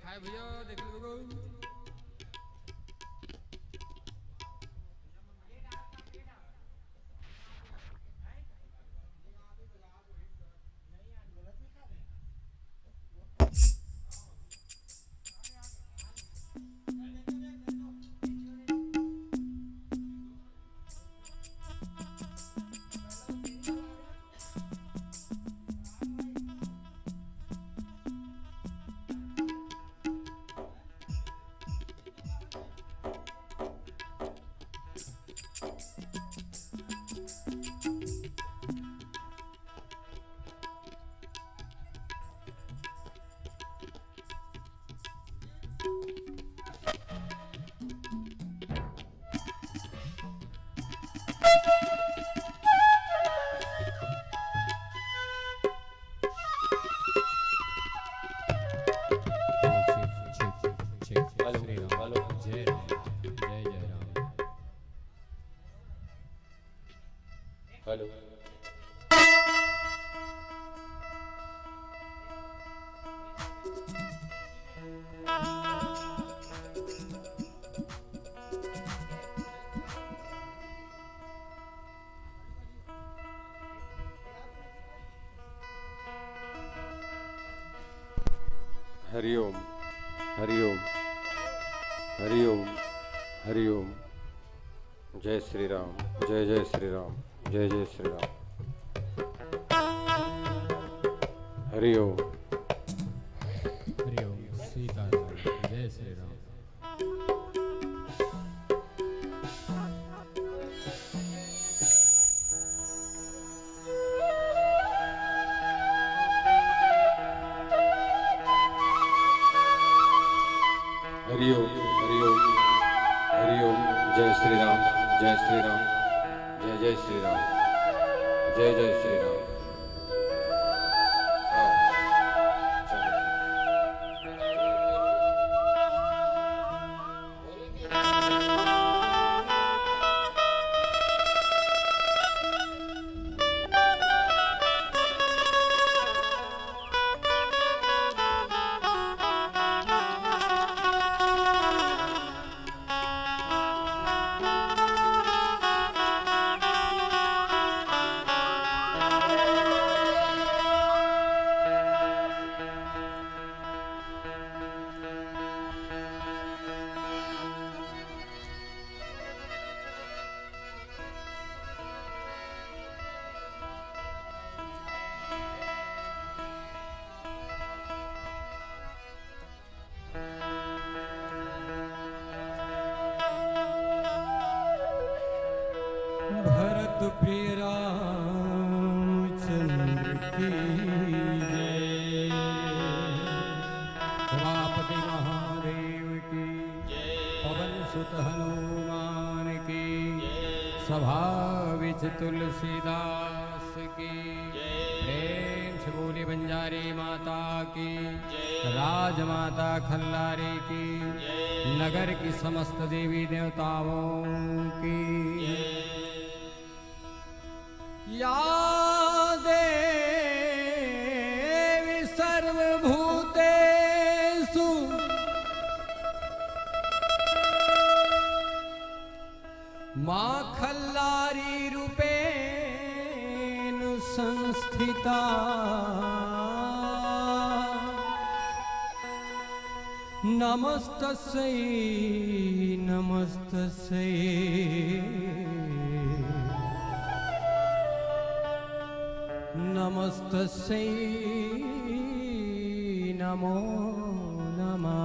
हाय भैया देख लो। हेलो हरिओम हरिओम हरिओम हरिओम। जय श्री राम, जय जय श्री राम, जय जय श्री राम। हरिओम हरिओम सीताराम, जय श्री राम। हरिओम हरिओम हरिओम। जय श्री राम, जय श्री राम, जय जय श्री राम, जय जय श्री राम। भरत प्रिय रामचंद्र की जय, उमापति महादेव की, पवन सुत हनुमान की, सभा विच तुलसीदास की, प्रेम से बोली बंजारी माता की, राजमाता खल्लारी की, नगर की समस्त देवी देवताओं की। या देवी सर्वभूतेषु मां खल्लारी रूपेण संस्थिता, नमस्तस्यै नमस्तस्यै नमस्तस्यै नमो नमः।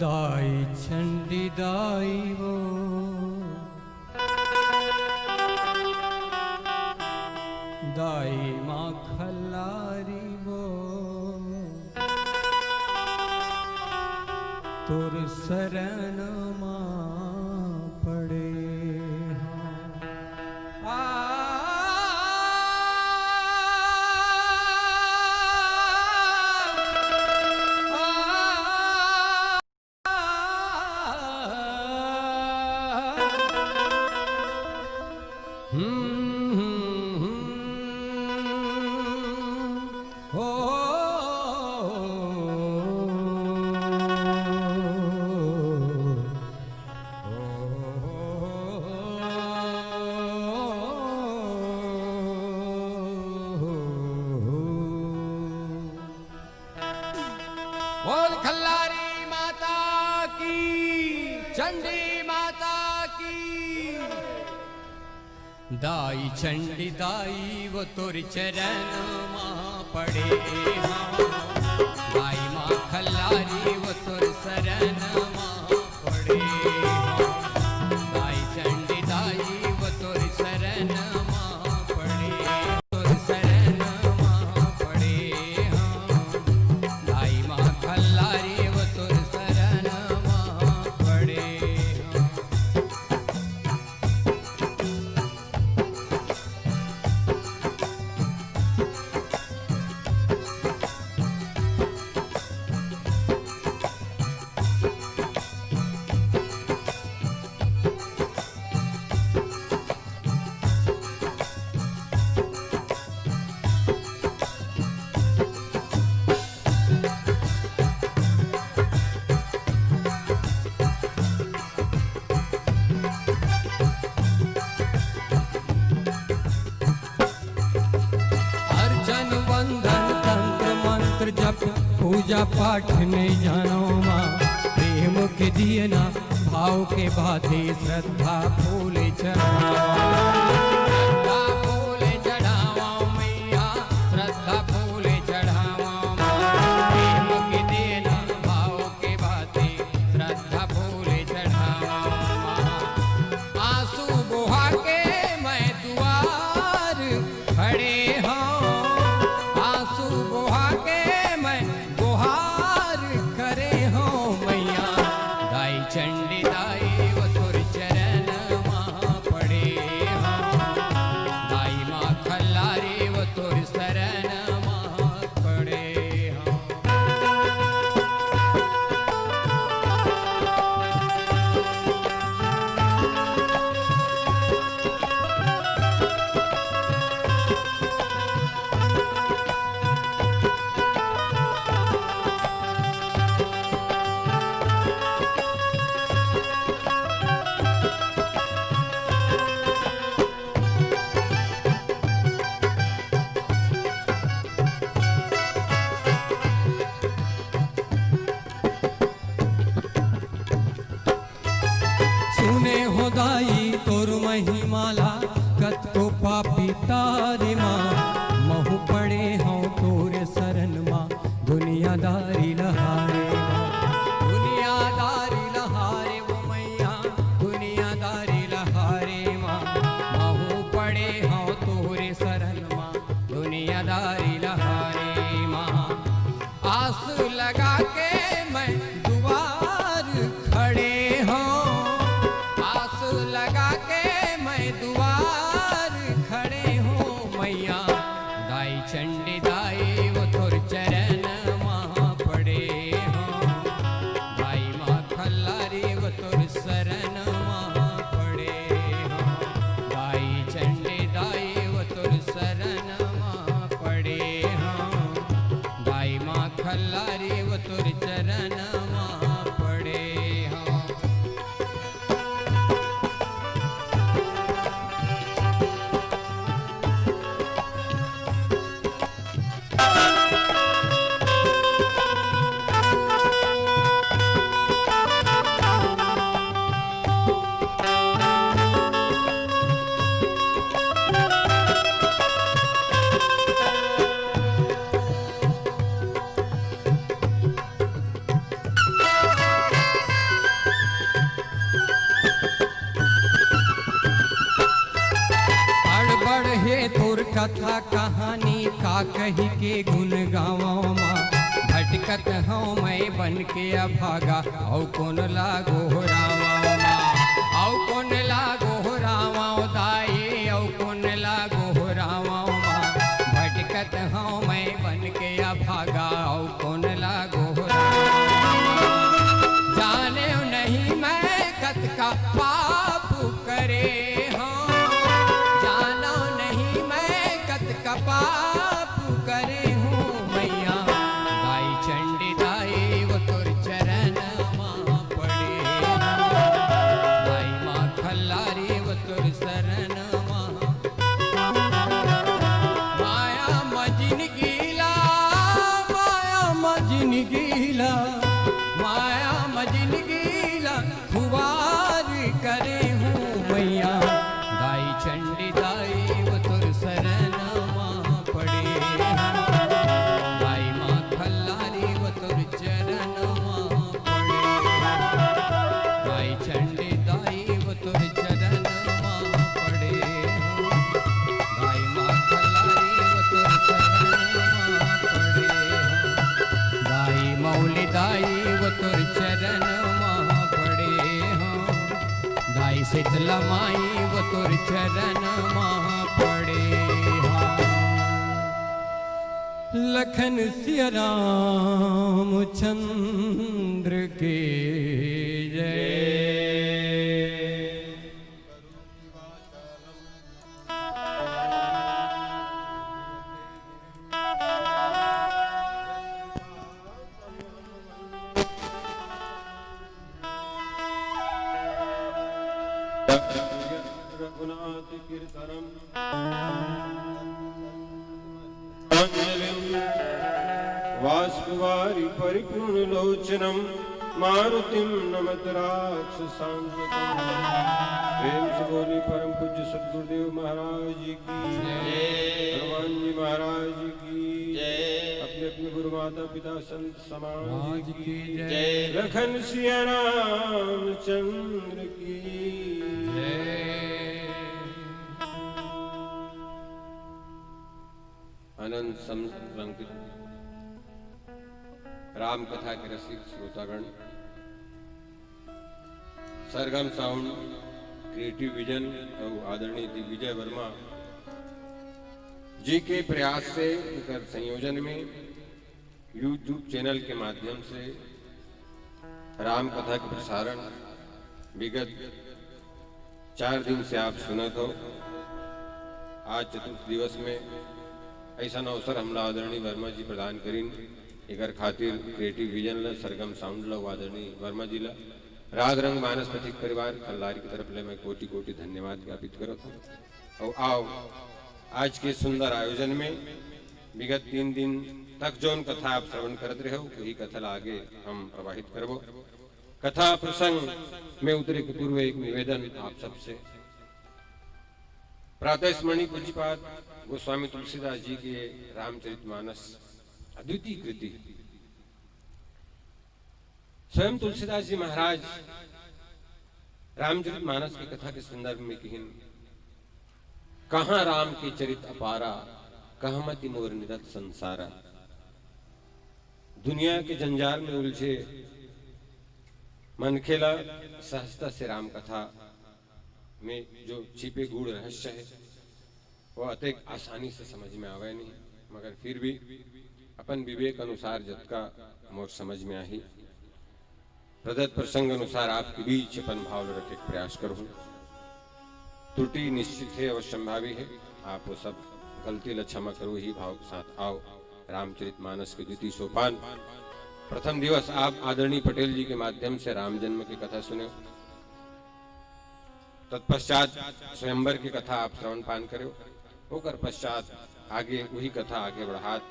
दाई चंडी दाई वो दाई माँ खल्लारी वो तुर शरण माँ पड़े बोल खल्लारी माता की, चंडी माता की। दाई चंडी दाई वो तोर चरण मां पड़े हाँ। दाई मां खल्लारी वो तोर शरण मां पड़े हाँ। दाई चंडी दाई वो तोर शरण मां पड़े, तोर शरण मां पड़े हाँ। दाई मां खल्लारी वो तोर शरण मां पड़े हाँ। अर्चन वंदन तंत्र मंत्र जप पूजा पाठ में जानो माँ। प्रेम के दिए ना भाव के बाते श्रद्धा फूल चढ़ावा, फूल चढ़ावा मैया, श्रद्धा फूल चढ़ावा माँ। प्रेम के दिए ना भाव के बाते श्रद्धा फूल चढ़ावा माँ। आंसू बुहा के मैं दुआर खड़े हाँ। आंसू बुहा के मैं गुहार करे हो मैया। दाई चंडी दाई वो तोर चरण मां पड़े हाँ। दाई मां खल्लारी वो तोर शरण मां पड़े हाँ। सुने हो दाई तोर महिमाला कत को पापी तारे माँ। महु पड़े हों तोर शरण माँ, दुनियादारी लहारे माँ। दुनियादारी लहारे वो मैया, दुनियादारी लहारे माँ। महु पड़े हों तोर शरण माँ, दुनियादारी लहारे माँ। आस लगा के मैं दुआर खड़े हों। आस लगा के मैं दुआर खड़े हूँ मैया। दाई चंडी दाई वो तोर चरण मां पड़े हाँ। दाई मां खल्लारी वो तोर शरण मां पड़े हाँ। दाई चंडी दाई वो तोर शरण मां पड़े हाँ। दाई मां खल्लारी वो तोर चरण मां पड़े हाँ। बड़ हे तोर कथा कहानी का कही के गुण गावा माँ। भटकत हूँ मैं बन के अभागा, औ कौन लागो रावा माँ। औ कौन लागो रावा दाई, औ कौन लागो रावा माँ। भटकत हूँ मैं बन के अभागा, औ कौन लागो रावा। जाने नहीं मैं कत का पाप करे पाप करे हूँ मैया। दाई चंडी दाई वो तोर चरण मां पड़े हाँ। गीला माया मजिन गीला खुबार करे हूँ मैया दाई चंडी दाई वो तुर शरण माँ पड़े दाई माँ खल्लारी वो तुर चरण माँ पड़े दाई चंडी दाई वो तुर चरण माँ पड़े दाई माँ खल्लारी वो तुर चरण माँ पड़े दाई मौली दाई वो तुर चरण माँ पड़े दाई शीतला माई वो तुर चरण माँ पड़े लखन सिया रामचंद्र के जय। रघुनाथ कीर्तनम वाष्पवारि परिपूर्ण लोचनम मारुतिम नमत राक्षसांतकम। प्रेम से बोली परम पूज्य सद्गुरुदेव महाराज की हनुमान जी महाराज की अपने अपने गुरु माता पिता संत समाज की लखन सिया रामचंद्र की अनंत संकल्पित राम कथा के रसिक श्रोतागण, सरगम साउंड क्रिएटिव विजन और आदरणीय दिग्विजय वर्मा जी के प्रयास से कर संयोजन में यूट्यूब चैनल के माध्यम से राम कथा के प्रसारण विगत 4 दिन से आप सुनत हो। आज चतुर्थ दिवस में ऐसा अवसर हमला आदरणीय वर्मा जी प्रदान करीन एकर खातिर क्रिएटिव विजन ला सरगम साउंड ला आदरणीय वर्मा जी ला राग रंग मानस पथिक परिवार खल्लारी की तरफ ले मैं कोटि कोटि धन्यवाद ज्ञापित करत हूँ। और आओ आज के सुंदर आयोजन में विगत 3 दिन तक जौन कथा आप श्रवण करते रहो वही कथा आगे हम प्रवाहित करबो। कथा प्रसंग में उतरे के पूर्व एक निवेदन आप सबसे। प्रातः स्मरणीय पूज्यपाद गोस्वामी तुलसीदास जी के रामचरितमानस अद्वितीय कृति। स्वयं तुलसीदास जी महाराज रामचरितमानस की कथा के संदर्भ में कहिन, कहाँ राम के चरित अपारा कहमति मोर निरत संसारा। दुनिया के जंजाल में उलझे मनखेला सहजता से राम कथा में जो छिपे गूढ़ रहस्य है वो अतिक आसानी से समझ में आवे नहीं, मगर फिर भी अपन विवेक अनुसार जतका मोर समझ में आई प्रदत्त प्रसंग अनुसार आपके बीच अपन भाव रखे प्रयास करूं। त्रुटि निश्चित है, अवश्यंभावी है, आप वो सब गलती ल क्षमा करो ही भाव के साथ आओ। रामचरितमानस के द्वितीय सोपान प्रथम दिवस आप आदरणीय पटेल जी के माध्यम से राम जन्म की कथा सुने, तत्पश्चात स्वयंवर की कथा आप श्रवण पान करो, होकर पश्चात आगे वही कथा आगे बढ़ात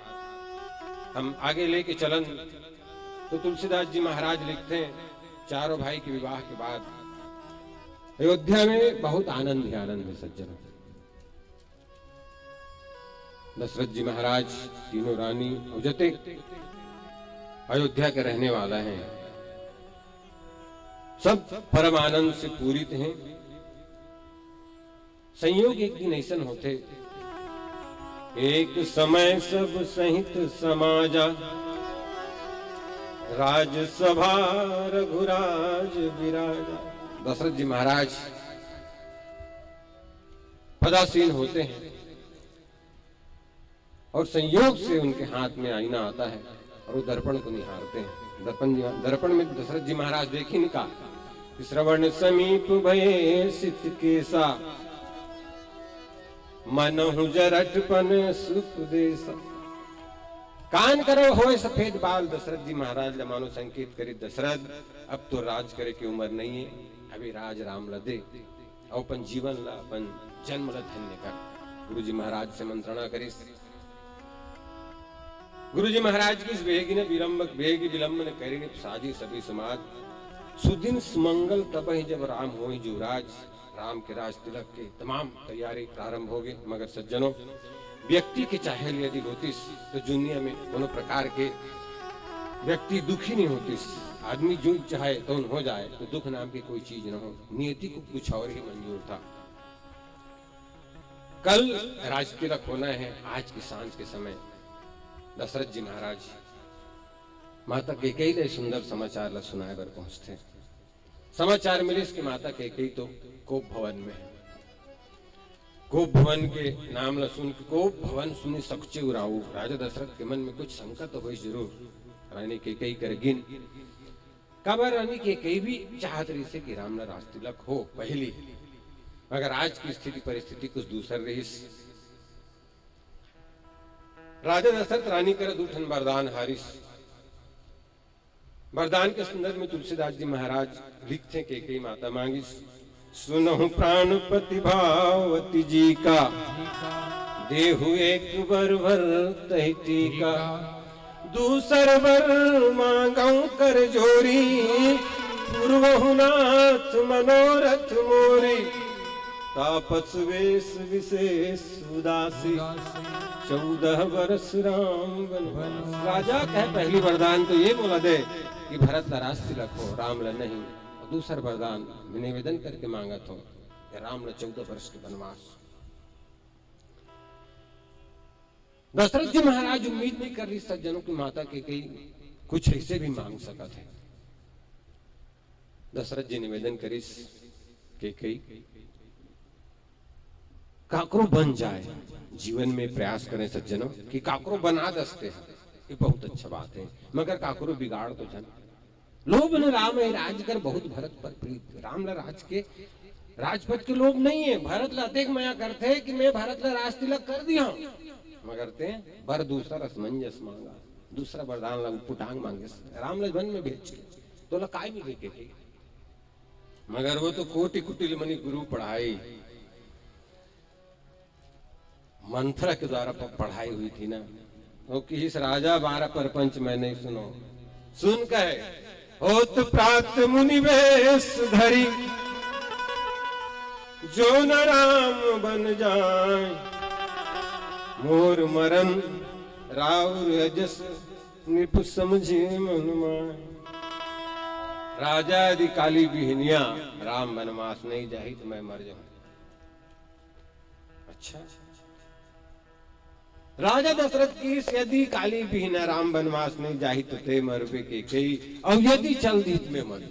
हम आगे लेके चलन। तो तुलसीदास जी महाराज लिखते हैं, चारों भाई के विवाह के बाद अयोध्या में बहुत आनंद ही आनंद है सज्जन। दशरथ जी महाराज तीनों रानी और जते अयोध्या के रहने वाला हैं सब परम आनंद से पूरित हैं। संयोग एक दिन ऐसा होते, एक समय सब सहित समाजा राजसभा रघुराज विराजा। दशरथ जी महाराज पदासीन होते हैं और संयोग से उनके हाथ में आईना आता है और वो दर्पण को निहारते हैं। दर्पण में दशरथ जी महाराज देखी निकाल, श्रवण समीप भये सित केसा मनहु जरठपन सुख देसा। कान करो होए सफेद बाल। दशरथ जी महाराज मानो संकेत करे, दशरथ अब तो राज करे की उम्र नहीं है, अभी राज राम लदे और अपन जीवन ला अपन जन्म ला धन्य कर। गुरु जी महाराज से मंत्रणा करी, गुरुजी महाराज की इस बेगी विलंबन करिने साजी सभी समाज सुदिन सुमंगल तब ही जब राम होई जुवराज। राम के राज तिलक के तमाम तैयारी प्रारंभ हो गई। मगर सज्जनों, व्यक्ति के चाहे यदि होतीस तो दुनिया में दोनों प्रकार के व्यक्ति दुखी नहीं होतीस। आदमी जो चाहे तो हो जाए, तो दुख नाम की कोई चीज न हो। नियति को कुछ और ही मंजूर था। कल राज तिलक होना है। आज की सांझ के समय दशरथ जी महाराज माता कैकेयी ने सुंदर समाचार ला सुनाए बर पहुंचते। समाचार मिले कि माता कैकेयी तो कोप भवन में है। कोप भवन के नाम ला सुन, कोप भवन सुने सकुचे उराऊ। राजा दशरथ के मन में कुछ शंका तो हुई जरूर। रानी कैकेयी कर गिन काबर रानी कैकेयी भी चाहत रही से कि राम ला राज तिलक हो पहली। मगर आज की स्थिति परिस्थिति कुछ दूसर रही। राजा दशरथ रानी कर दूठन वरदान हारिस। वरदान के संदर्भ में तुलसीदास जी महाराज लिखते कैकेयी माता मांगिस, सुनहु प्राणपति भावती जी का, देहु एक बर भर तहि टीका। दूसर बर मांगऊ कर जोरी, पूर्वहु नाथ मनोरथ मोरी। तापस वेश विशेष उदासी, 14 वर्ष राम वनवास। राजा कहे पहली वरदान तो ये बोला दे कि भरत ला राज तिलक हो, राम ला नहीं। और दूसरा वरदान में निवेदन करके मांगा था कि राम ला 14 वर्ष के वनवास। दशरथ जी महाराज उम्मीद नहीं कर रही सज्जनों की माता के कई कुछ ऐसे भी मांग सका थे। दशरथ जी निवेदन करिस के कई काकरो बन जाए। जीवन में प्रयास करें सज्जनों कि काकरो बना दसते हैं, ये बहुत अच्छा बात है। मगर काकरो बिगाड़ तो जन लोभ न राम है राज कर बहुत भरत पर प्रीत। राम ला राज के राजपद के लोभ नहीं है। भरत ला अतेक माया करते कि मैं भरत ला राज तिलक कर दिया, मगर ते बर दूसरा रसमंजस मांगा, दूसरा वरदान ला पुटांग मांगे। राम ला वन में भेज के तो ला काय मिले के। मगर वो तो कोटि कुटिल मनी गुरु पढ़ाई मंत्रा के द्वारा पढ़ाई हुई थी ना। वो किस राजा 12 परपंच मैं नहीं सुनो सुन कहे, होत प्रात मुनि वेश धरी, जो न राम बन जाए। मोर मरन राउर अजस निप समझे मन माय। राजा यदि काली बिहनिया राम वनवास नहीं जाही तो मैं मर जाऊं। अच्छा, राजा दशरथ की यदि काली बिहना राम वनवास नहीं जाही तो ते मरबे के कई, और यदि चल दी में मर।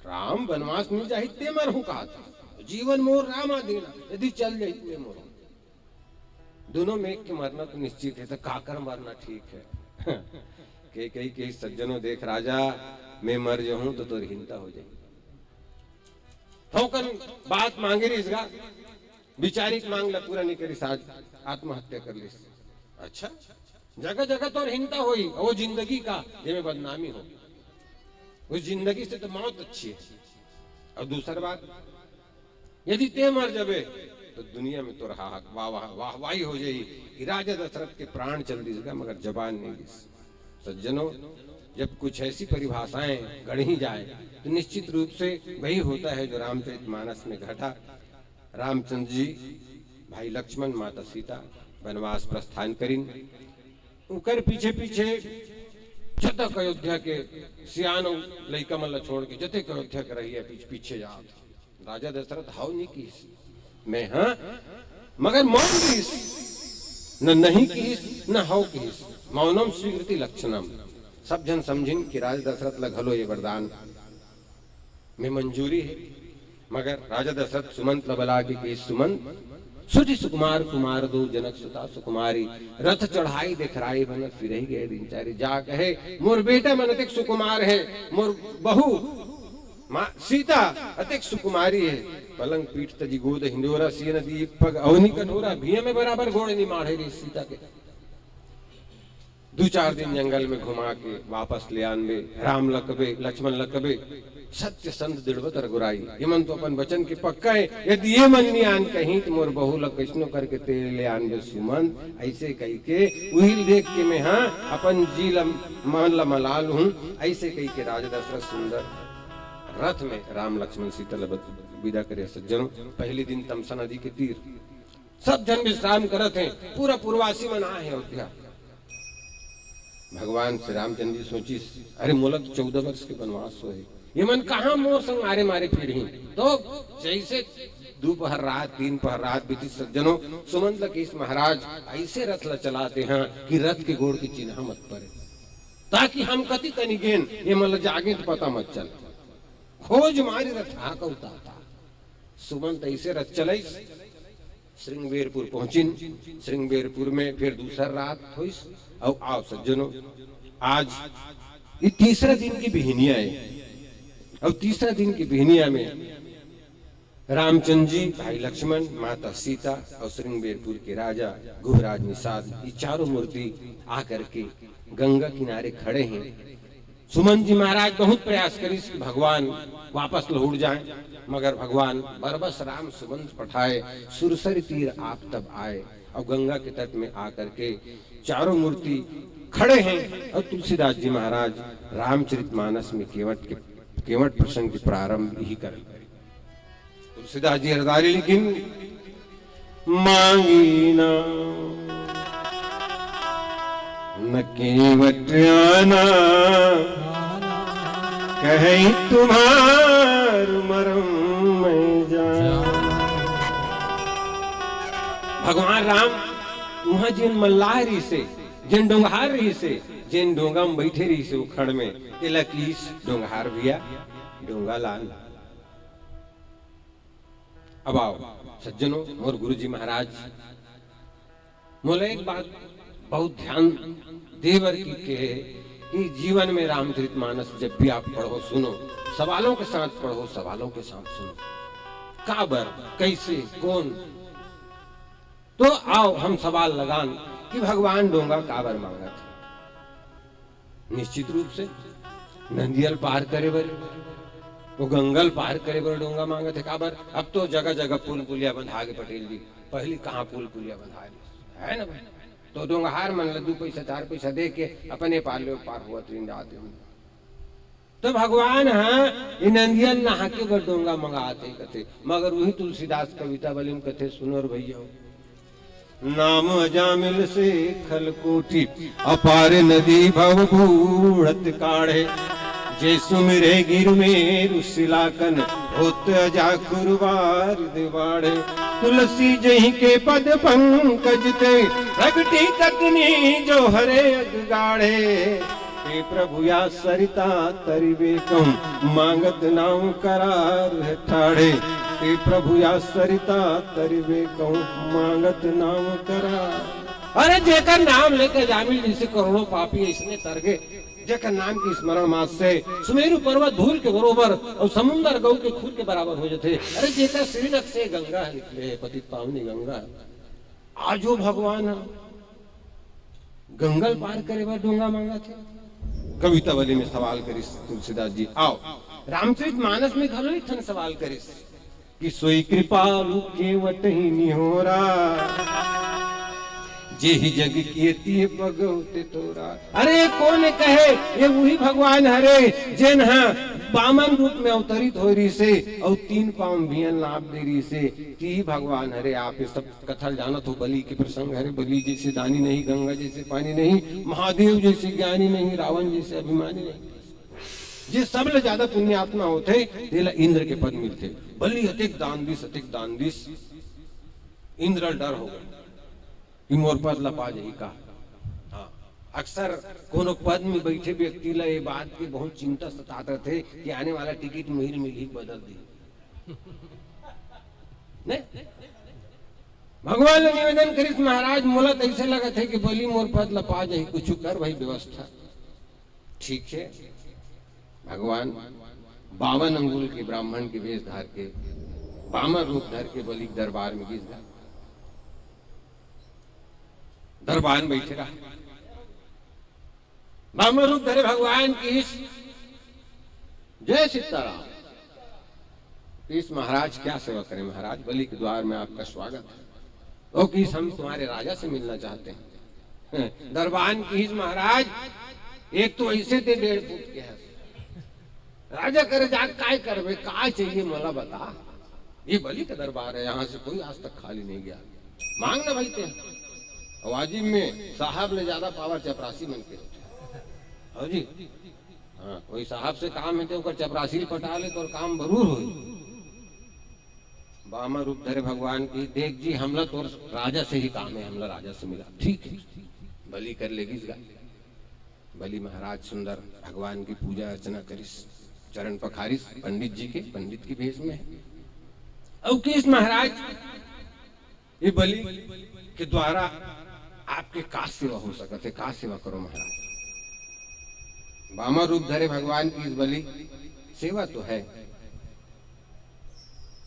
राम वनवास नहीं जाही ते मर हूं कहा था। जीवन मोर रामा देना, यदि चल जाही मैं मोर। दोनों में के मरना तो निश्चित है, तो काकर मरना ठीक है। कई सज्जनों देख राजा मैं मर जाऊं तो तोर हिंता हो जाए। ठोकन बात मांगे रही इसका बिचारी मांग ला पूरा नहीं करी, साज आत्महत्या कर ली। अच्छा, जगह जगह तो हिंता हुई। वो जिंदगी का जिसमें बदनामी हो, उस जिंदगी से तो मौत अच्छी है। और दूसरी बात, यदि ते मर जाबे तो दुनिया में तो रहा वाहवाही हो जाएगी। राजा दशरथ के प्राण चल दी मगर जबान नहीं दी। सज्जनों, जब कुछ ऐसी परिभाषाएं गढ़ी जाए तो निश्चित रूप से वही होता है जो रामचरितमानस में घटा। रामचंद्र जी, भाई लक्ष्मण, माता सीता वनवास प्रस्थान करीन। उकर पीछे पीछे जतक अयोध्या के सियानो लइका मन ला छोड़ के जतक अयोध्या के रही है पीछे जा। राजा दशरथ हाउ नहीं की मैं, हाँ, मगर मौन कीस न नहीं कीस न हाउ कीस। मौनम स्वीकृति लक्षणम। सब जन समझिन कि राजा दशरथ ला घलो ये वरदान में मंजूरी है। मगर राजा दशरथ सुमंत लबला के सुमंत सुधि सुकुमार कुमार दो जनक सुता सुकुमारी। रथ चढ़ाई दिखराई बन फिर ही गए दिनचारी। जा कहे मोर बेटा मन अतिक सुकुमार है, मोर बहू सीता अतिक सुकुमारी है। पलंग पीठ तजी गोद हिंदोरा सियन दीप पग अवनी कठोरा। भिया में बराबर घोड़े नहीं मारे रही सीता के। 2-4 दिन जंगल में घुमा के वापस ले आनबे। राम लकबे लक्ष्मण लकबे सत्य संत दृढ़वतर गुराई। ये मन तो अपन वचन के पक्का है, यदि ये मन नहीं आन कहीं तो मोर बहु लग कैसनो करके तेरे ले आनबे सुमंत। ऐसे कही के उहिल देख के मैं हाँ अपन जी मन लमलाल हूँ। ऐसे कही के राजा दशरथ सुंदर रथ में राम लक्ष्मण सीता विदा करे। सज्जनों, पहले दिन तमसा नदी के तीर सब जन विश्राम करत हैं, पूरा पूर्वासी मना है अयोध्या। भगवान श्री रामचंद्र जी सोची, अरे मोला तो 14 वर्ष के वनवास हो, ये मन कहा मोर संग मारे मारे फिर ही। तो जैसे दोपहर रात 3 पहर रात बीती। सज्जनों, सुमंत लकेश महाराज ऐसे रथ ला चलाते हैं कि रथ के गोड़ की चिन्ह मत पड़े, ताकि हम कति तनी गेन ये मतलब जागे तो पता मत चल। खोज मारी रथ आका उतारता। सुमंत ऐसे रथ चलाई, श्रृंगवेरपुर पहुंचिन। श्रृंगवेरपुर में फिर दूसरा रात हुई। और आओ सज्जनों, आज ये तीसरा दिन की बिहनिया है। और तीसरा दिन की बिहनिया में रामचंद्र जी, भाई लक्ष्मण, माता सीता और श्रृंगवेरपुर के राजा गुहराज निषाद, ये चारों मूर्ति आकर के गंगा किनारे खड़े हैं। सुमंत जी महाराज बहुत प्रयास करी कि भगवान वापस लौट जाएं, मगर भगवान बरबस राम सुमंत पठाए। सुरसरी तीर आप तब आए और गंगा के तट में आकर के चारों मूर्ति खड़े हैं। और तुलसीदास जी महाराज रामचरितमानस में केवट प्रसंग की प्रारंभ ही कर। तुलसीदास जी हरदारी लिखिन, मांगी न केवट आना, कहीं तुम्हार मरम मैं जान। भगवान राम वहां जिन मल्लाह रही से, जिन डोंगहार रही से, जिन डोंगा में बैठे रही से उखड़ में, लकीस डोंगहार भैया डोंगा लाल। अब आओ सज्जनों, मोर गुरु जी महाराज मोले एक बात बहुत ध्यान देवर की के कि जीवन में रामचरितमानस जब भी आप पढ़ो सुनो, सवालों के साथ पढ़ो, सवालों के साथ सुनो। काबर, कैसे, कौन। तो आओ हम सवाल लगान कि भगवान डोंगा काबर मांगा था। निश्चित रूप से नंदियल पार करे बर, वो गंगल पार करे बर डोंगा मांगा थे। काबर, अब तो जगह जगह पुल पुलिया बंधा के पटेल जी, पहली कहाँ पुल पुलिया बंधा है ना भाई। तो डोंगहार मन 2 पैसा 4 पैसा दे के अपने पार हुआ ट्रेन जाते हूँ। तो भगवान हाँ नंदियल नहा के बर डोंगा मंगाते कथे, मगर वही तुलसीदास कविता बलिम कथे सुनो भैया। नाम अजामिल से खलकोटी, अपार नदी भव बूढ़त काढ़े। जे सुमिरे गिर में रुसिलाकन, होत अजा कुरबार दिवाड़े। तुलसी जही के पद पंकज ते, प्रगति तकनी जो हरे अगाड़े। हे प्रभु या सरिता तरिवे कहूं, मांगत नाम करार है ठाड़े। हे प्रभु या सरिता तरिवे कहूं, मांगत नाम करार। अरे जेकर नाम लेकर जामिल जिसे करोड़ों पापी इसने तरगे, जेकर नाम की स्मरण मास से सुमेरु पर्वत धूल के बरोबर और समुद्र गौ के खून के बराबर हो जाते। अरे जेकर श्रीनक से गंगा निकले, पतित पावनी गंगा। आजो भगवान गंगल पार करे बर डोंगा मांगा थे। कविता वाली में सवाल करिस तुलसीदास जी। आओ रामचरितमानस में घलो एक सवाल करिस कि सोई कृपालु केवट ही निहोरा, जे ही जग कीर्ति भगवते तोरा। अरे कौन कहे ये वही भगवान हरे जिन बामन रूप में अवतरित हो रही से और 3 पांव भियन लाभ दे रही से कि भगवान हरे। आप ये सब कथल जानत हो, बलि के प्रसंग हरे। बलि जैसे दानी नहीं, गंगा जैसे पानी नहीं, महादेव जैसे ज्ञानी नहीं, रावण जैसे अभिमानी नहीं। जे सब ले ज्यादा पुण्यात्मा होते तेला इंद्र के पद मिलते। बलि अतिक दान दिस इंद्र डर हो गए कि मोर पद लपा जाई का। हाँ, अक्सर कोनो पद में बैठे व्यक्ति ला ये बात की बहुत चिंता सताते थे कि आने वाला टिकट मिल ही बदल दी। नहीं, भगवान ने निवेदन करिस, महाराज मोला ऐसे लगा थे कि बलि मोर पद लपा जाई, कुछ कर भाई व्यवस्था। ठीक है, भगवान 52 अंगुल के ब्राह्मण के वेश धार के, बामन रूप धर के बलि दरबार में गिर गया। दरबार में बैठे रहा। बामन रूप धरे भगवान की जय सीताराम। इस महाराज क्या सेवा करें महाराज, बलि के द्वार में आपका स्वागत है। ओ किस हम तुम्हारे राजा से मिलना चाहते हैं। दरबान की महाराज एक तो ऐसे थे 1.5 फुट के है, राजा करे जा काय करवे, काय चाहिए मला बता। ये बलि का दरबार है, यहाँ से कोई आज तक खाली नहीं गया। मांग ना भाई थे। वाजिब में साहब ने ज्यादा पावर चपरासी मन के हो जी। हाँ, कोई साहब से काम है तो चपरासी पटा ले तो काम जरूर हो। बामन रूप धरे भगवान की देख जी, हमला तो राजा से ही काम है, हमला राजा से मिला, ठीक है बलि कर लेगी। बलि महाराज सुंदर भगवान की पूजा अर्चना करिस, चरण पखारिस पंडित जी के, पंडित की भेष में। अब किस महाराज ये बलि के द्वारा आपके का सेवा हो सकते, का सेवा करो महाराज। बामन रूप धरे भगवान की इस बलि सेवा तो है,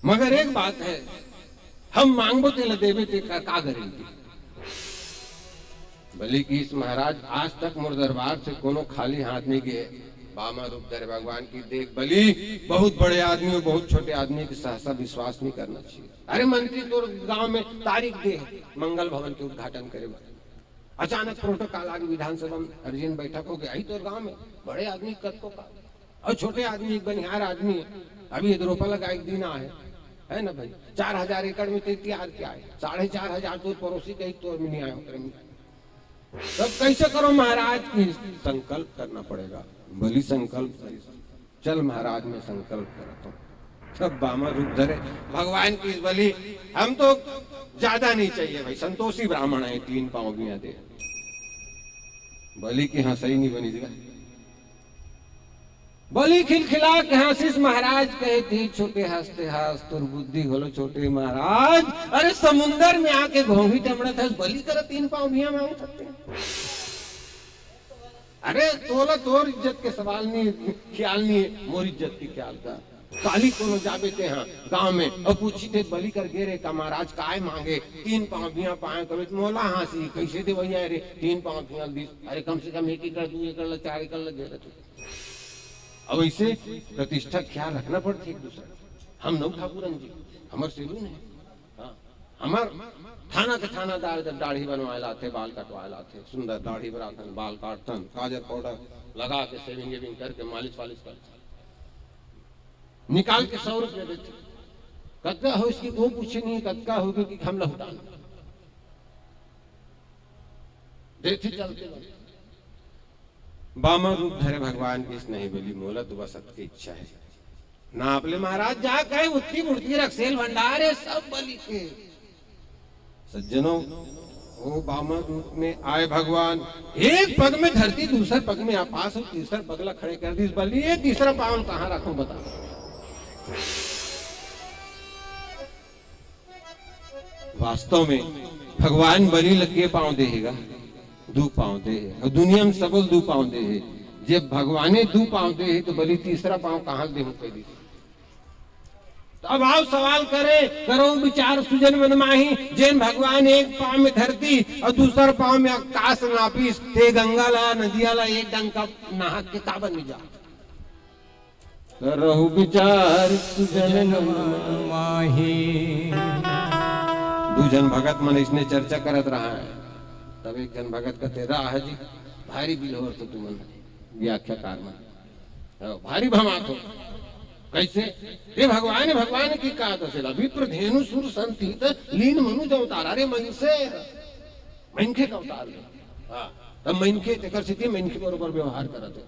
मगर एक बात है, हम मांगबो तेल देवे ते का गारंटी। बलि की इस महाराज आज तक मोर दरबार से कोनो खाली हाथ नहीं गए। बामन रूप धरे भगवान की देख बलि बहुत बड़े आदमी और बहुत छोटे आदमी के सहसा विश्वास नहीं करना चाहिए। अरे मंत्री तो गांव में तारीख दे मंगल भवन के उद्घाटन करे, अचानक प्रोटोकॉल आगे विधानसभा में अर्जेंट बैठक हो गया। तो गांव में बड़े आदमी कद को का और छोटे आदमी एक बनिहार आदमी है, अभी रोपा लगा एक दिन है ना भाई, 4000 एकड़ में तैयार किया है, 4500 तो पड़ोसी कहीं तो नहीं आया। तब कैसे करो महाराज की संकल्प करना पड़ेगा। बलि संकल्प चल महाराज में संकल्प करता हूँ। तब बामन रूप धरे भगवान की इस बलि, हम तो ज्यादा नहीं चाहिए भाई, संतोषी ब्राह्मण है, 3 पांव भी दे। बलि की हंसई नहीं बनी जगह। बलि खिलखिला के हंसिस महाराज कहे थी, छोटे हंसते हंस तुर बुद्धि होलो छोटे महाराज। अरे समुंदर में आके घोंघी टमड़ा था, बलि कर 3 पांव भी मांग सकते हैं। अरे तोला तोर इज्जत के सवाल नहीं, ख्याल नहीं है, मोर इज्जत की ख्याल का। काली को जाबे थे हाँ गांव में और पूछी थे बलि कर गे रे का महाराज काय मांगे, 3 पांव भी पाए करो मोला हाँसी कैसे दे भैया रे 3 पांव भी। अरे कम से कम 1 एकड़ 2 एकड़ 4 एकड़ दे रहे। अब ऐसे प्रतिष्ठा ख्याल रखना पड़ती एक दूसरे। हम नौ ठाकुरन जी हमार सेलून है, हाँ हमार थाना के थानादार जब दाढ़ी बनवाए लाते, बाल कटवाए लाते, सुंदर दाढ़ी बनाते, बाल काटतन, काजल पाउडर लगा के सेविंग वेविंग करके मालिश वालिश करते, निकाल के 100 रुपये देते। कत्का हो इसकी वो पूछे नहीं, कत्का होगी कि हम लहुटान देते चलते। बामन रूप धरे भगवान की नहीं बोली मोला तो बस की इच्छा है ना अपने महाराज जा कहे उतनी मूर्ति रखसेल भंडार है सब बलि के। सज्जनों वो बामन रूप में आए भगवान, एक पग में धरती, दूसरे पग में आकाश और तीसरा पगला खड़े कर दी बलि। ये तीसरा पावन कहाँ रखूं बता। वास्तव में भगवान बलि लगे पांव देगा, 2 पांव दे और दुनिया में सबल 2 पांव दे है। जब भगवाने 2 पांव दे है तो बलि तीसरा पांव कहाँ दे पहली। तो अब आओ सवाल करे करो विचार सुजन मन माही, जैन भगवान एक पांव में धरती और दूसरा पांव में आकाश नापिस, ते गंगा ला नदिया ला एक डंका नहा के काबन में जा करो विचार सुजन मन माही। 2 जन भगत मन इसने चर्चा करत रहा है। तब एक जन भगत कहते रहा है जी भारी बिल हो तो तुम व्याख्याकार में भारी भमात हो कैसे ये भगवान भगवान की कहा दसेला विप्र धेनु सुर संतीत लीन मनुज अवतार। अरे मनसे मनखे का अवतार हां तब मनखे तेकर स्थिति मनखे बरोबर व्यवहार करते।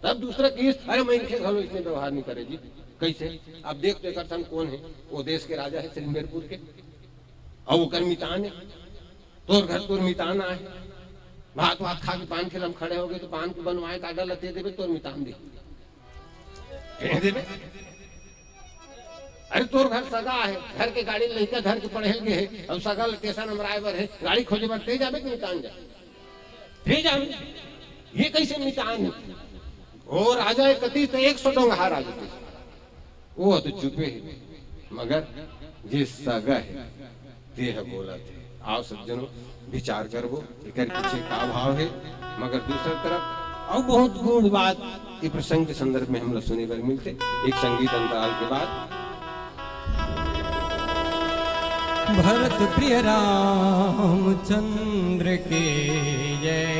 तब दूसरा केस अरे मनखे घलो इसने व्यवहार नहीं करे जी कैसे। अब देख तो एकर सन कौन है, वो देश के राजा है सिलमेरपुर के और वो कर मितान है, तोर घर तोर मितान आए, भात वात खा के पान खिलम खड़े हो गए तो पान को बनवाए काटा लते देवे तोर मितान दे देवे। अरे तोर घर सगा है, घर के गाड़ी लड़का घर के पढ़े के है और सगा कैसा नंबराइवर है, गाड़ी खोजे पर ते जावे कि मितान जा ते जावे। ये कैसे मितान है। ओ राजा एक कती तो 100 डोंगा राजा वो तो चुपे है, मगर जिस सगा है ते है बोला थे। आओ सज्जनों विचार करबो एकर पीछे का भाव है। मगर दूसरी तरफ और बहुत गूढ़ बात ये प्रसंग के संदर्भ में हम लोग सुने बर मिलते। एक संगीत अंतराल के बाद भरत प्रिय रामचंद्र के जय।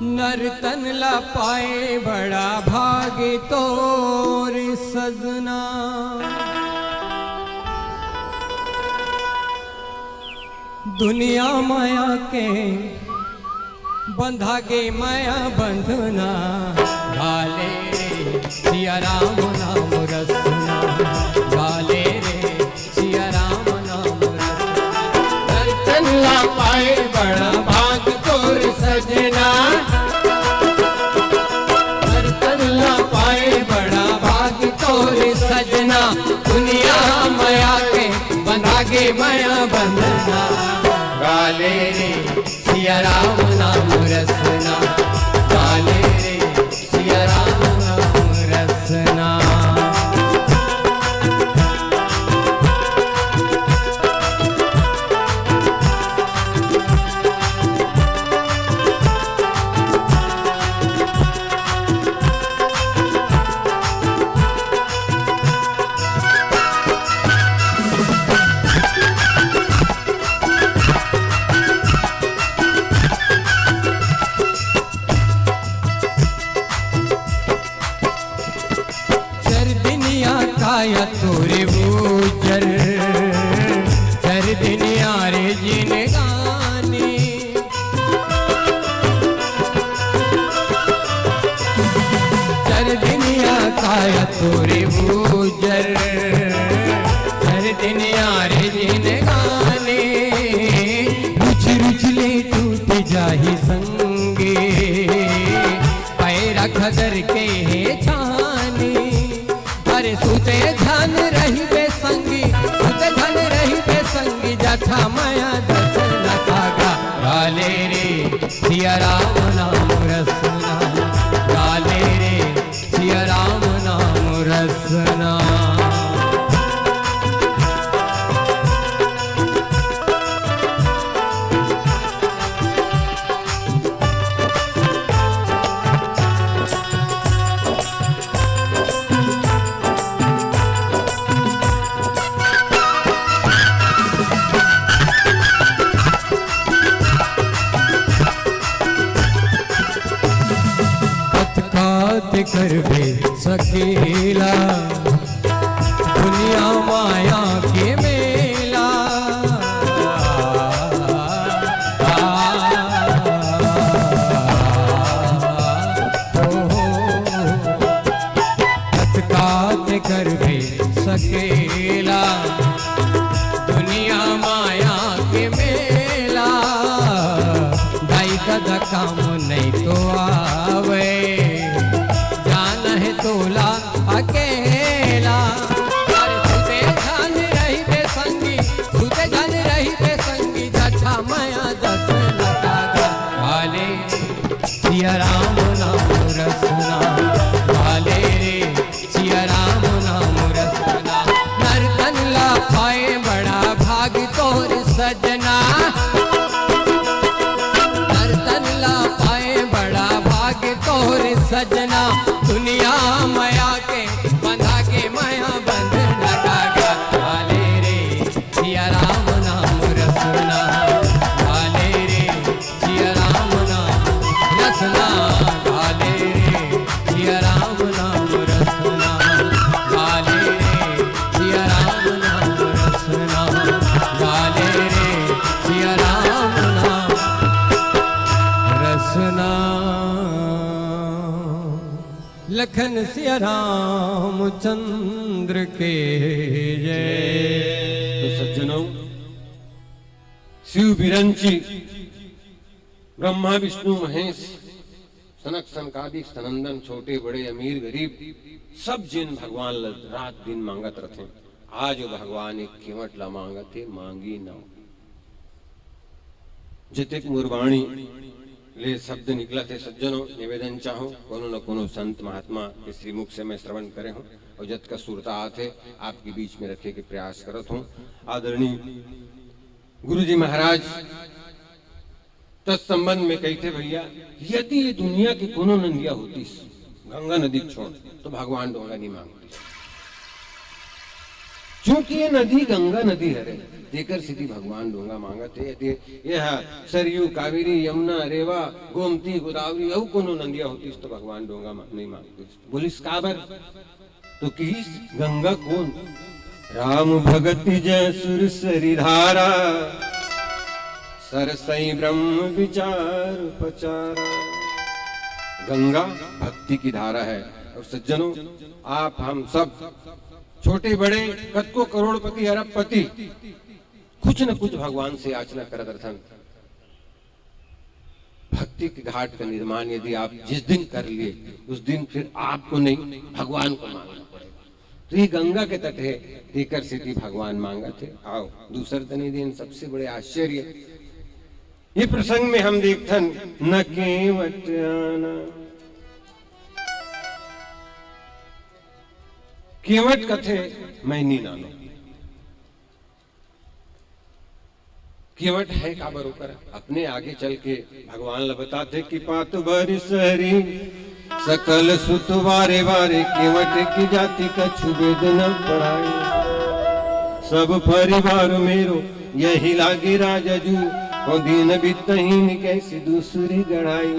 नर्तन ला पाए बड़ा भाग्य तोर सजना, दुनिया माया के बंधा गे माया बंधना, गाले रे सिया राम नाम रसना, गाले रे सिया राम नाम रसना। नर्तन ला पाए बड़ा भाग तोर सजना, नर्तन ला पाए बड़ा भाग तोर सजना, दुनिया माया के बंधा गे माया बंधना, गाले रे सिया राम नाम रसना, गाले रे सिया राम नाम रसना। काया तोरे बूजर चर दुनिया रे जिन गाने, चर दुनिया काया तोरे बूजर चर दुनिया रे जिन गाने, रुच रुच ले टूट जाही संगे पैरा खदर के है छाने। अरे सुते धन रही बेसंगी, सुते धन रही बेसंगी, जथा माया दर्शन कागा, गाले रे सिया राम नाम रसना, गाले रे सिया राम नाम रसना। कर भी सकेला दुनिया माया के मेला, तत्कात कर भी सकेला दुनिया माया के मेला, दाई का काम नहीं तो आवे, तोला अकेला। सुते धन रही बेसंगी, सुते धन रही बेसंगी, जथा माया दर्शन कागा, गाले सिया राम नाम रसना, गाले रे सिया राम नाम रसना। नर्तन ला पाए बड़ा भाग तोर सजना, नर्तन ला पाए बड़ा भाग तोर सजना, दुनिया माया के बंधा के माया बंधना कागा, गाले रे सिया राम नाम रसना, गाले रे सिया राम नाम रसना, गाले रे सिया राम नाम रसना, गाले रे सिया राम नाम रसना, गाले रे सिया राम नाम रसना। लखन सिया रामचंद्र के जय। तो सज्जनों, शिव विरंची ब्रह्मा विष्णु महेश सनक सनकादिक सनंदन, छोटे बड़े अमीर गरीब सब जिन भगवान रात दिन मांगत रथे, आज भगवान एक केवट ला मांगते मांगी ना। जितेक मुरबाणी ले शब्द निकला थे सज्जनों, निवेदन चाहो कोनो न कोनो संत महात्मा के श्रीमुख से मैं श्रवण करे हूँ और जत का सुरता आते आपके बीच में रखे के प्रयास करत हूँ। आदरणीय गुरुजी महाराज तत्संबंध में कहते भैया, यदि ये दुनिया की कोनो नंदिया होती गंगा नदी छोड़ तो भगवान डोंगा नहीं मांगती। क्योंकि ये नदी गंगा नदी है रे, देकर सीधी भगवान डोंगा मांगते। यह सरयू, कावेरी, यमुना, रेवा, गोमती, गोदावरी और कोनो नंदिया होती तो भगवान डोंगा नहीं मांगते। बोलिस काबर तो किस गंगा कौन? राम भगति जय सुर सरी धारा, सरसई ब्रह्म विचार उपचारा। गंगा भक्ति की धारा है। और सज्जनों, आप हम सब छोटे बड़े कतको करोड़पति अरबपति कुछ न कुछ भगवान से याचना कर दर्शन। भक्ति के घाट का निर्माण यदि आप जिस दिन कर लिए उस दिन फिर आपको नहीं भगवान को मांगना पड़ेगा। तो ये गंगा के तट है, देकर सीधी भगवान मांगा थे। आओ दूसर तनी दिन सबसे बड़े आश्चर्य ये प्रसंग में हम देखथन न केवट आना। केवट कथे मैं नहीं नानो। केवट है का बरोबर अपने आगे चल के भगवान ल बताते कि पात बरिसरी सकल सुत वारे वारे, केवट की जाति का छुबेद न पढ़ाई। सब परिवार मेरो यही लागे राजजू, और दीन बितहीन कैसी दूसरी गढ़ाई।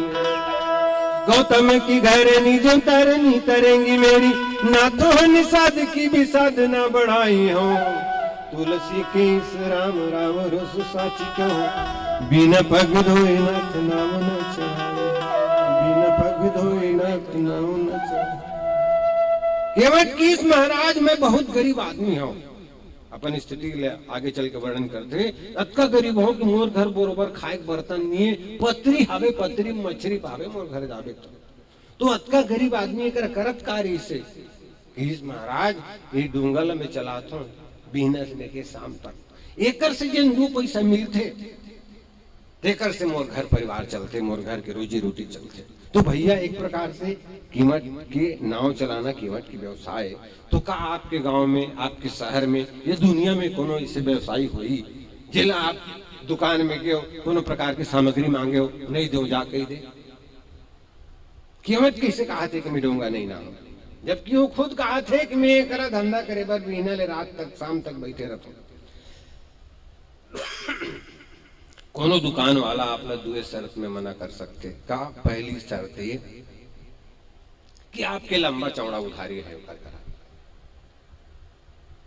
गौतम की घर निज तरनी तरेंगी मेरी, ना तो निषाद की भी साधना बढ़ाई हो। तुलसी के इस राम राम रस साची क्यों, बिना पग धोए नाथ नाम न चढ़ाए। बिना पग धोए नाथ नाम न चढ़ाए। केवट की इस महाराज में बहुत गरीब आदमी हूँ। अपन स्थिति ले आगे चल के वर्णन करते। अतका गरीब हो कि मोर घर बरोबर खाए बर्तन नहीं है, पतरी हावे पतरी मछली पावे मोर घर जावे। तो अतका गरीब आदमी कर करत कार्य से इस महाराज ये डूंगल में चलाता बिहना से लेके शाम तक एकर से जिन 2 पैसा मिलते तेकर से मोर घर परिवार चलते, मोर घर के रोजी रोटी चलते। तो भैया एक प्रकार से कीमत के नाव चलाना कीमत की व्यवसाय। तो का आपके गांव में, आपके शहर में, ये दुनिया में कोनो ऐसे व्यवसायी हुई जिला आप दुकान में गए हो, कोनो प्रकार की सामग्री मांगे हो, नहीं दो जा कही दे। कीमत कैसे कहा थे कि मैं डूंगा नहीं नाम, जबकि वो खुद कहा थे कि मैं एक धंधा करे बर महीना ले रात तक शाम तक बैठे रहता। कोनो दुकान वाला आपने 2 शर्त में मना कर सकते का? पहली शर्त ये कि आपके लंबा चौड़ा उधारी है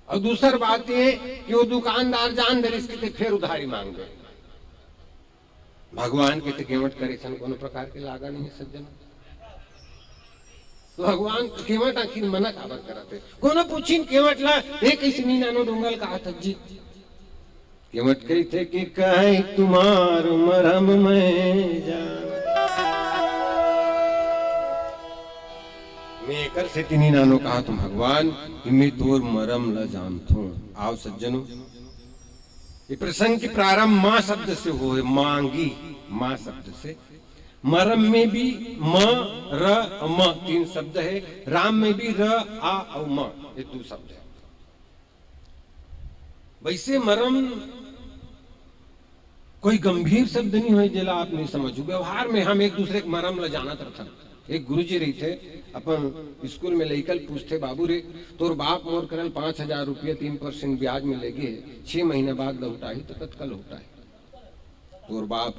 और दूसरी बात ये कि वो दुकानदार जान दे इसके फिर उधारी मांग दे। भगवान के तो केवट करे कोनो प्रकार के लागा नहीं सज्जन। तो भगवान केवट आखिर मना काबर करते? कोनो पूछीन केवट ला एक कैसे नहीं नानो डोंगल कहा था जी। केवट कही थे कि कहे तुम्हार मरम में जान, मैं कर से तिनी नानो कहा तुम भगवान कि मैं तोर मरम ल जानथू। आओ सज्जनों, ये प्रसंग की प्रारंभ मां शब्द से हो है, मांगी मां शब्द से। मरम में भी म र म 3 शब्द है, राम में भी र आ और म ये 2 शब्द है। वैसे मरम कोई गंभीर शब्द नहीं है जिला आप नहीं समझो। व्यवहार में हम एक दूसरे के मरम ल जाना था। एक गुरुजी रही थे अपन स्कूल में लेकर पूछते, बाबू रे तोर बाप मोर करल 5,000 रुपया 3% ब्याज में लेगे 6 महीने बाद लौटाई तो तत्काल लौटाई। तोर बाप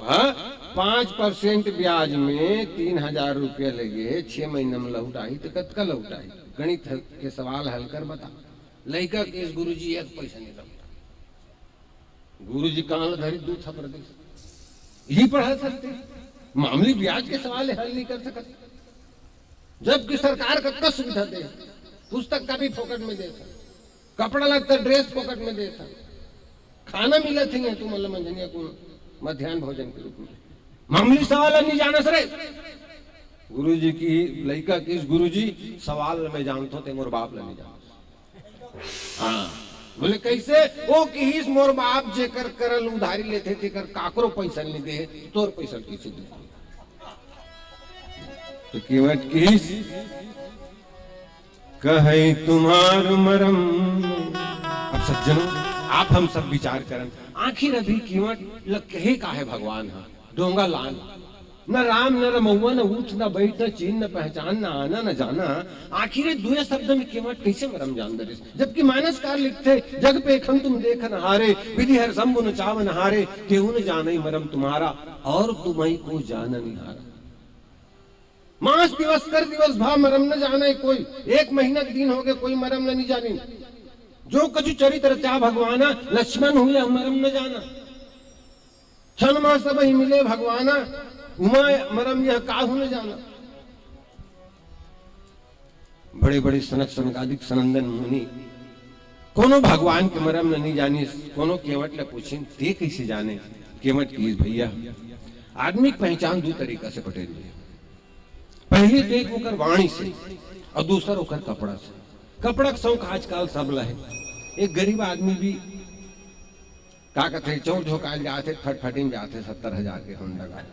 5% ब्याज में 3,000 रुपया लगे 6 महीने में लौटाई तो तत्काल लौटाई। गणित के सवाल हल कर बता। लड़का के गुरुजी 1 पैसा नहीं लौटा। गुरुजी कान धरी 2 थप्पड़ दे। यही पढ़ा सकते, मामूली ब्याज के सवाल हल नहीं कर सकते। जबकि सरकार का सुविधा दे, पुस्तक का भी फोकट में देता, कपड़ा लगता, ड्रेस फोकट में देता, खाना मिला थे तुम मंझनिया को मध्यान्ह भोजन के रूप में। मामूली सवाल नहीं जाना सर। गुरुजी की लड़का की गुरुजी सवाल में जानते थे, मोर बाप नहीं जानते। हाँ बोले कैसे? वो कि मोर बाप जेकर करल उधारी लेते थे कर काकरो पैसा नहीं दे, तोर पैसा किसी दे। तो कीमत किस कहे तुम्हार मरम। अब सज्जनों आप हम सब विचार करें, आखिर अभी कीमत लग कहे का है भगवान। हाँ डोंगा लान, न राम न रमौआ, न उठ न बैठ, न चीन न पहचान, न आना न जाना। आखिर दुए शब्द में केवट कैसे मरम जान दरिस, जबकि मानसकार लिखते जग पे खम तुम देख न हारे, विधि हर शंभु न चाव न हारे, केहू न जाने मरम तुम्हारा और तुम्हारी को जान निहारा। मास दिवस कर दिवस भा मरम न जाने कोई, एक महीना के दिन हो गए कोई मरम न नहीं जानी। जो कछु चरित्र चा भगवाना, लक्ष्मण हुए मरम न जाना। क्षण माह सब ही मिले भगवाना, उमा मरम यह काहू न जाना। बड़े बड़े सनक सनकादिक सनंदन मुनि कोनो भगवान के मरम न नहीं जानी, कोनो केवट ले पूछी ते कैसे जाने। केवट की भैया आदमी की पहचान दो तरीका से पटेल। पहली तो एक ओकर वाणी से और दूसरा ओकर कपड़ा से। कपड़ा का शौक आजकल सब लहे। एक गरीब आदमी भी का कहते चौक झोंकाल जाते, फटफटिन जाते 70,000 के होंडा का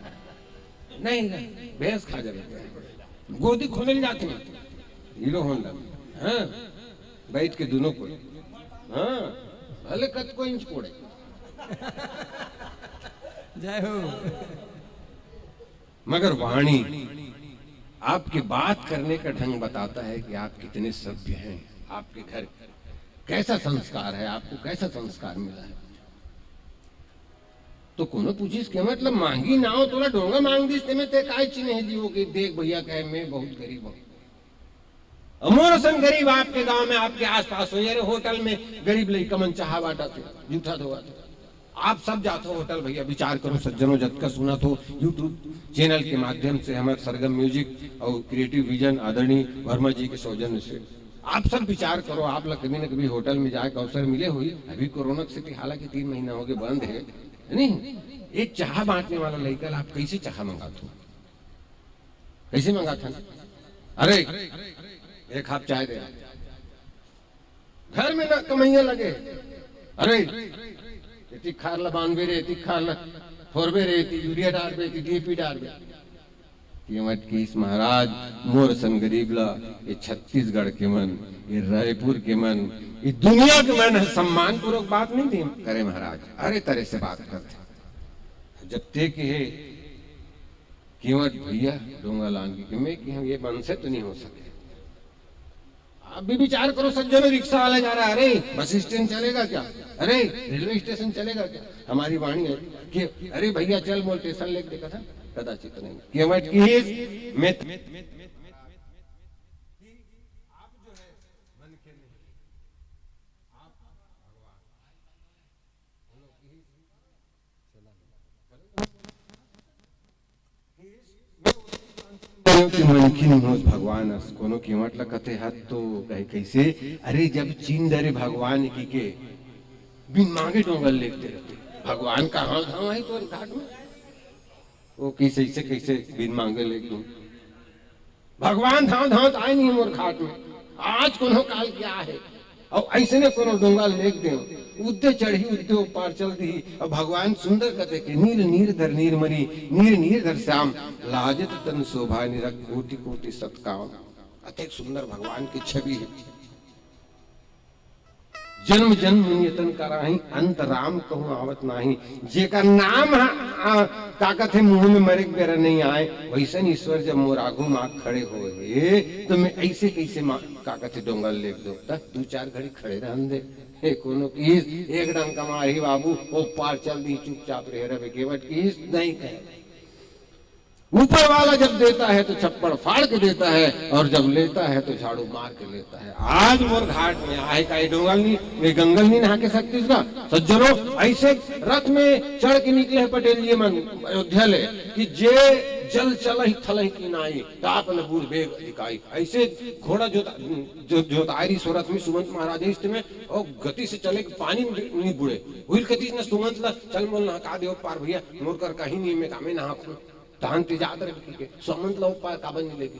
नहीं भैंस खा जाए, गोदी खोले जाते हीरो होंडा। हाँ बैठ के दोनों को, हाँ भले कत को इंच कोड़े जय हो। मगर वाणी आपकी बात करने का ढंग बताता है कि आप कितने सभ्य हैं, आपके घर कैसा संस्कार है, आपको कैसा संस्कार मिला है। तो कोनो पूछिस के मतलब मांगी ना हो, तोला डोंगा मांग दिस ते में ते काय चिन्ह है जीवो के देख भैया कहे मैं बहुत गरीब हूं। अमोर सन गरीब आपके गांव में आपके आसपास हो, यार होटल में गरीब लड़का मन चाहा बाटा थे, जूठा धोआ थे। आप सब जाते हो होटल भैया, विचार करो सज्जनों, जब का सुना तो यूट्यूब चैनल के माध्यम से हमारे सरगम म्यूजिक और क्रिएटिव विजन आदरणीय वर्मा जी के सौजन्य से आप सब विचार करो। आप लोग कभी न कभी होटल में जाए अवसर मिले हुई, अभी कोरोना से हालांकि 3 महीना हो गए बंद है नहीं। एक चाह बांटने वाला लड़का आप कैसे चाह मंगाते हो, कैसे मंगाता ना? अरे एक कप चाय दे, घर में ना कमैया लगे, अरे खा ला 92 रे, खा ला 4 रे, यूरिया डाल बे, डीएपी डाल बे। कीमत किस महाराज मोर सन गरीब ला, ये छत्तीसगढ़ के मन, ये रायपुर के मन, ये दुनिया के मन सम्मान पूर्वक बात नहीं दी करे महाराज। अरे तरह से बात करते जब ते के है कीमत भैया डोंगा लान की मैं कि हम ये मन से तो नहीं हो सके। आप भी विचार करो सज्जनों, रिक्शा वाला जा रहा है, अरे बस स्टैंड चलेगा क्या, अरे रेलवे स्टेशन चलेगा क्या। हमारी वाणी है कि अरे भैया चल मोल स्टेशन लेके देखा था, कदाचित नहीं। कीमत की मैं भगवान कोनो कीमत लगते हाथ तो कहे कैसे। अरे जब चीन दरे भगवान की के बिन मांगे डोंगल लेते रहते, भगवान का हाँ धाम है तो घाट में वो कैसे कैसे बिन मांगे लेके भगवान धाम धाम आए नहीं मोर घाट में। आज कोनो काल क्या है और ऐसे ने कोनो डोंगा लेक दे उद्दे चढ़ी उद्दे ऊपर चल दी। और भगवान सुंदर कहते कि नीर नीर धर नीर मरी, नीर नीर धर श्याम, लाजत तन शोभा निरख कोटि कोटि सत्काम। अत्यंत सुंदर भगवान की छवि है। जन्म जन्म नियतन कराही, अंत राम कहूँ आवत नाही। जेका नाम ताकत है मुंह में मरे बेरा नहीं आए, वैसन ईश्वर जब मोर आगू माँ खड़े हो तो मैं ऐसे कैसे काकत है डोंगल लेक दो 2-4 घड़ी खड़े रहन दे। कोनो कीस एक डंग कमाही बाबू वो पार चल दी, चुपचाप रह रहे केवट कीस नहीं कहे। ऊपर वाला जब देता है तो छप्पड़ फाड़ के देता है और जब लेता है तो झाड़ू मार के लेता है। आज मोर घाट में आए का डोंगल नहीं, वे गंगल नहीं नहा के सकती सज्जनों। ऐसे रथ में चढ़ के निकले हैं पटेल जी मन अयोध्या ले कि जे जल चलही थलही की नाई तापन बूढ़ बेग दिखाई। ऐसे घोड़ा जोतायरी सोरथ में सुमंत महाराज इष्ट में और गति से चले पानी नहीं बुड़े हुई कतीस न सुमंत ला चल मोल नहा दे पार भैया मोर कर कहीं नहीं मैं कामे नहा तान तिजात रही के सुमंत ला पार काबन नहीं लेगी।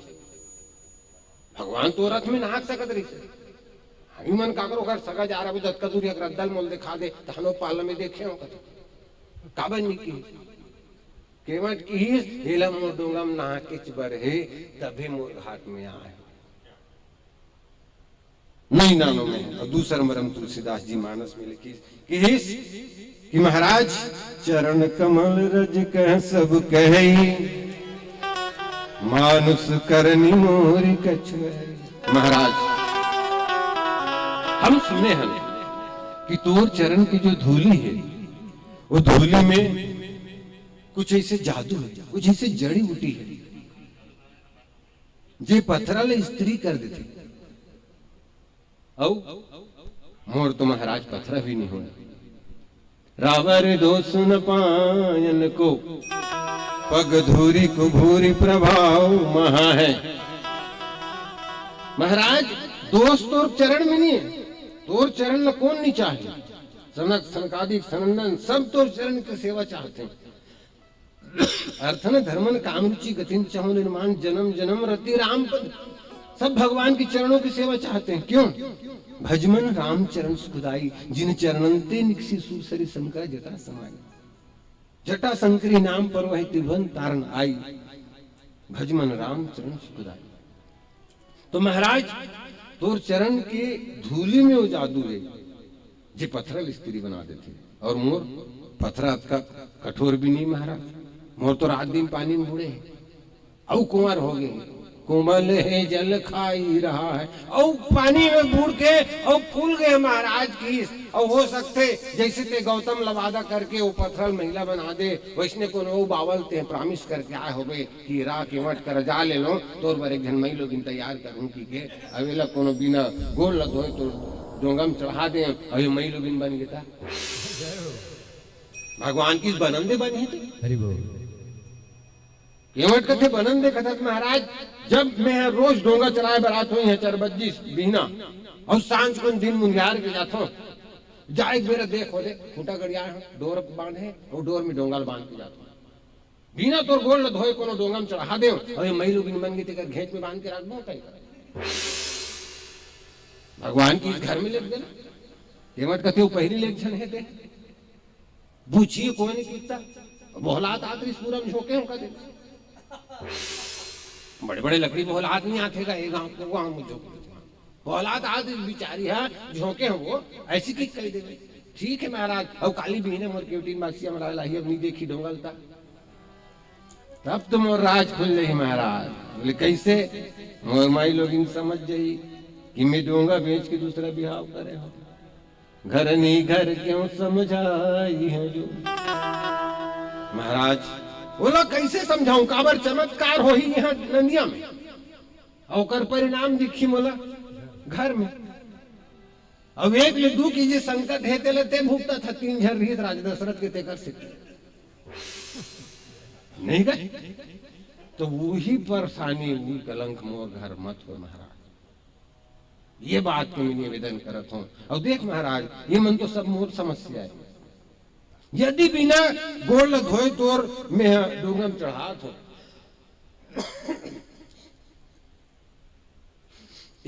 भगवान तो रथ में नहा सकत रही हम मन काकरो घर सगा जा रहा जत का दूरी अगर दल मोल दिखा दे तो हम पाल में देखे हो काबन नहीं की केवट की हेला मोर डोंगम नहा के चबर है तभी मोर घाट में आए नहीं नानो में। और दूसरा मरम तुलसीदास जी मानस में लिखी कि कि महाराज चरण कमल रज कह सब कहे, मानुष करनी मोरी कछु। महाराज हम सुने हैं कि तोर चरण की जो धूली है, वो धूली में कुछ ऐसे जादू है, कुछ ऐसे जड़ी बूटी है जे पत्थरा ले स्त्री कर देती। औ मोर तो महाराज पत्थरा भी नहीं होना। रावर दो सुन पायन को, पग धूरी को भूरी प्रभाव महा है। महाराज दोष तोर चरण में नहीं है, तोर चरण में कौन नहीं चाहे। सनक सनकादिक सनंदन सब तोर चरण की सेवा चाहते हैं। अर्थन धर्मन काम रुचि गतिन चाहो निर्माण जन्म जन्म रति राम पद, सब भगवान के चरणों की सेवा चाहते हैं। क्यों? भजमन राम चरण सुखदाई, जिन चरणंते निकसी सूसरी शंकर जटा समाई। जटा शंकरी नाम पर वह त्रिभुवन तारण आई, भजमन राम चरण सुखदाई। तो महाराज तोर चरण के धूली में वो जादू है जे पत्थर स्त्री बना देते। और मोर पत्थरा का कठोर भी नहीं महाराज, मोर तो रात दिन पानी में बूढ़े औ कुंवर हो गए, कोमल है जल खाई रहा है। और पानी में बूढ़ के और फूल गए महाराज की। और हो सकते जैसे ते गौतम लवादा करके वो पत्थर महिला बना दे, वैसने को वो बावलते प्रॉमिस करके आए हो गए कि रा के वट कर जा ले लो तोर बार एक जन लोग तैयार करूं की अवेला कोनो बिना गोल लग हो तो डोंगम चढ़ा दे। और ये मई लोग बन गया भगवान की बनंदे बनी थे। हरि बोल। केवट कथे बनंदे कथत महाराज, जब मैं रोज डोंगा चलाए बरात हुई है 4 बजे बिना, और सांझ को दिन मुंगार के जाता जाए मेरा देखो दे फूटा गड़िया डोर बांधे और डोर में डोंगाल बांध के जाता बिना तोर गोल धोए कोनो डोंगम चढ़ा दे। और ये मई लोग बन गई तेकर घेच में बांध के रख दो कहीं भगवान की घर में लेट देना। केवट कथे वो पहली लेक्चर है दे पूछिए कौन नहीं पूछता। बोहलात आदमी पूरा झोंके हम दे बड़े बड़े लकड़ी बोहलात नहीं आते का गांव को गांव में झोंके बोहलात आदमी बिचारी है झोंके हम वो ऐसी की कर दे। ठीक है महाराज। और काली बहने मोर केवटी मासी हमारा लाही अब नहीं देखी डोंगलता, तब तो मोर राज खुल जाई महाराज। बोले कैसे? मोर माई लोग इन समझ जाई कि मैं डोंगा बेच के दूसरा बिहाव करे हो। घर नहीं घर क्यों समझाई है जो। महाराज बोला कैसे समझाऊं, काबर चमत्कार हो ही यहाँ नंदिया में और परिणाम दिखी मोला घर में। अब एक ले दू की संकट है तेले ते भुगता था 3 झर रही राजा दशरथ के तेकर से नहीं गए तो वही परेशानी वही कलंक मोर घर मत हो महाराज। ये बात को मैं निवेदन करत हूं। और देख महाराज ये मन तो सब मोर समस्या है। यदि बिना गोल धोए तोर में डोंगम चढ़ात हो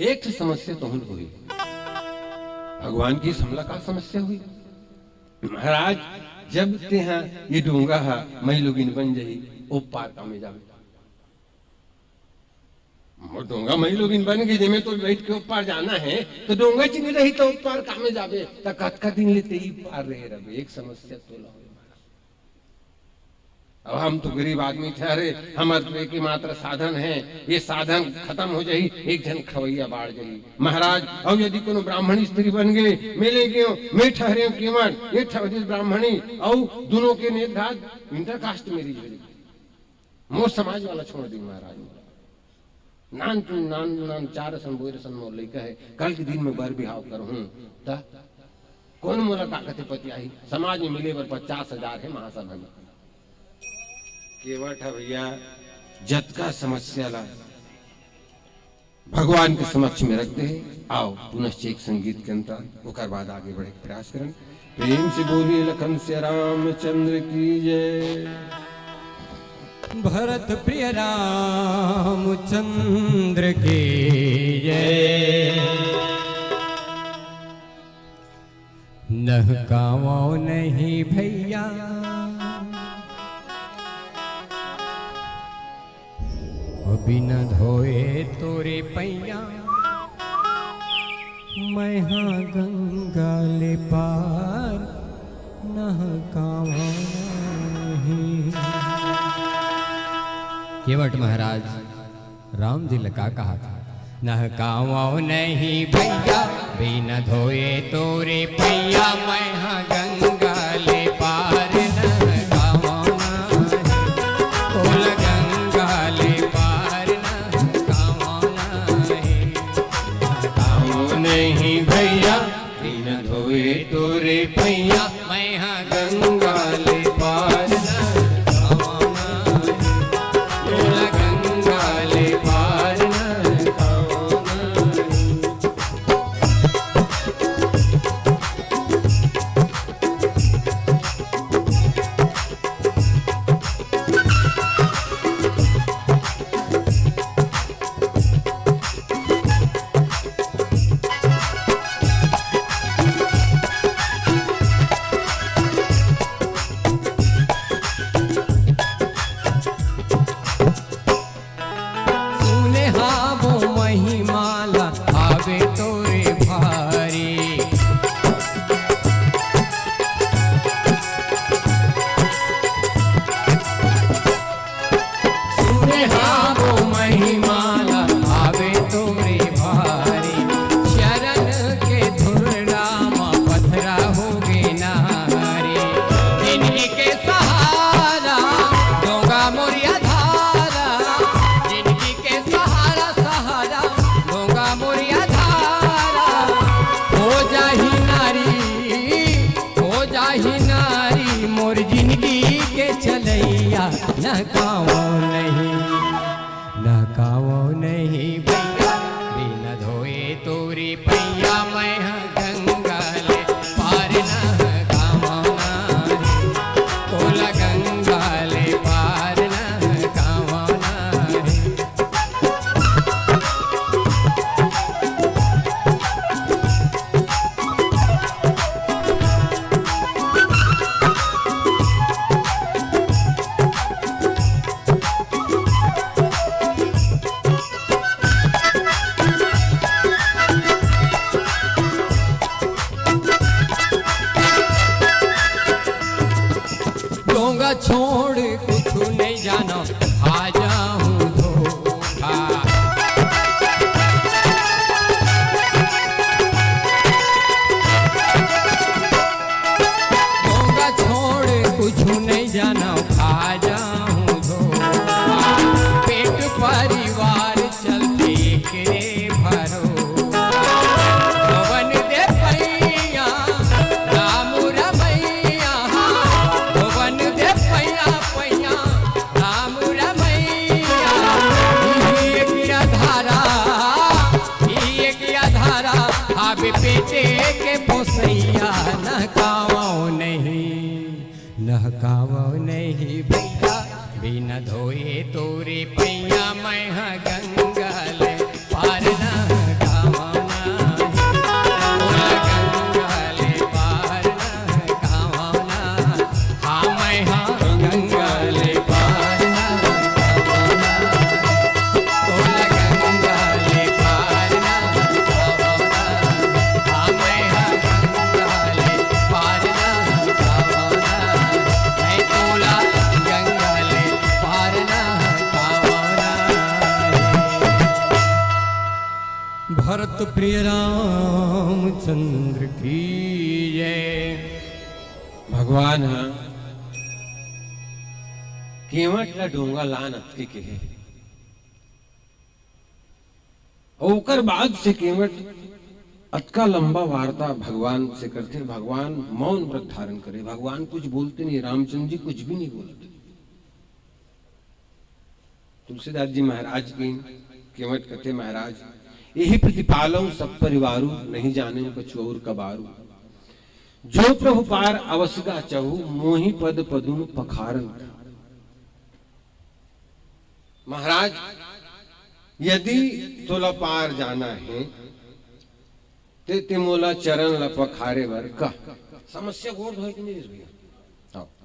एक समस्या तो हुई भगवान की हमला का समस्या हुई महाराज। जब ते हैं ये डोंगा है मई लोगिन बन जाई ओ पार का में जावे डोंगा मई लोगिन बन गई जिमे तो बैठ के ऊपर जाना है तो डोंगा चिनी रही तो ऊपर कामे जावे त कतका दिन लेते ही पार रहे रहे। एक समस्या तो ला अब हम तो गरीब आदमी ठहरे, हमारे तो एक ही मात्र साधन है, ये साधन खत्म हो जाई एक जन खवैया बाढ़ जाई महाराज। और यदि कोनो ब्राह्मणी स्त्री बन गए मिले गए मैं ठहरे केवल ये ठहरी ब्राह्मणी और दोनों के निर्धात इंटरकास्ट मेरी मोर समाज वाला छोड़ दी महाराज। नान तू नान नान 4 सन बोर सन मोर लइका है कल के दिन में बर बिहाव करहूं ता कौन मोला ताकत पति आई समाज में मिले बर 50,000 है महासभा में। केवट है भैया जत का समस्या ला भगवान के समक्ष में रखते हैं। आओ पुनश्च एक संगीत के अंतर होकर बाद आगे बढ़े प्रयास करें। प्रेम से बोलिए लखन से रामचंद्र की जय। भरत प्रिय रामचंद्र की जय। नहकाओ नहीं भैया बिना धोए तोरे पैया मैं हाँ गंगा ले पार नहकावा नहीं। केवट महाराज राम जी लगा कहा था, नहकावा नहीं भैया बिना धोए तोरे पैया, मैं हाँ गंगा ले पार नहकावा नहीं, तोल गंगा ले पार नहकावा नहीं। नहकावा नहीं भैया बिना धोए तोरे पैया, मैं हाँ गंगा ले पार नहकावा नहीं, तोल गंगा ले पार नहकावा नहीं। सुने हाँ वो महिमाला आवे तोरे भारी, सुने हाँ वो महिमाला आवे तोरे भारी, शरण के धुर्रामा पथरा हो गे नारी, जिंदगी के सहारा डोंगा मोरिया धारा, जिंदगी के सहारा सहारा डोंगा मोरिया धारा, हो जाही नारी मोर जिंदगी के चलैया, नहकावो नहीं भैया बिना धोए तोरी पैया, मैं हाँ गंगा ले पार नहकावा नहीं, तोला गंगा ले पार नहकावा नहीं। डोंगा छोड़ कुछ नहीं जाना, आ जाऊं धोखा, डोंगा छोड़ कुछ नहीं जाना, आ जाऊं धोखा, पेट परिवार चलते के भरोसा, भवन दे पैया राम रमैया, भवन दे पैया पैया राम रमैया, एक धारा आबे पेटे के पोसैया, नहकावा नहीं भैया बिना धोए तोरे पैया, मैं हाँ गंगा ले पार नहकावा नहीं, तोला गंगा ले पार नहकावा नहीं। हाँ मैं हाँ गंगा ले पार नहकावा नहीं, तोला गंगा ले पार नहकावा नहीं। हाँ मैं हाँ गंगा ले पार नहकावा नहीं, मैं तोला गंगा ले पार नहकावा नहीं। भरत प्रिय रामचंद्र की जय। भगवान हाँ केवट ला डोंगा लान अटके के है, ओकर बाद से केवट अतका लंबा वार्ता भगवान से करते, भगवान मौन व्रत धारण करे, भगवान कुछ बोलते नहीं, रामचंद्र जी कुछ भी नहीं बोलते। तुलसीदास जी महाराज की केवट कहते, महाराज यही प्रतिपालऊ सब परिवारू, नहीं जाने कछु और कबारू, जो प्रभु पार अवसगा चहु, मोहि पद पदुम पखारन। महाराज यदि तोला पार जाना है ते मोला चरण ला पखारे बर का समस्या गोड़ धोए कि नहीं भैया,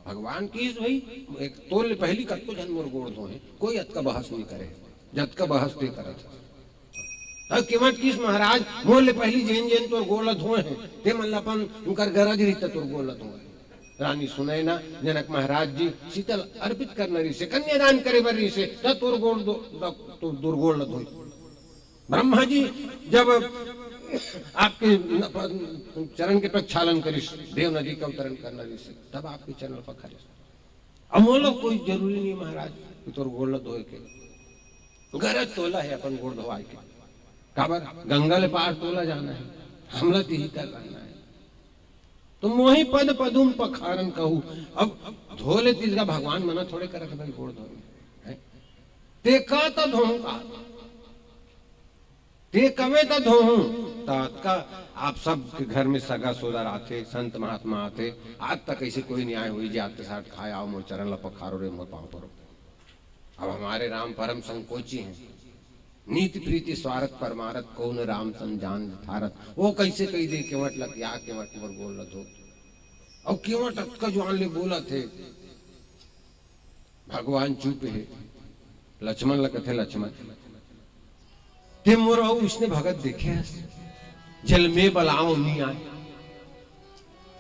भगवान की भाई एक तोल पहली कत को जन मोर गोड़ धोए, कोई अत का बहस नहीं करे, जत का बहस नहीं करे। केवट किस महाराज मोर ले पहली जेन जेन तोर गोड़ धोए हैं, ते मन अपन उनकर गरज रही तोर गोड़ धोए, रानी सुने ना जनक महाराज जी शीतल अर्पित करने से कन्यादान करे बर्री से तोर गोड़ तो दुर्गोड़ न धोई। ब्रह्मा जी जब आपके चरण के प्रक्षालन करिस देव नदी का अवतरण करना से तब आपके चरण पखारे। अब बोलो कोई जरूरी नहीं महाराज कि तोर गोड़ न धोए के गरज तोला है अपन गोड़ धोवाए के काबर गंगा ले पार तोला जाना है हमला ही कर रहना है तो मोही पद पदुम पखारन कहूं। अब धोले तीसरा भगवान मना थोड़े कर भाई गोड़ धोने देखा तो धोऊंगा ते कवे तो धोऊं का आप सब के घर में सगा सोदर आते संत महात्मा आते आज तक ऐसे कोई नहीं आए हुई जी आते साथ खाए आओ मोर चरण ला पखारो रे मोर पाँव परो। अब हमारे राम परम संकोची हैं नीति प्रीति स्वार्थ परमारथ कौन राम संजान भारत वो कैसे कही दे केवट लग या केवट पर बोल दो और केवट अटका जो ले बोला थे भगवान चुप है लक्ष्मण लग थे लक्ष्मण ते मोर उसने भगत देखे जल में बलाओ नहीं आए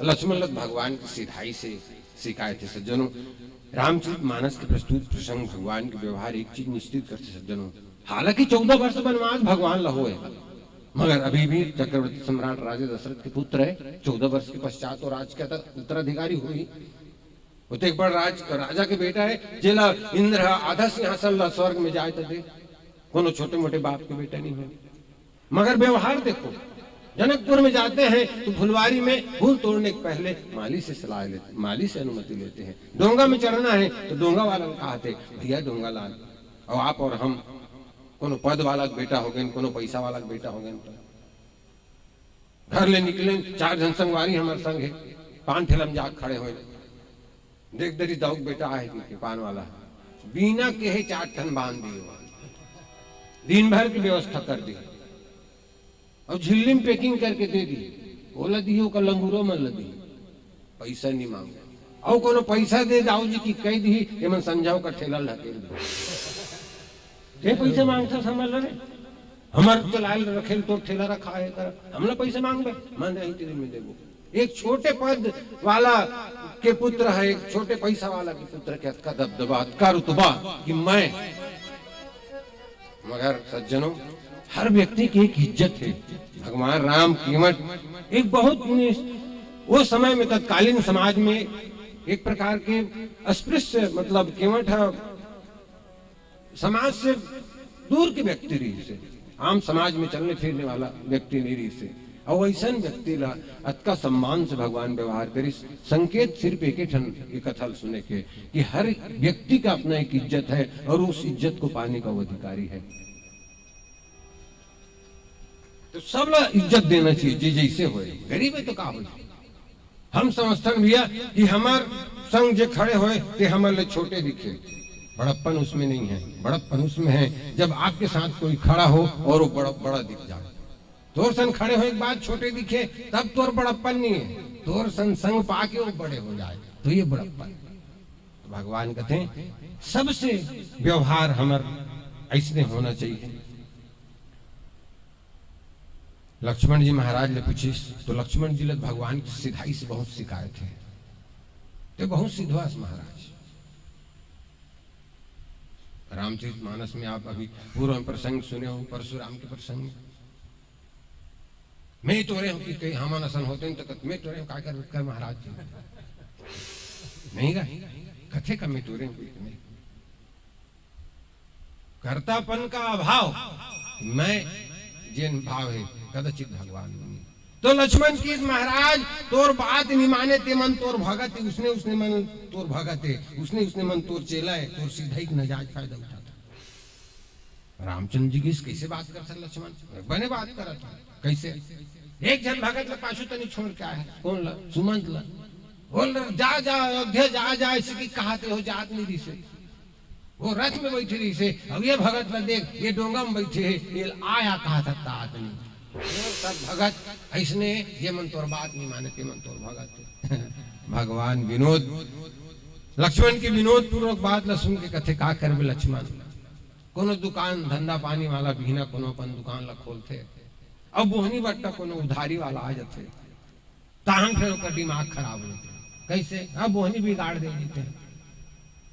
लक्ष्मण लग भगवान की सिधाई से सिखाए थे सज्जनों। रामचरित मानस के प्रस्तुत प्रसंग भगवान के व्यवहार एक चीज निश्चित करते सज्जनों। हालांकि 14 वर्ष वनवास भगवान लहो है मगर अभी भी चक्रवर्ती सम्राट राजा दशरथ के पुत्र है। 14 वर्ष के पश्चात तो राज के उत्तराधिकारी हुई वो तो एक बार राजा के बेटा है जेला इंद्र आधा सिंहासन स्वर्ग में जाए थे कोनो छोटे मोटे बाप के बेटा नहीं है। मगर व्यवहार देखो जनकपुर में जाते हैं तो फुलवारी में फूल तोड़ने के पहले माली से सलाह लेते माली से अनुमति लेते हैं। डोंगा में चढ़ना है तो डोंगा वाला कहते भैया डोंगा ला और आप और हम कोनो पद वाला बेटा हो गए कोनो पैसा वाला बेटा हो गए घर ले निकले 4 जन संगवारी हमारे संग है 5 ठेलम जाग खड़े हुए देख दरी दाऊद बेटा है कि पान वाला बिना के 4 ठन बांध दिए दिन भर की व्यवस्था कर दी और झिल्ली में पैकिंग करके दे दी बोला दियो का लंगूरो मन लदी पैसा नहीं मांगे और कोनो पैसा दे दाऊ जी की कह दी ये मन संजाओ का ठेला लकेल दे ये पैसे मांगता समझ ले हमार चलाल रखेल तो ठेला रखा है कर हमला पैसे मांगबे मन नहीं दिन में देबो। एक छोटे पद वाला के पुत्र है एक छोटे पैसा वाला के पुत्र के का दबदबा का रुतबा कि मैं मगर सज्जनों हर व्यक्ति की एक इज्जत है। भगवान राम कीमत एक बहुत वो समय में तत्कालीन समाज में एक प्रकार के अस्पृश्य मतलब कीमत है समाज से दूर के व्यक्ति रही से आम समाज में चलने फिरने वाला व्यक्ति नहीं रही से और ऐसा व्यक्ति ला अतका सम्मान से भगवान व्यवहार करी संकेत सिर्फ एक कथल सुने के कि हर व्यक्ति का अपना एक इज्जत है और उस इज्जत को पाने का वो अधिकारी है। तो सब इज्जत देना चाहिए जी जैसे हो गरीब है तो का हो हम समझतन भैया कि हमार संग जो खड़े हुए ते हमारे छोटे दिखे बड़प्पन उसमें नहीं है बड़प्पन उसमें है जब आपके साथ कोई खड़ा हो और वो बड़ा दिख जाए। तोर संग खड़े हो एक बात छोटे दिखे तब तोर बड़प्पन नहीं है तोर संग पाके वो बड़े हो जाए तो ये बड़प्पन। तो भगवान कहते हैं सबसे व्यवहार हमार ऐसे होना चाहिए। लक्ष्मण जी महाराज ने पूछी तो लक्ष्मण जी लग भगवान की सिधाई से बहुत शिकायत है तो बहुत सिद्धवास महाराज। रामचरित मानस में आप अभी पूर्व प्रसंग सुने हो परशुराम के प्रसंग में मैं तो रहे हूं कि कहीं हम अनशन होते हैं तो मैं तो रहे क्या कर महाराज जी नहीं गा कथे का मैं तो रहे हूं कर्तापन का अभाव मैं जिन भाव है कदाचित भगवान नहीं। तो लक्ष्मण की महाराज तोर बात नहीं माने ते मन तोर भगत है उसने मन तोर भगत है उसने मन तोर चेला है तोर सीधा ही नजायज फायदा उठाता। रामचंद्र जी की कैसे बात करता लक्ष्मण बने बात करा था कैसे एक जन भगत पाछू तनी छोड़ के आया कौन ला सुमंत ला बोल जा अयोध्या जा इसकी कहाते हो जात नहीं रही से वो रथ में बैठी रही से अब ये भगत ला देख ये डोंगा में बैठे है ये आया कहा सकता आदमी सब भगत ऐसने ये मन तोर बात नहीं माने ते मन तोर भगत भगवान विनोद लक्ष्मण की विनोद पूर्वक बात ला सुन के कथे का करबे लक्ष्मण कोनो दुकान धंधा पानी वाला बिना कोनो अपन दुकान ला खोलते अब बोहनी बट्टा कोनो उधारी वाला आ जाते ताहन फिर ओकर दिमाग खराब होते कैसे? हाँ बोहनी बिगाड़ दे देते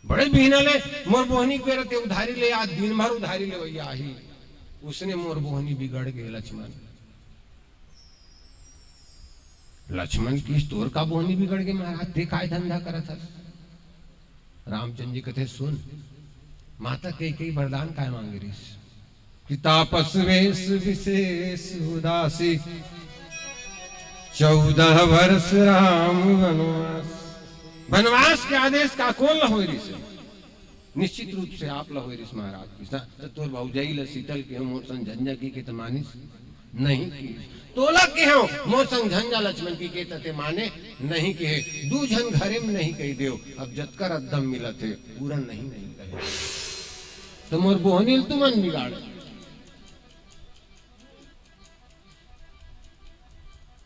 बड़े बिहना ले मोर बोहनी के रहते उधारी ले आज दिन भर उधारी ले भैया ही उसने मोर बोहनी बिगड़ गए। लक्ष्मण की तोर का बोहनी बिगड़ गए महाराज देखा धंधा करा था। रामचंद्र जी कहते सुन माता कई वरदान काय मांगे रही कि तापस वेश विशेष उदासी 14 वर्ष राम वनवास। वनवास के आदेश का कौन लहोरी से? निश्चित रूप से आप लहोरी महाराज तो भौजाई ल शीतल के मोर संग झंझा की तो मानिस नहीं की तोला के हो मोर संग झंझा लक्ष्मण की के तते माने नहीं के दू झन घरे में नहीं कही देव अब जतकर अद्दम मिलत है पूरा नहीं कहे तो मोर बोहनी तू मन बिगाड़।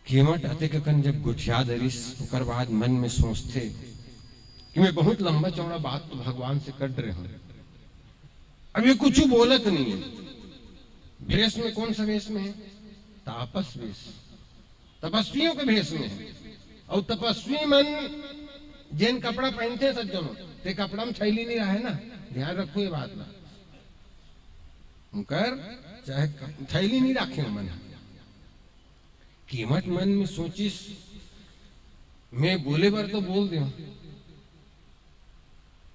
कीमत आते के कन जब गुठिया धरिस ओकर बाद मन में सोचते कि मैं बहुत लंबा चौड़ा बात तो भगवान से कर रहे हूं। अब ये कुछ बोलत नहीं है। भेष में कौन सा भेष में है? तापस वेश तपस्वियों के भेष में है। और तपस्वी मन जिन कपड़ा पहनते सज्जनों ते कपड़ा में छैली नहीं रहा है ना ध्यान रखो ये बात ना उनकर चाहे थैली नहीं रखे मन कीमत मन में सोचिस मैं बोले बार तो बोल दे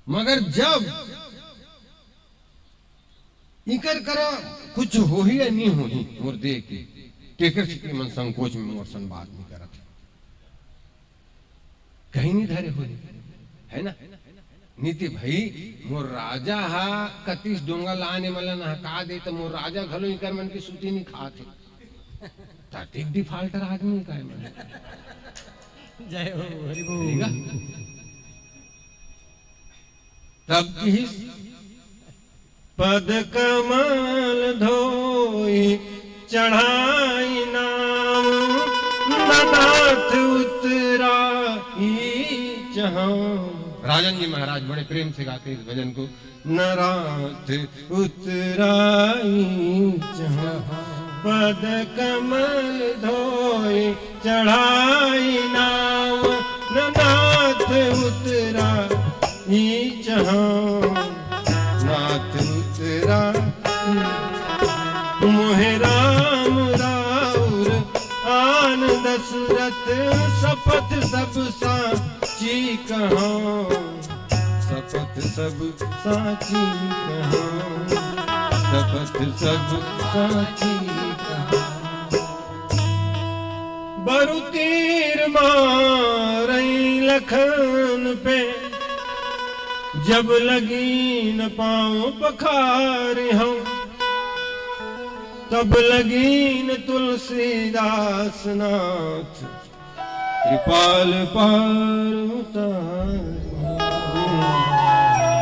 मगर जब इकर करा कुछ हो ही या नहीं हो ही मोर दे के टेकर से मन संकोच में मोर सन बात नहीं करा कहीं नहीं धरे हो है ना नीति भाई मोर राजा हा कतीस डोंगा लाने मलन हका दे तो मोर राजा घलो इकर मन की सूती नहीं खाते ताटिक डिफाल्टर आदमी का है मन जय हो हरि बोल। तब की पद कमल धोई चढ़ाई नाम नाथ उतराई जहां। राजन जी महाराज बड़े प्रेम से गाते इस भजन को नाथ उतराई जहां पद कमल धोई चढ़ाई नाम नाथ उतराई जहां नाथ उतरा मोहे राम राउर आन दशरथ शपथ सब साची कहाँ शपथ सब साची कहाँ शपथ सब साची कहाँ। बरु तीर मारई लखन पे जब लगी न पाऊं पखारी हम तब लगी न तुलसीदास नाथ कृपाल पार उतार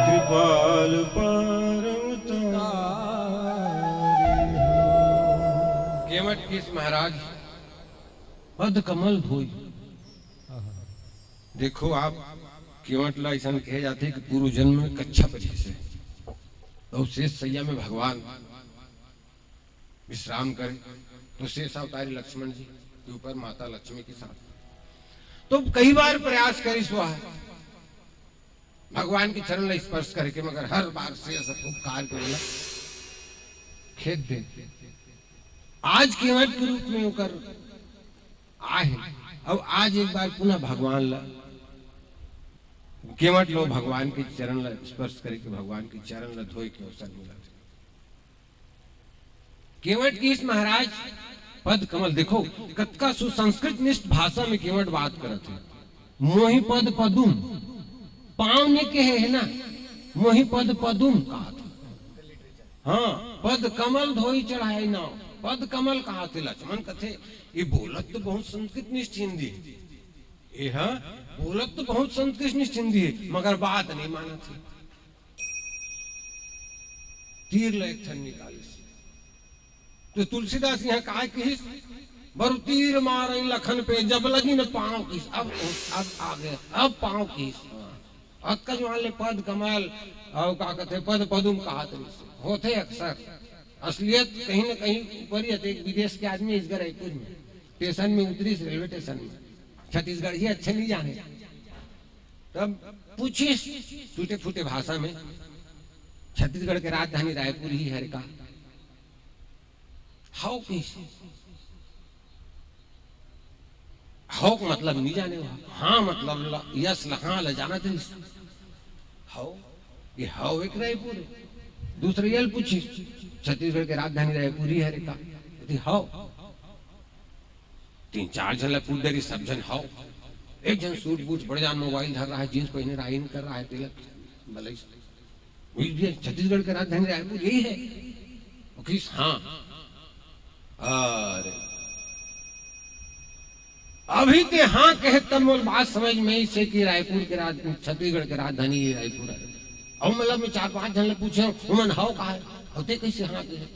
कृपाल पार उतार। केवट किस महाराज पद कमल धोई। देखो आप केवट ला ऐसा कहे जाते कि पूर्व जन्म में कच्चा पची से तो शेष सैया में भगवान विश्राम करे तो शेष अवतारी लक्ष्मण जी के ऊपर माता लक्ष्मी के साथ तो कई बार प्रयास करी सुहा भगवान के चरण ला स्पर्श करके मगर हर बार शेष उपकार करेला खेत दे। आज केवट के रूप में होकर आए अब आज एक बार पुनः भगवान ला केवट लो भगवान के चरण ला स्पर्श करके भगवान के चरण ला धोए के अवसर मिला। केवट की इस महाराज पद कमल देखो कतका सुसंस्कृत निष्ठ भाषा में केवट बात करते मोहि पद पदुम पाँव ने के है ना मोहि पद पदुम कहा था। हाँ पद कमल धोई चढ़ाए ना पद कमल कहा थे लक्ष्मण कथे ये बोलत तो बहुत संस्कृत निष्ठ हिंदी ये हाँ बोलत तो बहुत संस्कृत निष्ठ हिंदी है मगर बात नहीं माना थी। तीर लेख थन निकाली तो तुलसीदास यहाँ कहा कि बरु तीर मार लखन पे जब लगी न पाँव की अब आ गए अब पाँव की अक्का जो ले पद कमल और का कहते पद पदुम कहा होते अक्सर असलियत कहीं न कहीं ऊपर ही एक विदेश के आदमी इस रायपुर में स्टेशन में उतरी रेलवे स्टेशन में छत्तीसगढ़ ही अच्छे नहीं जाने तब पूछी टूटे फूटे भाषा में, छत्तीसगढ़ के राजधानी रायपुर ही है का हाउ किस हाउ मतलब नहीं जाने हुआ, हाँ मतलब यस हाँ ल जाना थे हाउ, ये हाउ एक रायपुर है। दूसरे यल पूछी छत्तीसगढ़ के राजधानी रायपुर ही है का, हाउ। 3-4 जन पूछ दे रही, सब जन हाउ। एक जन सूट बूट बड़े जान मोबाइल धर रहा है, जींस पहने रहा, इन कर रहा है, तिलक भले छत्तीसगढ़ के राजधानी रायपुर यही है। किस हाँ, अरे अभी ते हाँ कहे तब मोल बात समझ में इसे कि रायपुर के छत्तीसगढ़ के राजधानी रायपुर है। और मतलब में 4-5 जन पूछे उमन हाउ कहा है, होते कैसे हाँ कहे,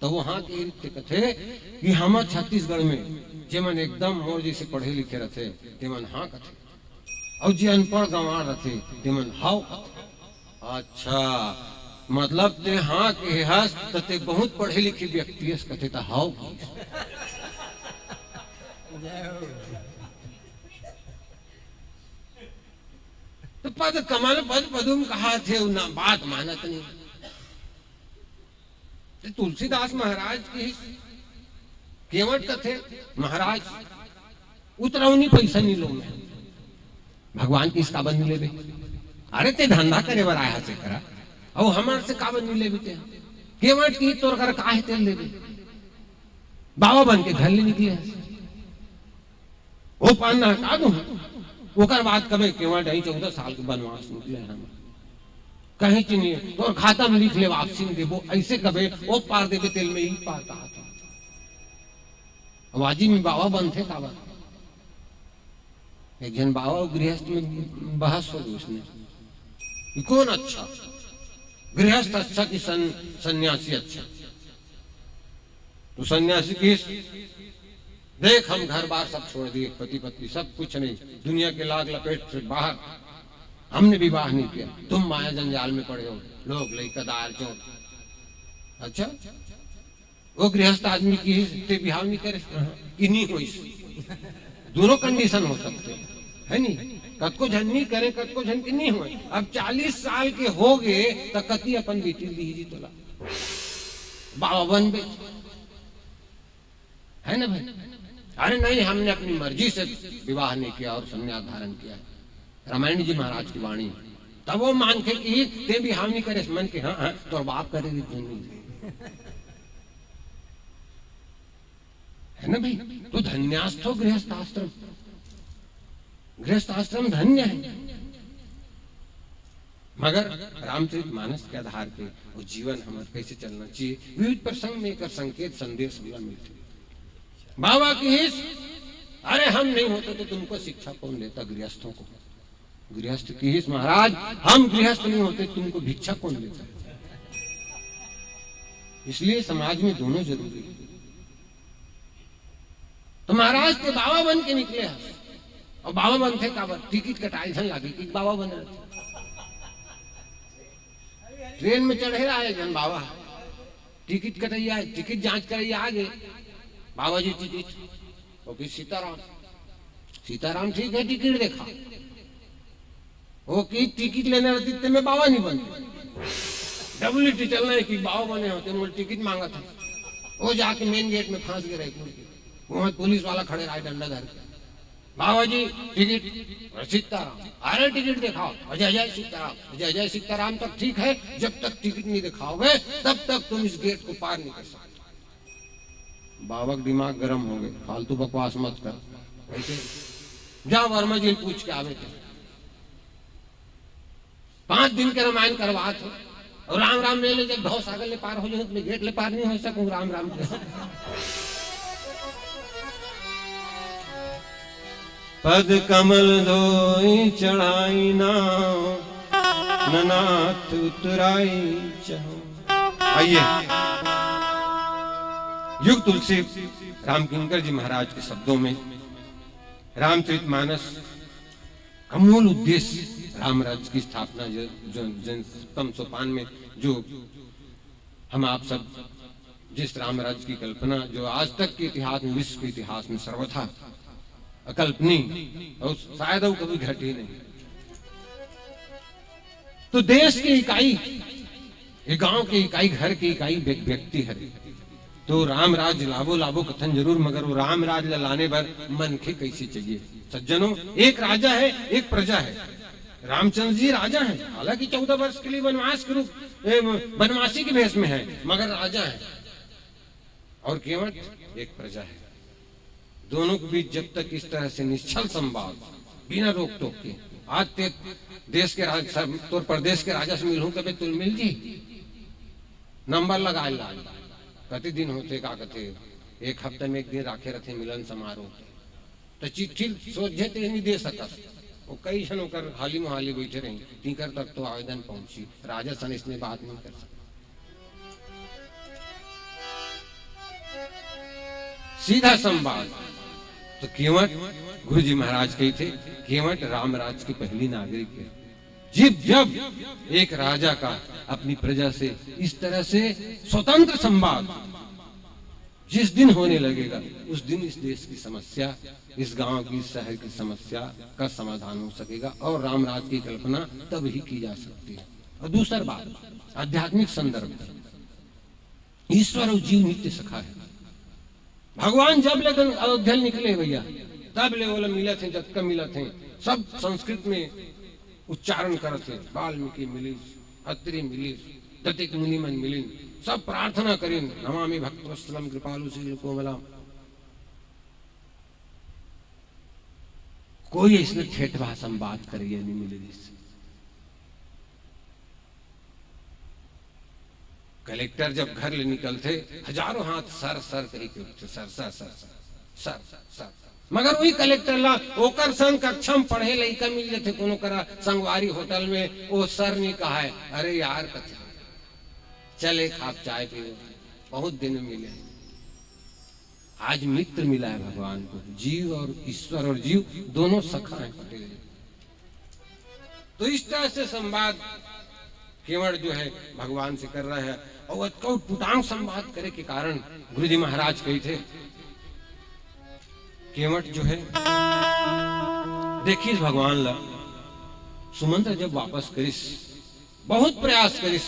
तो वो हाँ के रीते कथे कि हम छत्तीसगढ़ में जेमन एकदम मोर जैसे पढ़े लिखे रहते तेमन हाँ कथे, और जे अनपढ़ गंवार रहते तेमन हाउ कथे। अच्छा मतलब ते हाँ के हस तो ते बहुत पढ़े लिखे व्यक्ति कथे तो हाउ तो पद कमल पद पदुम कहा थे ना, बात मानत नहीं। तुलसीदास महाराज की केवट कथे, महाराज उतरौनी पैसा नहीं लो मैं, भगवान की इसका बंद नहीं ले, अरे ते धंधा करे बर आया से करा, और हमारे से का बंद नहीं ले ते केवट की तोर कर काहे तेल ले, बाबा बन के घर ले निकले, वो पान हटा दूं ओकर बाद कबे केवट आई 14 साल के बनवास निकले हम कहीं चिन्ह तो खाता में लिख ले वापसी में देबो, ऐसे कबे वो पार देबे तेल में ही पार कहा था। वाजी में बाबा बनते का बात, एक जन बाबा गृहस्थ में बहस हो गई उसने, कौन अच्छा गृहस्थ अच्छा कि सन्यासी अच्छा। तो सन्यासी की देख हम घर बार सब छोड़ दिए, पति पत्नी सब कुछ नहीं, दुनिया के लाग लपेट से बाहर, हमने विवाह नहीं किया, तुम माया जंजाल में पड़े हो, लोग लईकदार चोट। अच्छा वो गृहस्थ आदमी की विवाह नहीं करे कि नहीं हो, दोनों कंडीशन हो सकते है नहीं, कत को झन नहीं करे कत को झन की नहीं हो। अब 40 साल के हो गए तो कति अपन बेटी लीजिए तोला बाबा बन बे है ना भाई। अरे नहीं हमने अपनी मर्जी से विवाह नहीं किया और संन्यास धारण किया, रामायण जी महाराज की वाणी। तब वो मान के कि ते भी हम नहीं करे मन के हाँ तो बाप करेगी है ना भाई। तो धन्यास तो गृहस्थ आश्रम, गृहस्थ आश्रम धन्य है, मगर रामचरितमानस के आधार पे वो जीवन हमारे कैसे चलना चाहिए, विविध प्रसंग में एक संकेत संदेश मिलते। बाबा की हिस, अरे हम नहीं होते तो तुमको शिक्षा कौन देता, गृहस्थों को। गृहस्थ की हिस, महाराज हम गृहस्थ नहीं होते तुमको भिक्षा कौन देता। इसलिए समाज में दोनों जरूरी है। तो महाराज के बाबा बन के निकले हैं, और बाबा बनते का टिकट कटाई धन लागे कि बाबा बन रहे। ट्रेन में चढ़े रहा है जन बाबा, टिकट कटैया, टिकट जांच करैया आगे, बाबा जी टिकट ओके सीताराम, सीताराम ठीक है टिकट देखा, वो की टिकट लेने रहती थे मैं बाबा नहीं बनते, डब्ल्यूटी चलना है कि बाबा बने होते, मुझे टिकट मांगा था। वो जाके मेन गेट में फांस गए रहे, वहां पुलिस वाला खड़े रहा डंडा धर के, बाबा जी टिकट, सीताराम, अरे टिकट दिखाओ, अजय जय सीताराम, अजय जय सीताराम तक ठीक है, जब तक टिकट नहीं दिखाओगे तब तक तुम इस गेट को पार नहीं कर सकते। बाबा का दिमाग गर्म हो गए, फालतू बकवास मत कर, ऐसे जा वर्मा जी पूछ के आवे थे। 5 दिन के रामायण करवा थे, और राम राम ले ले, जब भव सागर ले पार हो जाए तो गेट ले पार नहीं हो सकूं, राम राम पद कमल धोई चढ़ाई नाम, ननाथ उतराई चहो। आइए युग तुलसी रामकिंकर जी महाराज के शब्दों में रामचरितमानस का मूल उद्देश्य राम राज्य की स्थापना, जो जनतम सोपान में जो हम आप सब जिस राम राज्य की कल्पना जो आज तक के इतिहास में, विश्व के इतिहास में सर्वथा अकल्पनीय और शायद वो कभी घटी नहीं, तो देश की इकाई, ये गांव की इकाई, घर की इकाई व्यक्ति है। तो राम राज लाभो लाभो कथन जरूर, मगर वो राम राज लाने पर मन के कैसे चाहिए। सज्जनों, एक राजा है, एक प्रजा है। रामचंद्र जी राजा हैं, हालांकि 14 वर्ष के लिए वनवास के रूप वनवासी के भेष में है, मगर राजा है। और केवट एक प्रजा है। दोनों के बीच जब तक इस तरह से निश्चल संवाद बिना रोक टोक के, आज ते देश के राजा तो प्रदेश के राजा से मिलूं कभी तुल मिल जी नंबर लगा ला कति दिन होते का कथे, एक हफ्ते में एक दिन राखे रखे मिलन समारोह, तो चिट्ठी सोचे ते नहीं दे सकत। वो कई जन होकर हाली मुहाली बैठे रही, तीकर तक तो आवेदन पहुंची, राजा सन इसमें बात नहीं कर सकते। सीधा संवाद। तो केवट गुरु जी महाराज कही थे, केवट रामराज की पहली नागरिक है। जब एक राजा का अपनी प्रजा से इस तरह से स्वतंत्र संवाद जिस दिन होने लगेगा, उस दिन इस देश की समस्या, इस गांव की, शहर की समस्या का समाधान हो सकेगा और रामराज की कल्पना तब ही की जा सकती है। और दूसरा बात, आध्यात्मिक संदर्भ, ईश्वर और जीव नित्य सखा है। भगवान जब लेकर अयोध्या निकले भैया, तब ले बोले मिले थे, जब कम मिले थे, सब संस्कृत में उच्चारण करते, वाल्मीकि मिली, अत्रि मिली, दतिक मुनिमन मिली, सब प्रार्थना करें, नमामि भक्तवत्सलम कृपालु शील कोमलम। कोई इसने ठेठ भाषा में बात करी नहीं मिले। कलेक्टर जब घर ले निकलते, हजारों हाथ सर सर कही के उठते, sir sir sir sir sir sir. मगर वही कलेक्टर ला ओकर संग कक्षा में पढ़े लइका मिल जाते कोनो करा संगवारी होटल में, वो सर ने कहा है, अरे यार कथा चले खाप चाय पियो, बहुत दिन मिले। आज मित्र मिला है भगवान को, जीव और ईश्वर और जीव दोनों सखा है पटेल। तो इस तरह से संवाद केवट जो है भगवान से कर रहा है। और टूटांग संवाद करे के कारण गुरु जी महाराज कही थे, केवट जो है देखिए भगवान ला सुमंत्र जब वापस करिस, बहुत प्रयास करिस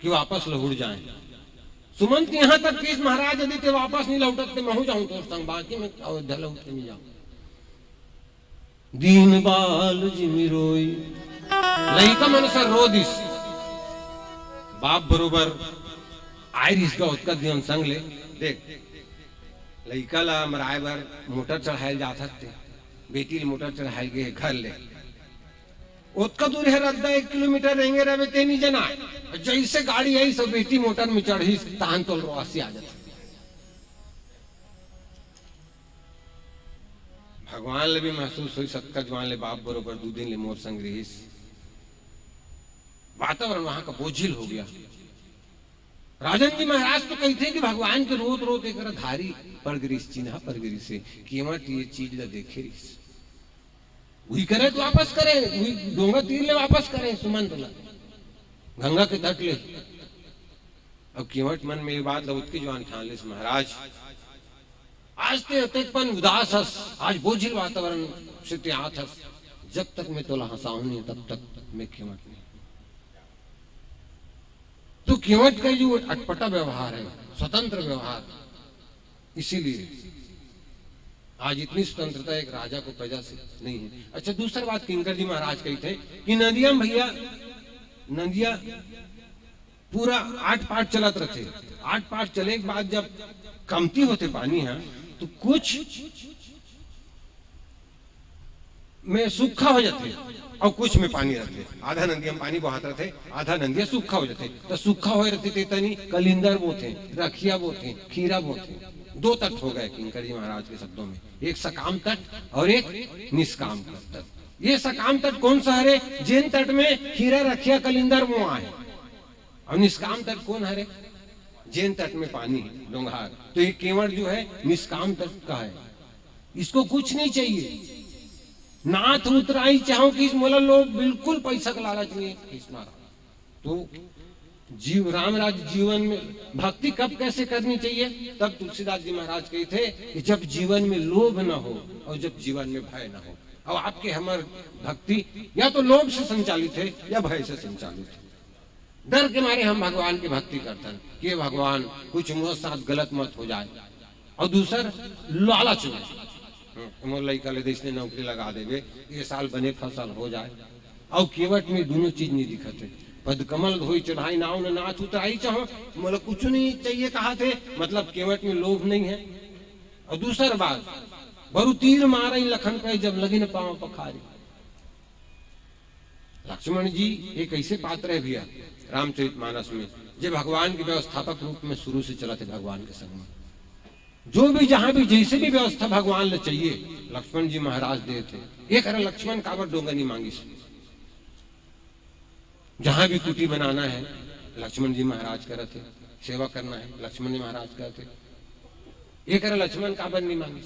कि वापस लौट जाए। सुमंत यहां तक कि महाराज यदि ते वापस नहीं लौटते मैं हो जाऊं तो संग, बाकी में अयोध्या लौट के नहीं जाऊं। दीन बाल जिमि रोई, लइका मनुष्य रो दिस, बाप बरोबर आयरिस का उसका दिन संग ले देख लइका ला मराए बर मोटर चढ़ाए जा सकते, बेटी ले मोटर चढ़ाए गए घर ले, उसका दूर है रद्दा 1 किलोमीटर रहेंगे रहे ते नहीं जना, जैसे गाड़ी आई सब बेटी मोटर में चढ़ी तान तो रोसी आ जाती। भगवान ले भी महसूस हुई सत्कर जवान ले बाप बरोबर 2 दिन ले मोर संग रहीस। वातावरण वहां का बोझिल हो गया। राजन जी महाराज तो कहते कि भगवान के रोत रोत एक धारी पर गिरीस, चिन्हा पर गिरी से केवट ये चीज ला देखे रही, वही करे तो वापस करे, वही डोंगा तीर ले वापस करे, सुमंत ला गंगा के तट ले। अब केवट मन में ये बात लौट की जवान ठान ले, महाराज आज तेपन उदास हस, आज बोझिल वातावरण से त्यात हस, जब तक मैं तोला हंसाऊं नहीं तब तक मैं केवट नहीं। तो केवट का जो अटपटा व्यवहार है, स्वतंत्र व्यवहार, इसीलिए आज इतनी स्वतंत्रता एक राजा को प्रजा से नहीं है। अच्छा, दूसरी बात किंकर जी महाराज कही थे कि नदिया भैया, नदिया पूरा 8 पाट चलत रहते, 8 पाट चले के बाद जब कमती होते पानी है तो कुछ में सूखा हो जाते और कुछ में पानी रहते, आधा नदिया में पानी बहात रहते, आधा नदिया सूखा हो जाते। तो सूखा हो रहते थे तनी कलिंदर बोते, रखिया बोते, खीरा बोते, 2 तट हो गए किंकर जी महाराज के शब्दों में, एक सकाम तट और एक निष्काम तट। ये सकाम तट कौन सा है? जिन तट में खीरा रखिया कलिंदर वो है, और निष्काम तट कौन है? जैन तट में पानी डोंगार। तो ये केवट जो है निष्काम तट का है, इसको कुछ नहीं चाहिए, नाथ उतराई चाहो कि इस मोला लोग बिल्कुल पैसा का लालच नहीं है इस मारा। तो जीव रामराज जीवन में भक्ति कब कैसे करनी चाहिए? तब तुलसीदास जी महाराज कहे थे कि जब जीवन में लोभ न हो और जब जीवन में भय न हो, और आपके हमर भक्ति या तो लोभ से संचालित है या भय से संचालित है। डर के मारे हम भगवान की भक्ति करते हैं कि हे भगवान कुछ मुझे साथ गलत मत हो जाए, और दूसर लालच में मोर लड़का ले देश ने नौकरी लगा देवे, ये साल बने फसल हो जाए, और केवट में दोनों चीज नहीं दिखत है। पद कमल धोई चढ़ाई नाव न नाथ उतराई चाहो, मतलब कुछ नहीं चाहिए कहा थे, मतलब केवट में लोभ नहीं है। और दूसर बात बरु तीर मारे लखन पे जब लगी न पाँव पखारी। लक्ष्मण जी एक ऐसे पात्र है भैया रामचरितमानस में, जो भगवान के व्यवस्थापक रूप में शुरू से चला थे भगवान के संग में। जो भी जहां भी जैसे भी व्यवस्था भगवान ले चाहिए लक्ष्मण जी महाराज दे थे। एक अरे लक्ष्मण काबर डोंगा नहीं मांगी, जहां भी कुटी बनाना है लक्ष्मण जी महाराज करे थे, सेवा करना है लक्ष्मण जी महाराज करते। एक अरे लक्ष्मण काबर नहीं मांगी,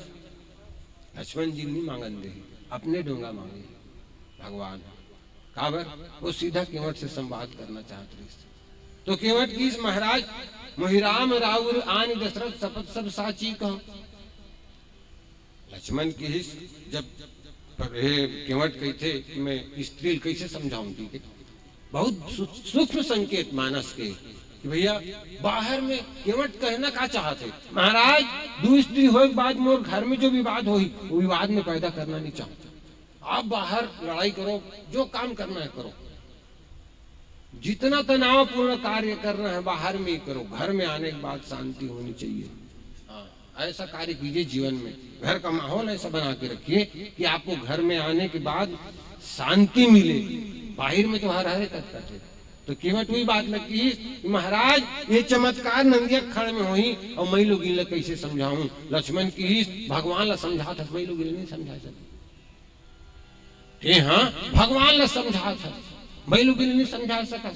लक्ष्मण जी नहीं मांगन दे, अपने डोंगा मांगे भगवान काबर, वो सीधा केवट से संवाद करना चाहते। तो केवट की इस महाराज मोहिराम राउर आन दशरथ शपथ सब साची कहो। लक्ष्मण की हिस जब केवट कहते कि मैं स्त्री कैसे समझाऊं, ठीक है, बहुत सूक्ष्म संकेत मानस के कि भैया बाहर में केवट कहना का चाहते, महाराज दो स्त्री हो के बाद मोर घर में जो विवाद हो वो विवाद में पैदा करना नहीं चाहता। आप बाहर लड़ाई करो, जो काम करना है करो, जितना तनावपूर्ण कार्य करना है बाहर में ही करो, घर में आने के बाद शांति होनी चाहिए। ऐसा कार्य कीजिए जीवन में, घर का माहौल ऐसा बना के रखिए कि आपको घर में आने के बाद शांति मिले। बाहर में तो हर हरे करते। तो केवट हुई बात लगी महाराज ये चमत्कार नंदिया खड़ में हुई और मैं लोग इन कैसे समझाऊं। लक्ष्मण की ही भगवान ला समझा था, मैं लोग नहीं समझा सकते। हाँ भगवान ला समझा था, मैं लोग नहीं समझा सका।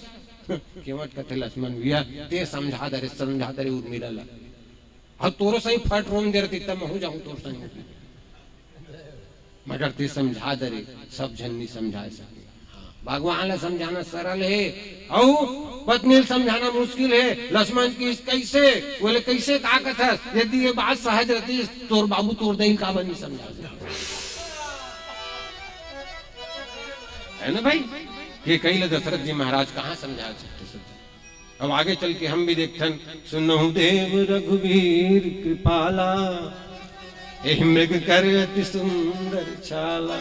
केवट कहते लक्ष्मण भैया ते समझा दे उर्मिला ला, और तोरो सही फट रोम दे रही तब मैं हो जाऊं तोर सही, मगर ते समझा दे सब जन नहीं समझा सके। भगवान ला समझाना सरल है और पत्नी समझाना मुश्किल है। लक्ष्मण की कैसे बोले कैसे का कथा, यदि ये बात सहज रहती तोर बाबू तोर दही का नहीं समझा सकते है ना भाई। ये कई ले दशरथ जी महाराज कहाँ समझा सकते। अब आगे चल के हम भी देखते सुनहु देव रघुवीर कृपाला, एहि मृग कर अति सुंदर छाला।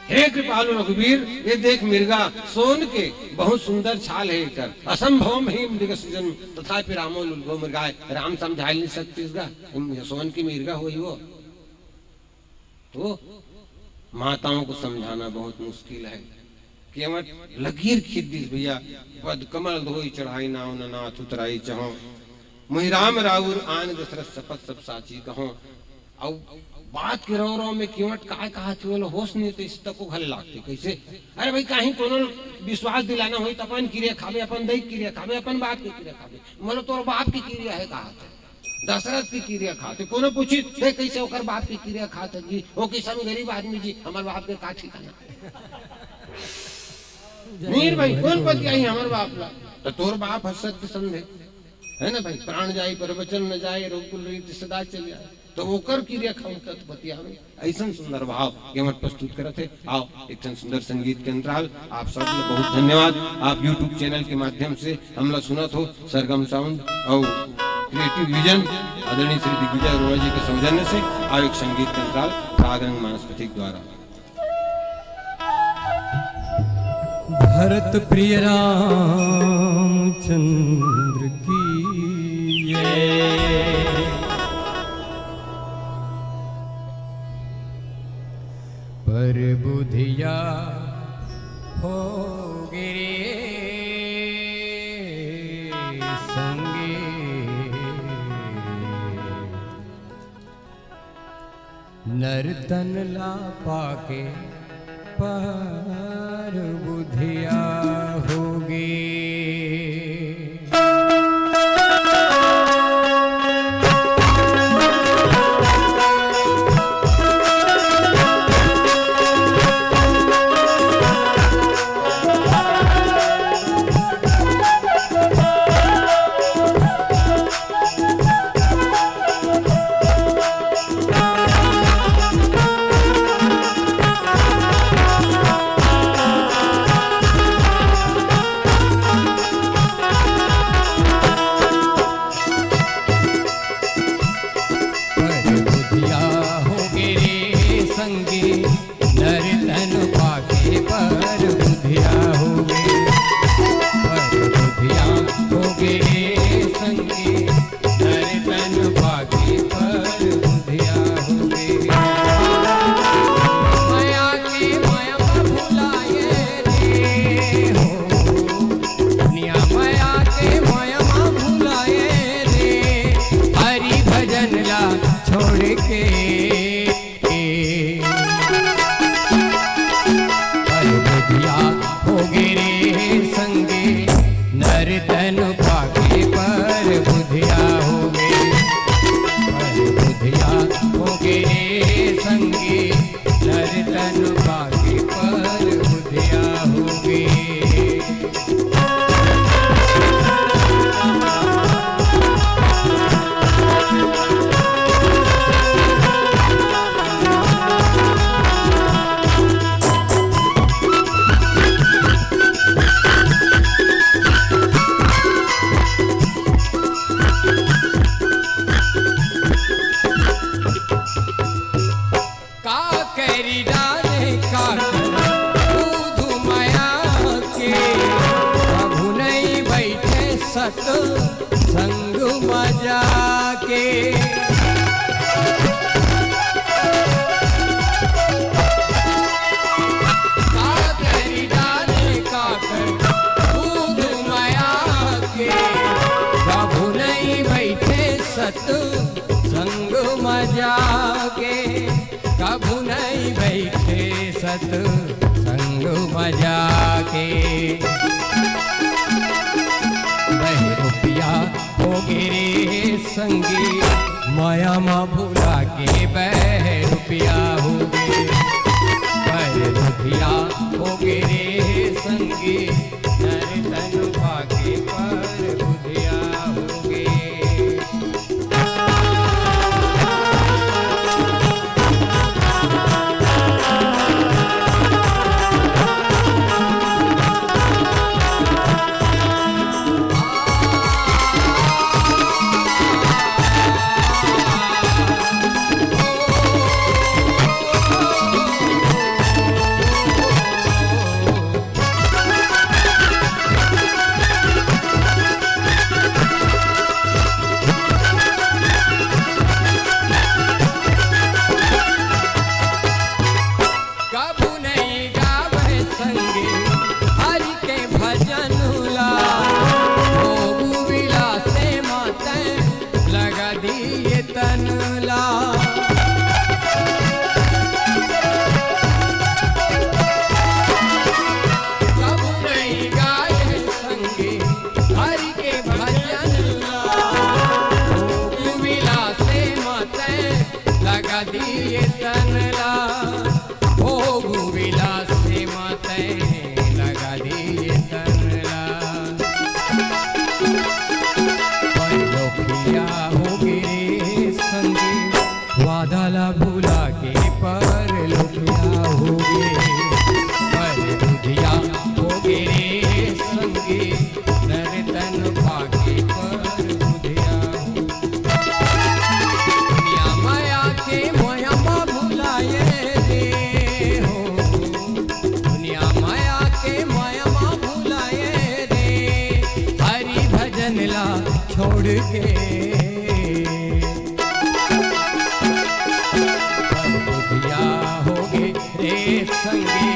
हे कृपालु रघुवीर ये देख मिर्गा सोन के बहुत सुंदर छाल है कर, असंभव ही मृग सृजन तथापि रामो लुल्गो मृगाय। राम समझा नहीं सकते इसका, सोन की मिर्गा हुई वो। तो माताओं को समझाना बहुत मुश्किल है। केवट लकीर खींच दी भैया, पद कमल धोई चढ़ाई नाव न नाथ उतराई चाहो, मोहिराम राउर आन दशरथ शपथ सब साची कहो। और बात के रो में केवट काय कहा थे होश नहीं तो इस तक को घर लागते कैसे। अरे भाई कहीं कोनो विश्वास दिलाना हो तो अपन क्रिया खावे, अपन दैक क्रिया खावे, अपन बाप की क्रिया खावे। बोलो तोर बाप की क्रिया है कहा थे, दशरथ की क्रिया खाते। कोनो पूछी कैसे ओकर बाप की क्रिया खाते जी, वो किसान गरीब आदमी जी हमारे बाप के का ठिकाना मीर भाई कौन पति आई हमारे बाप ला, तो तोर बाप सत्य संधे है ना भाई। प्राण जाए पर वचन न जाए, रोकुल रीति सदा चल जाए, तो ओकर क्रिया खाऊं तत् बतियावे। ऐसा सुंदर भाव केवट प्रस्तुत करते। आओ एक सुंदर संगीत के अंतराल। आप सब बहुत धन्यवाद, आप YouTube चैनल के माध्यम से हमला सुनत हो सरगम साउंड और क्रिएटिव विजन आदरणीय श्री दिग्विजय अरोड़ा जी के सौजन्य से। आओ एक संगीत के अंतराल रागरंग मानस प्रतीक द्वारा। भरत प्रिय रामचंद्र की पर बुधिया हो गिरे संगे, नर्तन ला पाके पर बुधिया होगे। सत संग मजा के। काकरी डाले काकर दूध माया के, कभू नहीं बैठे सत संग मजा के, कभू नहीं बैठे सत संग मजा के। वही रुपया हो गिरे संगी माया माँ भूला के, बह रुपया हो गे वह रुपया हो गिरे संगी नर तन भागे पर बुधिया हो गे। दिए तनला भोग विलास से माते लगा दिए तनला। लोखिया हो गिरे संगे वादाला भूला के, पर लोखिया हो गे पर बुधिया हो गिरे संगे नर तन भागे पर बुधिया हो। दुनिया माया के मोया मा भुलाए रे हो, दुनिया माया के मोया मा भुलाए रे, हरि भजन ला छोड़ के बुधिया हो गे रे संगे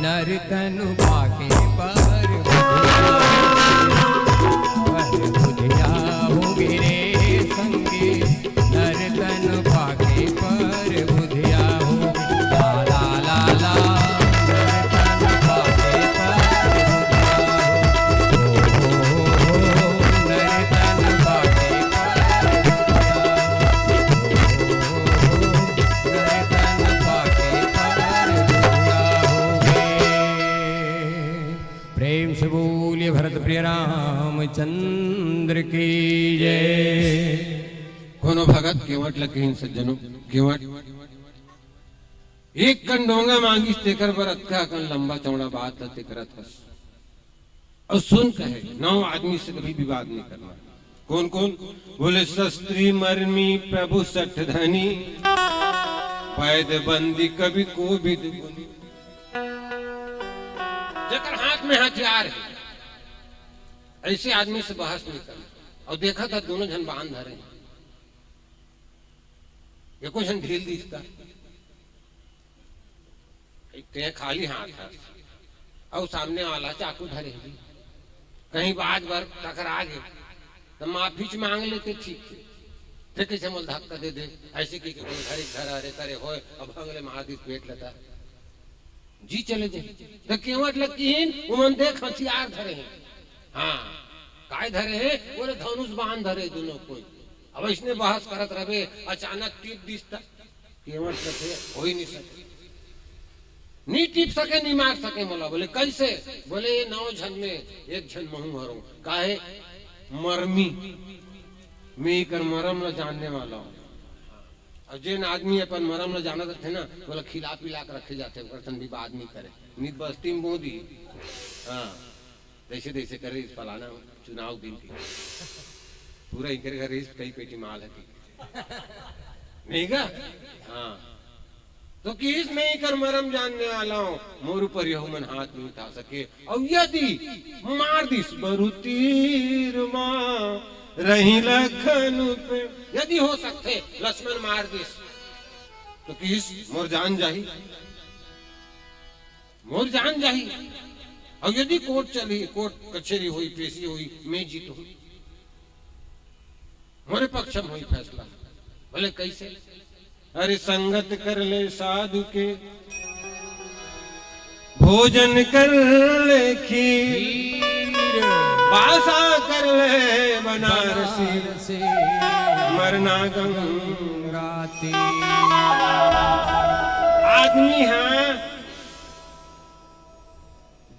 नर तनु भागे पर बुधिया हो गे रे संगे नर तनु भागे पर बुधिया हो। ला ला ला ला नर तनु भागे पर बुधिया हो, नर तनु भागे पर नर तनु भागे पर बुधिया हो गे। प्रेम से बोलिए भरत प्रिय रामचंद्र की जय। कोनो भगत केवट लकीन सज्जनों केवट एक कन डोंगा मांगी तेकर पर अक्का कन लंबा चौड़ा बात ते करत हस और सुन कहे 9 आदमी से कभी विवाद नहीं करना। कौन कौन बोले शस्त्री मर्मी प्रभु सठ धनी पैद बंदी कभी को भी जेकर हाथ में हथियार है ऐसे आदमी से बहस नहीं करना। और देखा था दोनों जन बांध धरे, ये कुछ ढील दिखता एक खाली हाथ है और सामने वाला चाकू धरे, कहीं बाज बार टकरा गए तो माफी मांग लेते ठीक है, फिर कैसे मोल धक्का दे दे ऐसे की घरे घर अरे करे हो अब अगले महादीस पेट लेता जी चले जाए तो केवट लकीन उमन देख हथियार धरे हैं। हाँ काय धरे हैं बोले धनुष बांध धरे दोनों कोई। अब इसने बहस करत रहे अचानक टीप दिसता केवट कथे हो ही नहीं सके, नहीं टीप सके नहीं मार सके। मोला बोले कैसे बोले 9 जन में एक जन महू हरो काहे मरमी मैं कर मरम न जानने वाला हूँ। और जिन आदमी अपन मरम न जाना थे ना बोला खिला पिला कर रखे जाते विवाद नहीं करे नित बस्ती में मोदी। हाँ जैसे जैसे करे इस फलाना चुनाव दिन थी पूरा इनके घर इस कई पेटी माल है नहीं का। हाँ तो कि इसमें ही कर मरम जानने वाला हूं, मोर ऊपर यह मन हाथ नहीं उठा सके। और यदि मार दिस बरु तीर मां रही लखन पे, यदि हो सकते लक्ष्मण मार दिस तो किस मोर जान जाही, मोर जान जाही। और यदि कोर्ट चली, कोर्ट कचहरी हुई, पेशी हुई, मैं जीतू, मोरे पक्ष में हुई फैसला। बोले कैसे? अरे संगत कर ले साधु के, भोजन कर ले खीर, बासा कर ले बनारसी, मरना गंगा तीर। आदमी है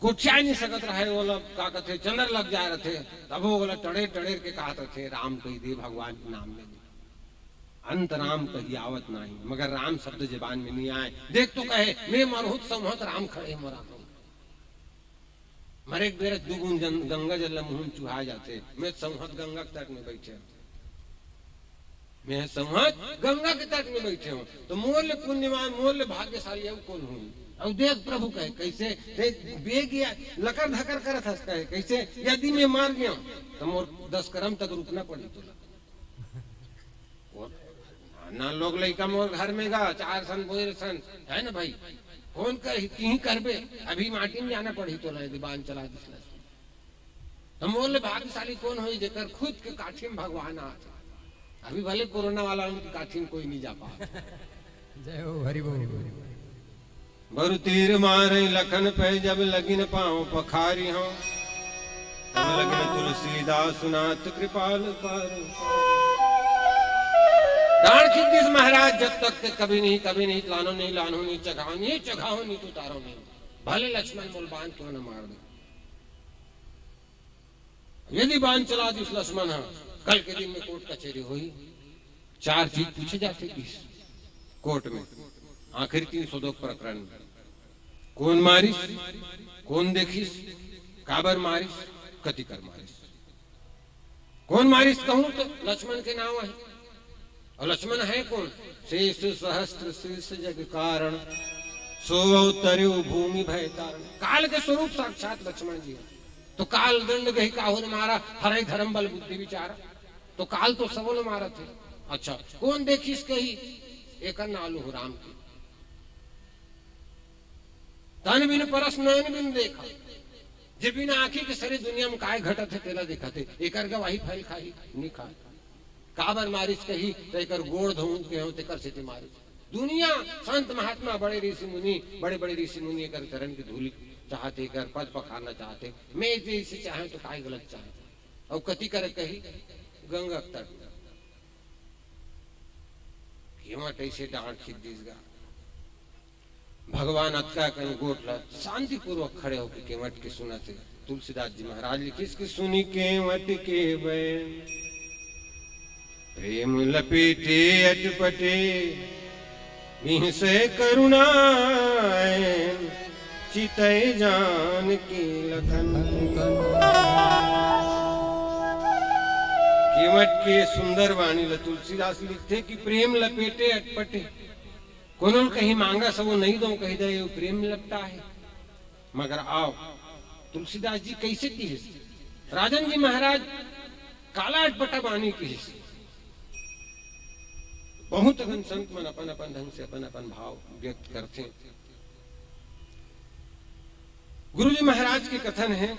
गुठिया नहीं सकत रहे, बोला का कहते चंद्र लग जा रहे थे, तब वो बोला टड़े टड़े के कहा थे राम कही दे भगवान के नाम ले दे, अंत राम कही आवत नहीं, मगर राम शब्द जबान में नहीं आए। देख तो कहे मैं मरहुत समहत राम खड़े मरा, मरे एक बेर दुगुन गंगा जल मुंह चुहा जाते, मैं संहत गंगा के तट में बैठे, मैं संहत गंगा के तट में बैठे हूँ, तो मोल पुण्यवान मोल भाग्यशाली है कौन हुई। और देख प्रभु कहे कैसे बेग लकर धकर करत हस, कहे कैसे यदि मैं मार गया तो मोर 10 करम तक रुकना पड़ी तो ना लोग लइका मोर घर में गा 4 सन बोर सन है ना भाई, फोन कर ही करबे, अभी माटी में जाना पड़ी तो बांध चला दिसला। तो मोल भाग्यशाली कौन हुई जेकर खुद के काठी में भगवान आ, अभी भले कोरोना वाला उनकी काठी में कोई नहीं जा पा। जय हो हरि बोल। बरु तीर मारे लखन पे जब लगिन पाँव पखारी हो, तब लगिन तुलसीदास नाथ कृपाल पार। खिद्दिस महाराज जब तक के कभी नहीं लानो नहीं चघाओ नहीं तो तारो नहीं, भले लक्ष्मण बोल बांध क्यों न मार दे। यदि बांध चला दिस लक्ष्मण, कल के दिन में कोर्ट कचहरी हुई, 4 चीज पूछे जाते किस कोर्ट में, आखिर 302 प्रकरण, कौन मारिस, कौन देखिस, काबर मारिस, कति कर मारिस। कौन मारिस कहूं तो लक्ष्मण के नाम है, और लक्ष्मण है कौन? शेष सहस्त्र शीर्ष जग कारण, सो अवतर्यो भूमि भय तारण। काल के स्वरूप साक्षात लक्ष्मण जी है। तो काल दंड गही काहुन मारा, हरे धर्म बल बुद्धि विचार, तो काल तो सबल मारा थे। अच्छा कौन देखिस कही, एक नालू हो राम की, तन बिन परस नयन बिन देखा, जे बिना आंखी के सारी दुनिया में काय घटत है तेला देखा थे, एकर गवाही फैल खाई नहीं खा। काबर मारिस कही तो एकर गोड़ धोन के हो तेकर से मारिस। दुनिया संत महात्मा बड़े ऋषि मुनि, बड़े ऋषि मुनि एकर चरण की धूल चाहते, कर पद पखारना चाहते, मैं इसे चाहे तो काय गलत चाहे। और कति करे कही गंगा तट केवट ऐसे डांट खिद्दीसगा, भगवान अतका कहीं गोटला शांति पूर्वक खड़े होकर केवट के सुनाते। तुलसीदास जी महाराज लिखे इसकी सुनी केवट के बैन, प्रेम लपेटे अटपटे बिह से करुणाएं, चितय जान की लखन। केवट के सुंदर वाणी तुलसीदास लिखते कि प्रेम लपेटे अटपटे, कोनो कहीं मांगा सब नहीं दो, कही दे प्रेम में लगता है। मगर आओ तुलसीदास जी कैसे की है, राजन जी महाराज काला अटपटा वाणी की है। बहुत अगन संत मन अपन अपन ढंग से अपन अपन भाव व्यक्त करते। गुरु जी महाराज के कथन है,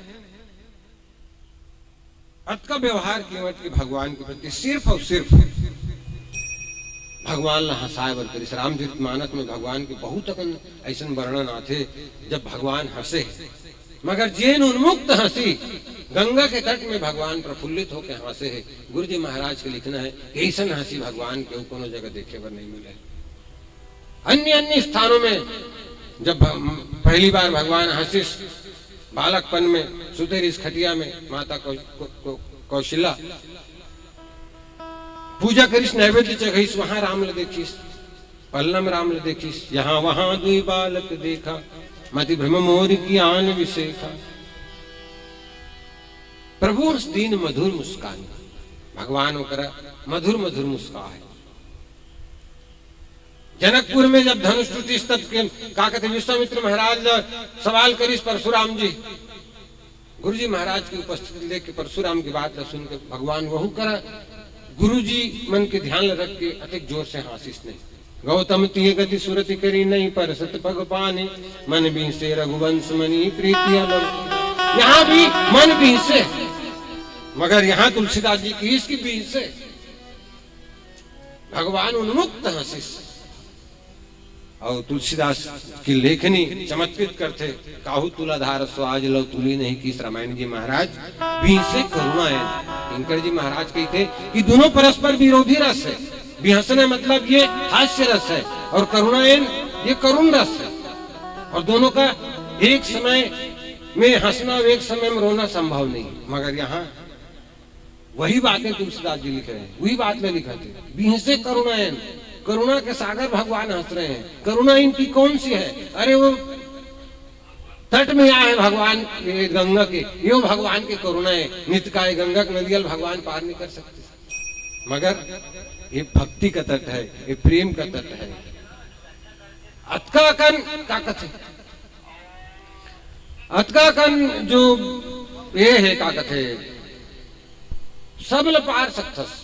अत का व्यवहार केवट के भगवान के प्रति सिर्फ और सिर्फ भगवान ला हंसाए बर करिस। रामचरितमानस में भगवान के बहुत अकन ऐसा वर्णन आथे जब भगवान हंसे, मगर जैन उन्मुक्त हंसी गंगा के तट में भगवान प्रफुल्लित होकर हंसे है। गुरु जी महाराज के लिखना है ऐसा हंसी भगवान के कोनो जगह देखे पर नहीं मिले। अन्य स्थानों में जब पहली बार भगवान हंसे बालकपन में सुतेर इस खटिया में माता कौशल्या पूजा करिस, नैवेद्य चढ़ाइस, वहां राम ल देखिस, पल्लम राम ल देखिस, यहाँ वहां दुई बालक देखा, मति भ्रम मोर की आन विशेखा। प्रभु दीन मधुर मुस्कान, भगवान ओकरा मधुर मधुर मुस्कान। जनकपुर में जब धनुष टूटी तब के का कहते विश्वामित्र महाराज सवाल करी परशुराम जी, गुरु जी महाराज की उपस्थिति लेके परशुराम की बात सुन के भगवान वहु करा गुरु जी मन के ध्यान रख के अधिक जोर से हासिस नहीं। गौतम तिय गति सुरति करी नहीं पर सत पग पानी, मन भी से रघुवंश मनी प्रीति अलग। यहाँ भी मन भी से, मगर यहाँ तुलसीदास जी की इसकी भी से भगवान उन्मुक्त हंसिस। और तुलसीदास की लेखनी चमत्कृत करते काहू तुलाधार स्वाज लो तुली नहीं की रामायण जी महाराज बीसे करुणा है। किंकर जी महाराज कहते कि दोनों परस्पर विरोधी रस है। बिहसना मतलब ये हास्य रस है और करुणायन ये करुण रस है, और दोनों का एक समय में हंसना और एक समय में रोना संभव नहीं। मगर यहाँ वही बातें तुलसीदास जी लिख रहे हैं, वही बात में लिखा थे बिहसे करुणायन, करुणा के सागर भगवान हंस रहे हैं। करुणा इनकी कौन सी है? अरे वो तट में आए भगवान गंगा के, यो भगवान की करुणा है। नित्य का गंगा की नदियल भगवान पार नहीं कर सकते, मगर ये भक्ति का तट है, ये प्रेम का तट है। अतका कन का कथे, अतका कन जो ये है का कथे सबल पार सकथस।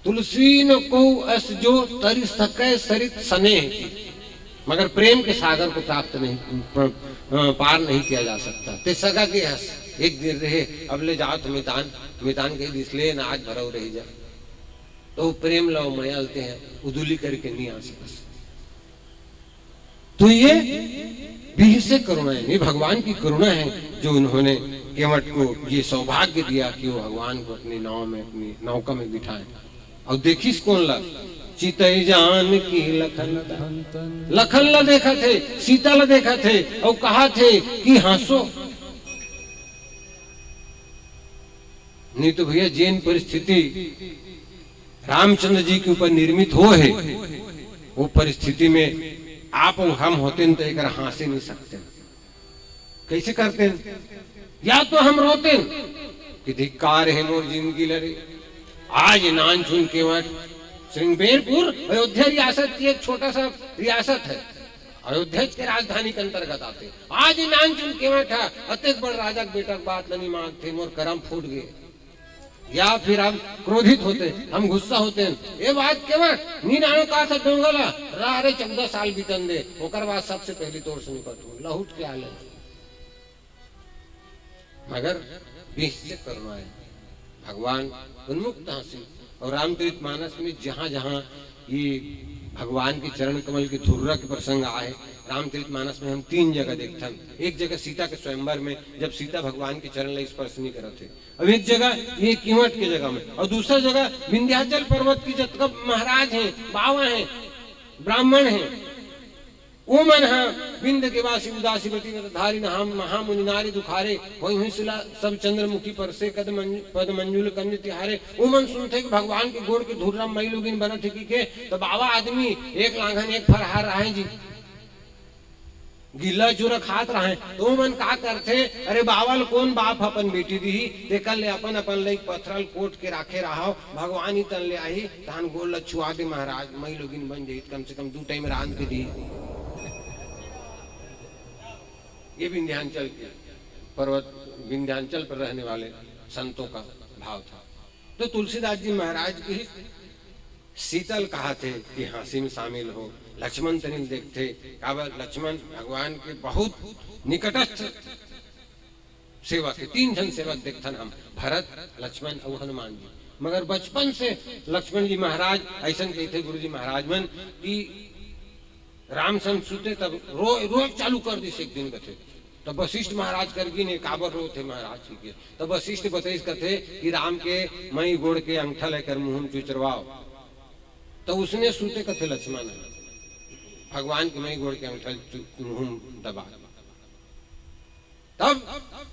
तुलसी न को अस जो तरी सके सरित सने, मगर प्रेम के सागर को प्राप्त नहीं पार नहीं किया जा सकता। ते सगा के हस एक दिन रहे अब ले जाओ तो मितान के दिसले न आज भरो रही जा, तो प्रेम लो मयालते हैं उदुली करके नहीं आ सकता। तो ये भी से करुणा है, ये भगवान की करुणा है जो उन्होंने केवट को ये सौभाग्य दिया कि वो भगवान को अपनी नाव में, अपनी नौका में बिठाए। और देखिस कौन ला चितई जान की लखन ला देखा थे, सीता ला देखा थे और कहा थे कि हंसो। नहीं तो भैया जैन परिस्थिति रामचंद्र जी के ऊपर निर्मित हो है, वो परिस्थिति में आप और हम होते तो एक हंस नहीं सकते। कैसे करते हैं? या तो हम रोते कि धिक्कार है मोर जिंदगी लड़े, आज नान चुन केवट श्रृंगबेरपुर अयोध्या रियासत की एक छोटा सा रियासत है, अयोध्या के राजधानी के अंतर्गत आते। आज नान चुन केवट है, अत्यंत बड़ राजा के बेटा बात नहीं मांगते, मोर करम फूट गए। या फिर हम क्रोधित होते, हम गुस्सा होते हैं, ये बात केवट नी नानो कहा था डोंगला रहा रे 14 साल बीतन दे, ओकर बाद सबसे पहली तोड़ से निपट लहुट के आले। मगर बीच से करुणा है भगवान उन्मुक्त हंसी। और रामचरित मानस में जहां जहां ये भगवान के चरण कमल की धुर्रा के प्रसंग आए, रामचरित मानस में हम 3 जगह देखते हैं। एक जगह सीता के स्वयंवर में जब सीता भगवान के चरण ले स्पर्श नहीं करते थे, अब एक जगह ये कीवट की जगह में, और दूसरा जगह विंध्याचल पर्वत की जब महाराज हैं, बाबा हैं, ब्राह्मण हैं, वो मन है बिंद के वासी उदासी बती धारी हम महामुनि नारी दुखारे वही हुई सिला सब चंद्रमुखी पर से पद मंजुल कंज तिहारे। वो मन सुनते कि भगवान के गोड़ के धुर्रा मई लोगिन बनत है कि तो बाबा आदमी एक लांघन एक फरहार रहे जी गिल्ला चूरा खात रहे, तो मन का करते अरे बावल कौन बाप अपन बेटी दी ते कल ले अपन अपन ले पथरल कोट के राखे रहा भगवान ही तन ले आई तान गोल लछुआ दे महाराज मई लोगिन बन जाई, कम से कम 2 टाइम रांध के दी। ये विंध्याचल पर्वत विंध्याचल पर रहने वाले संतों का भाव था। तो तुलसीदास जी महाराज की शीतल कहा थे कि हंसी में शामिल हो। लक्ष्मण तनिल देखते लक्ष्मण भगवान के बहुत निकटस्थ सेवक है, 3 जन सेवक देखते हम, भरत लक्ष्मण और हनुमान जी। मगर बचपन से लक्ष्मण जी महाराज ऐसा कहते गुरु जी महाराज मन कि राम सुते तब रोज चालू कर दी एक दिन कथे। तो वशिष्ठ महाराज करके ने काबर रो थे महाराज जी के, तो वशिष्ठ बतेस कथे कि राम के मई गोड़ के अंगठा लेकर मुंह चुचरवाओ, तो उसने सूते कथे लक्ष्मण भगवान के मई गोड़ के अंगठा मुंह दबा। तब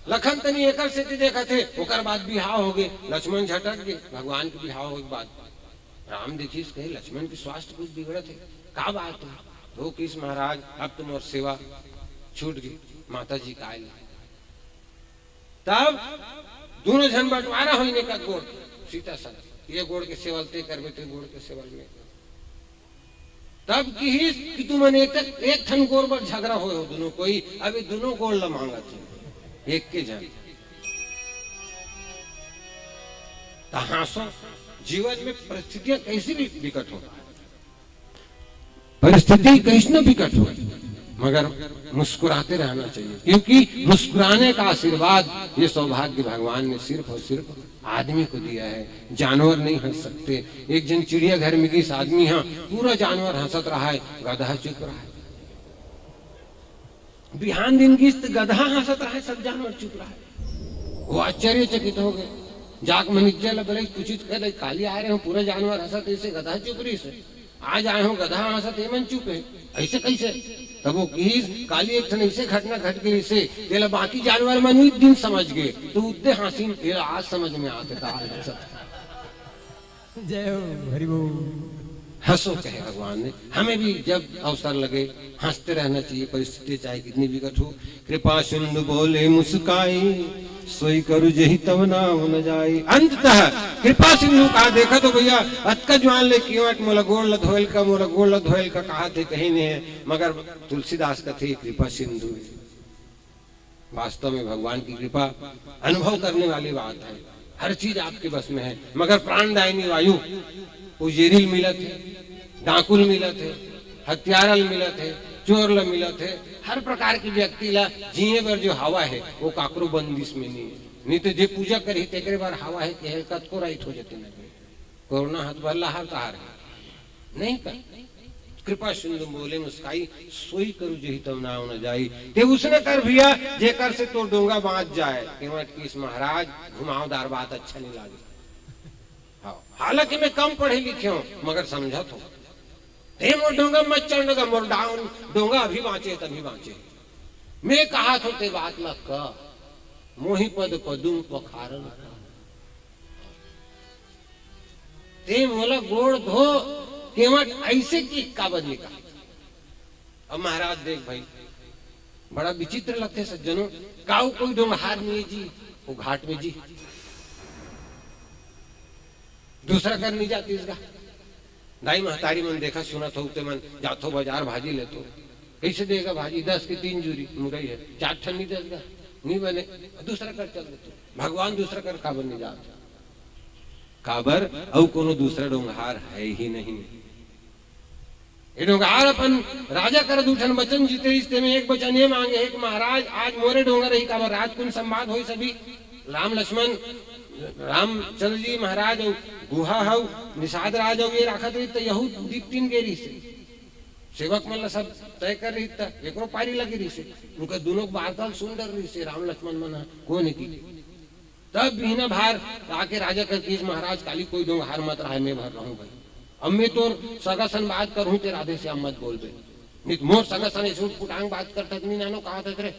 लखन तनी एकल से देखा थे, ओकर बाद बिहाव हो गए, लक्ष्मण झटक गए, भगवान के बिहाव हो बाद राम देखिस कहे लक्ष्मण की स्वास्थ्य कुछ बिगड़त है, का बात है? तो किस महाराज अब तुम और सेवा छूट गई, माता जी का आयल। तब दोनों जन बंटवारा होने का गोड़ सीता सर, ये गोड़ के सेवल ते कर बेटे गोड़ के सेवल में तब की कि तुम एक ठन गोर पर झगड़ा हो दोनों कोई अभी दोनों गोड़ ल मांगा थे एक के जन हाँसो। जीवन में परिस्थितियां कैसी भी विकट हो, परिस्थिति कैसी न विकट हो, मगर मुस्कुराते रहना चाहिए, क्योंकि मुस्कुराने का आशीर्वाद ये सौभाग्य भगवान ने सिर्फ और सिर्फ आदमी को दिया है। जानवर नहीं हंस सकते। एक जन चिड़िया घर में गई, आदमी हाँ पूरा जानवर हंसत रहा है, गधा चुप रहा है। बिहान दिन की गधा हंसत रहा है, सब जानवर चुप रहा है। वो आश्चर्यचकित हो गए, जाक मनिज्जा लगे पूछित कर काली आ रहे हो, पूरा जानवर हंसत ऐसे गधा चुप रही से, आज आए हो गधा हंसत मन चुप है, ऐसे कैसे? तब वो काली एक ठन ऐसे घटना घट गई से तेला बाकी जानवर मन एक दिन समझ गए, तो उद्दे हंसी तेला आज समझ में आते था। जय हो हरि बोल। हंसो कहे भगवान ने। हमें भी जब अवसर लगे हंसते रहना चाहिए, परिस्थिति चाहे कितनी विकट हो। कृपा सिंधु बोले मुस्काई, सोई करू जही तब नाम न जाई। अंततः कृपा सिंधु कहा, देखा तो भैया अतका ज्वान ले कीवट मोला गोड़ ल धोयल का, मोला गोड़ ल धोयल का कहा थे कहीं नहीं है, मगर तुलसीदास का थे कृपा सिंधु। वास्तव में भगवान की कृपा अनुभव करने वाली बात है। हर चीज आपके बस में है, मगर प्राणदायिनी वायु उजेरिल मिलत है, डाकुल मिलत है, हत्यारल मिलत है, चोरल मिलत है, हर प्रकार की व्यक्ति ला जिये बर जो हवा है वो काकरो बंदिश में नहीं तो जे पूजा करी तेरे बार हवा है कि कत को राइट हो जाते न कोरोना हाथ भरला हाथ तार नहीं कर। कृपा सिंधु बोले मुस्काई, सोई करू जही तब नाव न जाई। ते उसने कर भैया जे कर से तो डोंगा बांध जाए। केवट की इस महाराज घुमावदार बात अच्छा नहीं लगे। हालांकि मैं कम पढ़े लिखे हूं, मगर समझा तो मोर डोंगा मत चढ़, मोर डाउन डोंगा अभी बाँचे तभी बाँचे। मैं कहा तो ते बात ल का मोही पद पदुम पखारन, ते मोला गोड़ धो केवट ऐसे की का बदली का। अब महाराज देख भाई बड़ा विचित्र लगते सज्जनों, काऊ कोई डोंगा हार नहीं जी, वो घाट में जी दूसरा कर नहीं जाती इसका। दाई महतारी मन देखा सुना तो उते मन जातो बाजार भाजी ले तो कैसे देगा भाजी, 10 की 3 जूरी मुरई है, 4 ठन नहीं देगा नहीं बने, दूसरा कर चल देते। भगवान दूसरा कर काबर नहीं जाता, काबर और कोनो दूसरा डोंगहार है ही नहीं। ये डोंगहार अपन राजा कर दूठन वचन जीते, रिश्ते में एक वचन ये मांगे है कि महाराज आज मोरे डोंगा रही, काबर राज कुन संवाद हो सभी राम लक्ष्मण रामचंद्र जी महाराज गुहा हव निषाद राज ये राखत रही, तो यहू दीप्तिन गे रही से सेवक मन सब तय कर रही था, एकरो पारी लगी रही से, उनका दोनों वार्ताल सुन डर रही से राम लक्ष्मण मन कौन की। तब बिना भार आके राजा कर महाराज काली कोई डोंग हार मत रहा है, मैं भर रहा हूँ भाई। अब मैं तो सगा सन बात करूँ ते राधे से मत बोल बे, नहीं मोर सगा सन ऐसे पुटांग बात करता नहीं नानो कहा था तेरे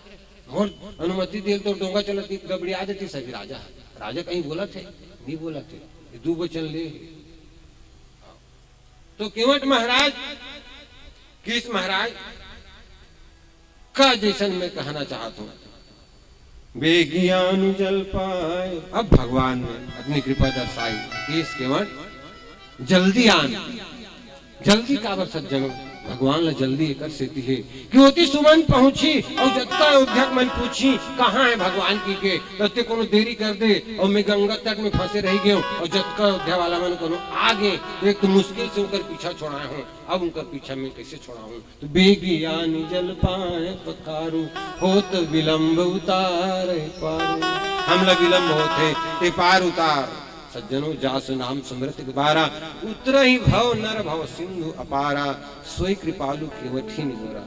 मोर अनुमति दे तो डोंगा चलती गबड़िया देती सभी। राजा राजा कहीं बोला थे नहीं बोला थे, दो वचन ले। तो केवट महाराज किस महाराज का जैसन मैं कहना चाहता हूं, बेगियान जल पाए। अब भगवान ने अपनी कृपा दर्शाई कि इस केवट जल्दी आन, जल्दी काबर सज्जनों भगवान ला जल्दी एकर सेती है कि होती सुमन पहुंची और जत्ता उद्योग मन पूछी कहाँ है भगवान की के, तत्ते कोनो देरी कर दे और मैं गंगा तट में फंसे रह गए और जत्ता उद्योग वाला मन कोनो आगे तो एक तो मुश्किल से उनका पीछा छोड़ाया हूँ, अब उनका पीछा मैं कैसे छोड़ाऊं। तो बेगियानी जल पाए पखारू होत विलंब उतार पारू, हमला विलंब होते ते पार उतार। सज्जनों जासु नाम स्मृति बारा, उतर ही भव नर भव सिंधु अपारा, सोई कृपालु केवट ही निगोरा।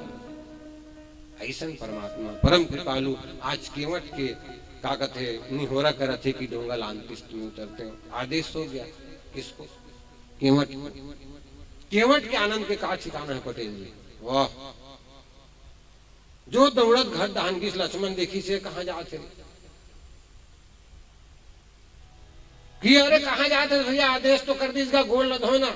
ऐसन परमात्मा परम कृपालु आज केवट के का कहते निहोरा करत है कि डोंगा लान किस्त में उतरते हो। आदेश हो गया किसको, केवट। केवट के आनंद के का ठिकाना है पटेल जी, वाह। जो दौड़त घर दहन की लक्ष्मण देखी से कहा जाते कि अरे कहाँ जाते भैया, आदेश तो कर दी इसका गोड़ न धोना।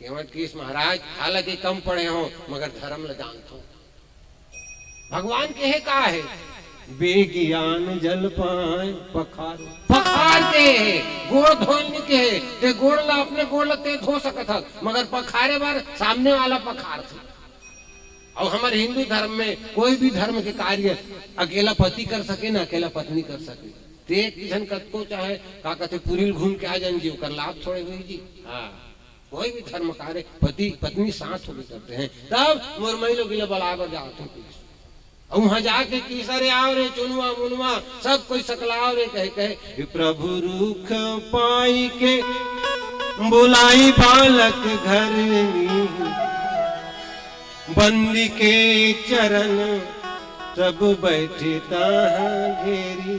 केवट किस महाराज हालांकि कम पढ़े हो मगर धर्म ल जानते हो। भगवान के है का है बेगियान जल पाए पखार पखार के गोड़ धोने के ते गोड़ ला अपने गोड़ लते धो सकत हस, मगर पखारे बार सामने वाला पखार थे। और हमारे हिंदू धर्म में कोई भी धर्म के कार्य अकेला पति कर सके ना अकेला पत्नी कर सके। ते एक जन कतको चाहे का कहते पूरी घूम के आ जाए जी कर लाभ छोड़े हुए जी। हाँ कोई भी धर्म कार्य पति पत्नी साथ होकर करते हैं, तब मोरमई लोग बराबर जाते हैं। और वहां जाके किसरे आओ रे चुनुआ मुनुआ सब कोई सकलाओ रे कहे कहे प्रभु रूख पाई के बुलाई बालक घर बंदी के चरण सब बैठे ताहा घेरी।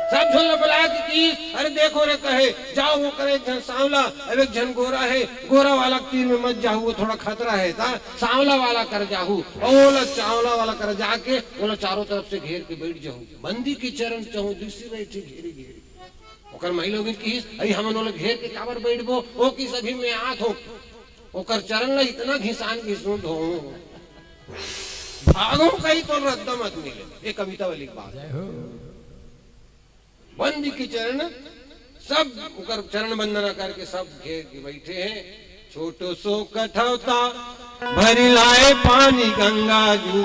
सब झोल बुला के किस अरे देखो रे कहे जाओ वो करे एक जन सांवला अब एक जन गोरा है, गोरा वाला तीर में मत जाओ वो थोड़ा खतरा है था, सांवला वाला कर जाओ और चावला वाला कर जाके बोला चारों तरफ से घेर के बैठ जाओ। बंदी के चरण चाहो दूसरी बैठी घेरी घेरी ओकर महिलों की किस अरे हमन वाला घेर के काबर बैठबो ओ की सभी में हाथ हो ओकर चरण ला इतना घिसान घिसून हो भागो कहीं तो रद्द मत मिले। ये कविता वाली बात है। बंदी के चरण सब उकर चरण वंदना करके सब घेर के बैठे हैं। छोटो सो कठौता भरी लाए पानी गंगा जू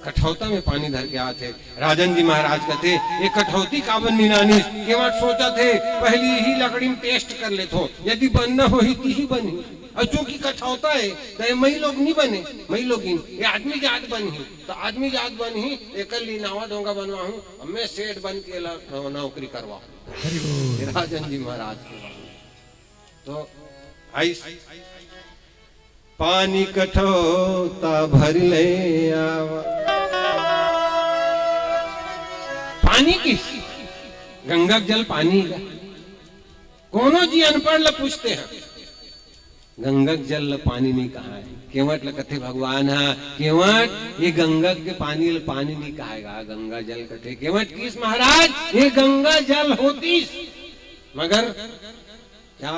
कठौता में पानी धर के आते। राजन जी महाराज कहते ये कठौती काबन निनानी केवट सोचा थे पहली ही लकड़ी में टेस्ट कर ले थो यदि बनना हो ही बनी। और चूंकि कठौता है तो ये मई लोग नहीं बने, मई लोग ये आदमी जात बनी तो आदमी जात बनी एक नावा डोंगा बनवाऊं मैं सेठ बन के नौकरी करवाऊं। राजन जी महाराज तो आई पानी कठौता भर ले आवा। पानी की गंगा जल पानी कोनो जी अनपढ़ ला पूछते हैं गंगा जल पानी नहीं कहा है। केवट कथे भगवान है केवट ये गंगा के पानी पानी नहीं कहेगा गंगा जल कथे केवट किस महाराज ये गंगा जल होती मगर क्या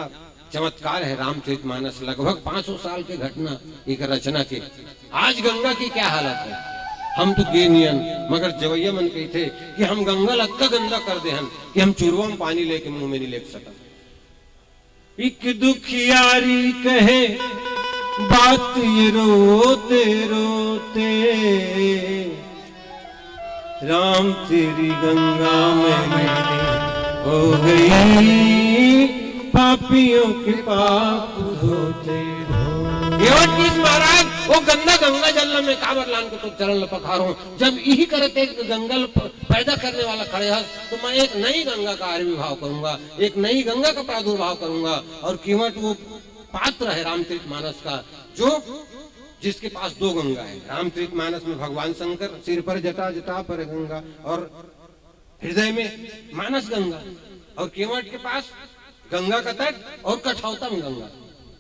चमत्कार है। रामचरितमानस लगभग 500 साल की घटना एक रचना के आज गंगा की क्या हालत है। हम तो गेनियन मगर जवैया मन कही थे कि हम गंगा लत्ता गंदा कर दे हम कि हम चूरवा में पानी लेके मुंह में नहीं ले सकता। एक दुखियारी कहे बात ये रोते रोते राम तेरी गंगा में हो गई पापियों के पाप धोते किस महाराज वो गंदा गंगा जल में काबर लान को तो चरण पखारो जब यही करते गंगा पैदा करने वाला खड़े है तो मैं एक नई गंगा का आविर्भाव करूंगा एक नई गंगा का प्रादुर्भाव करूंगा। और कीमत वो पात्र है रामचरितमानस का जो जिसके पास 2 गंगा है। रामचरितमानस में भगवान शंकर सिर पर जटा जटा पर गंगा और हृदय में मानस गंगा और केवट के पास गंगा का तट और कठौता में गंगा।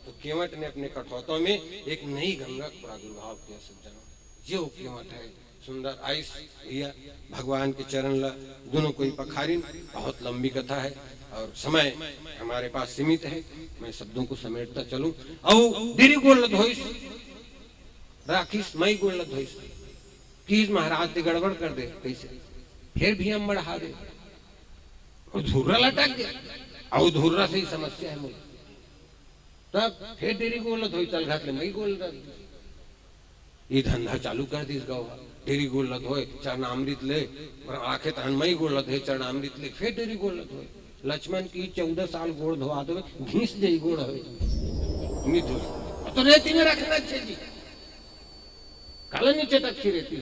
तो केवट ने अपने कठौतों में एक नई गंगा का प्रादुर्भाव किया। सज्जनों जो केवट है सुंदर आइस भैया भगवान के चरण ला दोनों कोई पखारिन बहुत लंबी कथा है और समय हमारे पास सीमित है मैं शब्दों को समेटता चलूं। औ दिरी गोल धोइस राखिस मई गोल धोइस किस महाराज से गड़बड़ कर दे कैसे फिर भी हम बढ़ा दे धुर्रा लटक गया और धुर्रा से ही समस्या है मुझे तब फिर डेरी गोल धोई चल घाट ले मई गोल ये धंधा चालू कर दी गाँव डेरी गोल धोए चरणामृत ले और आखे तहन मई गोल धोए चरणामृत ले फिर डेरी गोल धोए। लक्ष्मण की 14 साल गोड़ धोआ दो घीस दे गोड़ हो तो रेती में रखना चाहिए काला नीचे तक रेती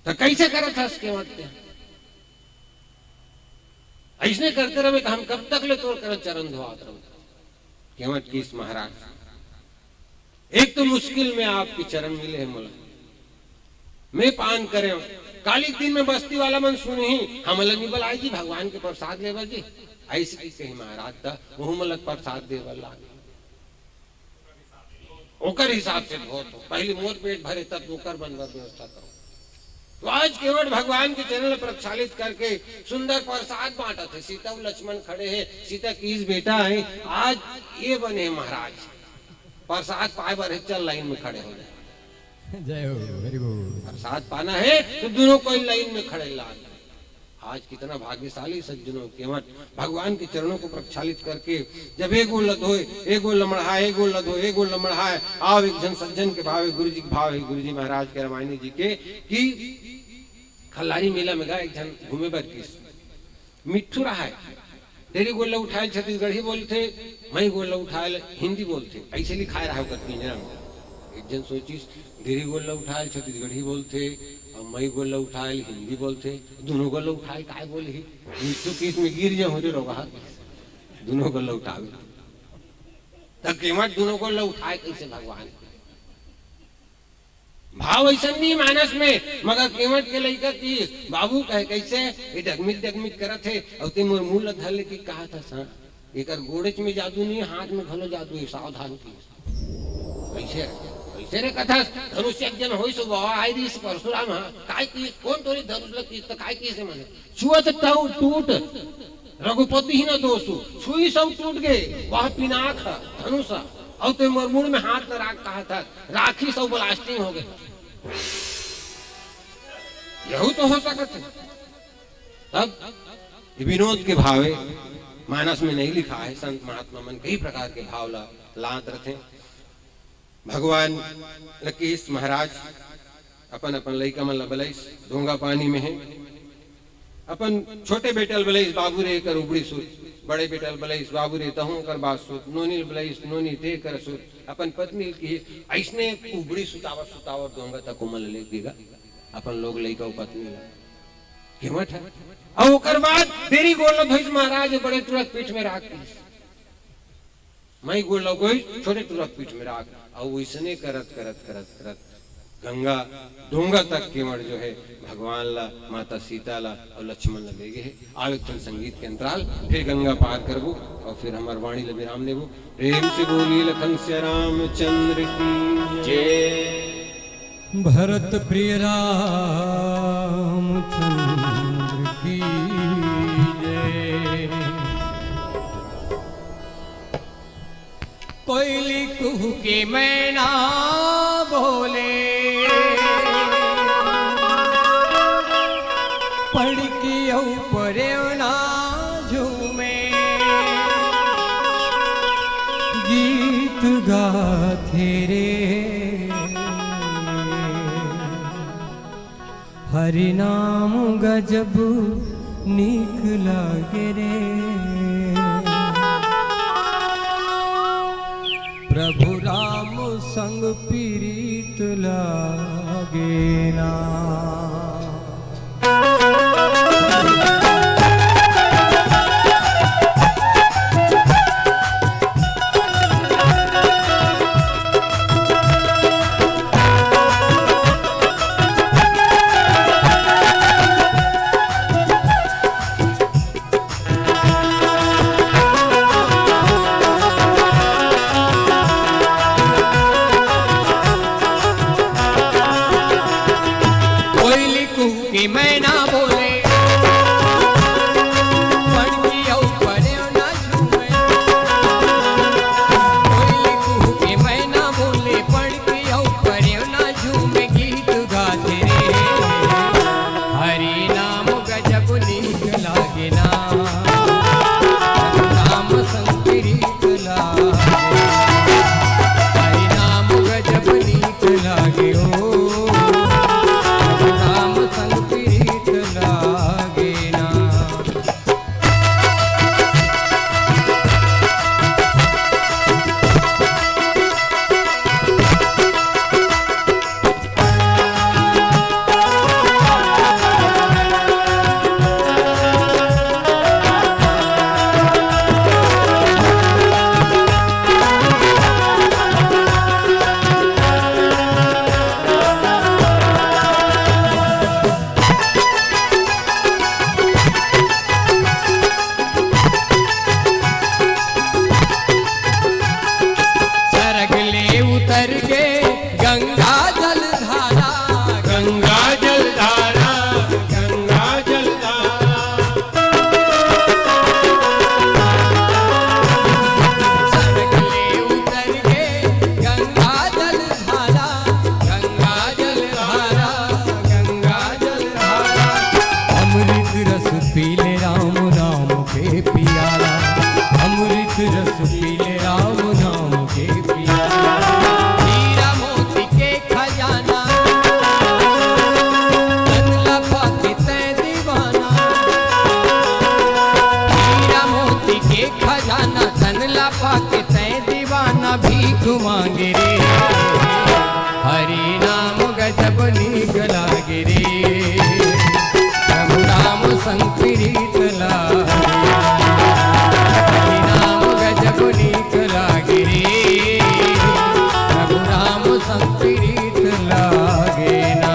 तो कैसे करे था इसके वास्ते ऐसने करते रहे हम कब तक ले तोड़ कर चरण धोआते रहो। केवट किस महाराज एक तो मुश्किल में आपके चरण मिले हैं मुला मैं पान करे काली दिन में बस्ती वाला मन सुनी ही हम निबल आई जी भगवान के प्रसाद लेवल जी ऐसे ऐसे ही महाराज था वो मलक प्रसाद देवल ओकर हिसाब से बहुत हो पहले मोर पेट भरे तब ओकर बनवा व्यवस्था करो। तो आज केवट भगवान के चरण प्रक्षालित करके सुंदर प्रसाद बांटा थे। सीता और लक्ष्मण खड़े हैं सीता किस बेटा है आज ये बने महाराज प्रसाद पाए बर चल लाइन में खड़े हो जाए जय हो, वेरी गुड। प्रसाद पाना है तो दोनों को लाइन में खड़े लाल। आज कितना भाग्यशाली सज्जनों केवट भगवान के चरणों को प्रक्षालित करके जब एक गोल धोए, एक गोल लमड़ाए, एक गोल धोए, एक गोल लमड़ाए, आओ एक जन सज्जन के भाव, गुरु जी के भाव है, गुरु जी महाराज के रामायणी जी के कि खल्लारी मेला में गया एक जन घूमे बर किस मिट्ठू रहा है, तेरी गोल्ला उठाए छत्तीसगढ़ी बोलते, मैं गोल्ला उठाए हिंदी बोलते, ऐसे लिखाए रहा कर पिंजरा में। एक जन सोचिस धीरे गोल्ला उठाए छत्तीसगढ़ी बोलते और मैं गोल्ला उठाए हिंदी बोलते, दोनों गोल्ला उठाए काय बोले ही मिट्टू किस में गिर जाओ रे रोगा, दोनों गोल्ला उठावे तब कीमत दोनों गोल्ला उठाए कैसे भगवान भाव ऐसा नहीं मानस में, मगर कीमत के लइका की बाबू कहे कैसे ये डगमिक डगमिक करत है और ते मोर मुंह धले की कहा था सा एकर गोड़च में जादू नहीं, हाथ में घलो जादू है, सावधान की कैसे कैसे रे कथा धनुष एक जन होई सो बाबा आई दिस परशुराम काय की कौन तोरी धनुष लग की तो काय की से माने छुअत ताऊ टूट रघुपति ही ना दोसु छुई सब टूट गए, वह पिनाक धनुष और तो मोर मुंह में हाथ न राख कहा था, राखी सब ब्लास्टिंग हो गए। यही तो हो सकता है। तब विनोद के भावे मानस में नहीं लिखा है, संत महात्मा मन कई प्रकार के भाव लात रहे। भगवान लकीस महाराज अपन अपन लइका मन बलैस ढोंगा पानी में है, अपन छोटे बेटल बलैस बाबू रे कर उबड़ी सूत, बड़े बेटल बलैस बाबू रे तहु कर बात सूत, नोनी बलैस नोनी ते कर सूत, अपन पत्नी की ऐसने उबड़ी सुतावर सुतावर ढोंगा तक कोमल ले देगा अपन लोग लइका पत्नी ला कीमत है। और ओकर बाद तेरी गोल धोइस महाराज बड़े तुरंत पीठ में राख मैं गोल कोई छोटे तुरंत पीठ में राख, और वैसने करत करत करत करत गंगा ढोंगा तक केवड़ जो है भगवान ला, माता सीता ला और लक्ष्मण ला ले गए। आवे चल संगीत के अंतराल, फिर गंगा पार करबो और फिर हमार वाणी ला विराम देबो। प्रेम से बोली लखन से रामचंद्र की जय। भरत प्रिय रामचंद्र की जय। कोयली कुहू के मैना बोले, पढ़ के ऊपर ना झूमे, गीत गाथे रे हरि नाम गजब नीक लागे रे, प्रभु राम संग पीरीत लागे ना। पीले राम नाम के पियाला, अमृत रस पीले राम नाम के पियाला। हीरा मोती के खजाना तन लपा के तै दीवाना, हीरा मोती के खजाना तन लपा के तै दीवाना, भीख मांगे रे हरि नाम गजब नीक लागे रे, प्रभु राम संग प्रीत लागे, हरि नाम गजब नीक लागे रे, प्रभु राम संग प्रीत लागे ना।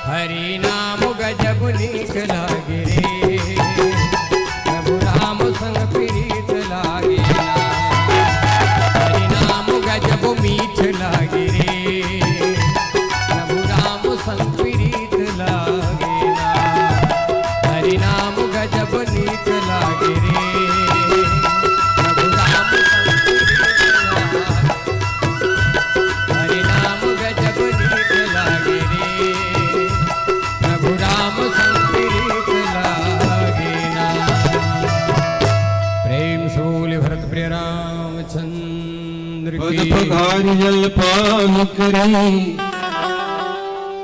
हरि नाम गजब नीक लागे रे, प्रभु राम संग प्रीत लागे ना, हरि नाम गजब मीठ लागे रे, प्रभु राम संग प्रीत लागे ना, हरि नाम गजब नीक लागे रे, प्रभु राम संग हरि नाम गजब नीक लागे रे, प्रभु राम संप्रीत लागे ना। प्रेम से बोले भरत प्रिय रामचंद्र की। पधारि जल पान करी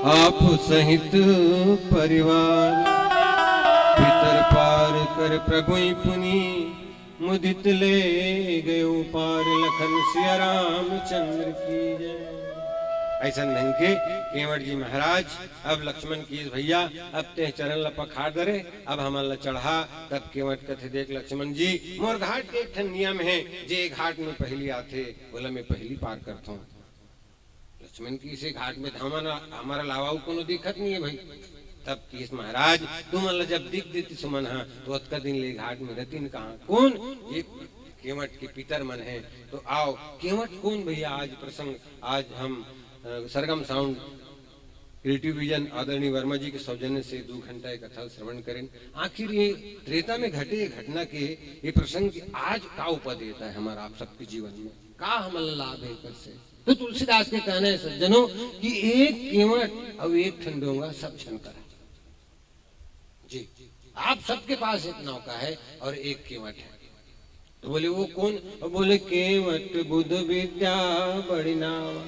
आप सहित परिवार, पितर पार कर प्रभु पुनि मुदित ले गयो पार, लखन सिया रामचंद्र की जय। ऐसा नहीं के केवट जी महाराज अब लक्ष्मण की भैया अब ते चरण ल पखाड़ दरे, अब हमला चढ़ा। तब केवट कथे देख लक्ष्मण जी मोर घाट के एक नियम है, जे घाट में पहली आथे बोला मैं पहली पार करता हूँ। लक्ष्मण की इसे घाट में हमारा लावाऊ कोनो दिक्कत नहीं है भाई। तब तीस महाराज तुम जब दिख देती सुमन हाँ तो अतका दिन ले घाट में रहती कहाँ कौन ये केवट के पितर मन है। तो आओ केवट कौन भैया आज प्रसंग, आज हम सरगम साउंड क्रिएटिव विजन आदरणीय वर्मा जी के सौजन्य से 2 घंटा एक कथा श्रवण करें। आखिर ये त्रेता में घटे घटना के ये प्रसंग आज का उपद देता है हमारा आप सबके जीवन में, का हमारा लाभ है कर से। तो तुलसीदास के कहना है सज्जनों कि एक केवट और एक ठंडोंगा सब क्षण कर जी, आप सबके पास एक नौका है और एक केवट है। तो बोले वो कौन, और बोले केवट बुध विद्या बड़ी नावा।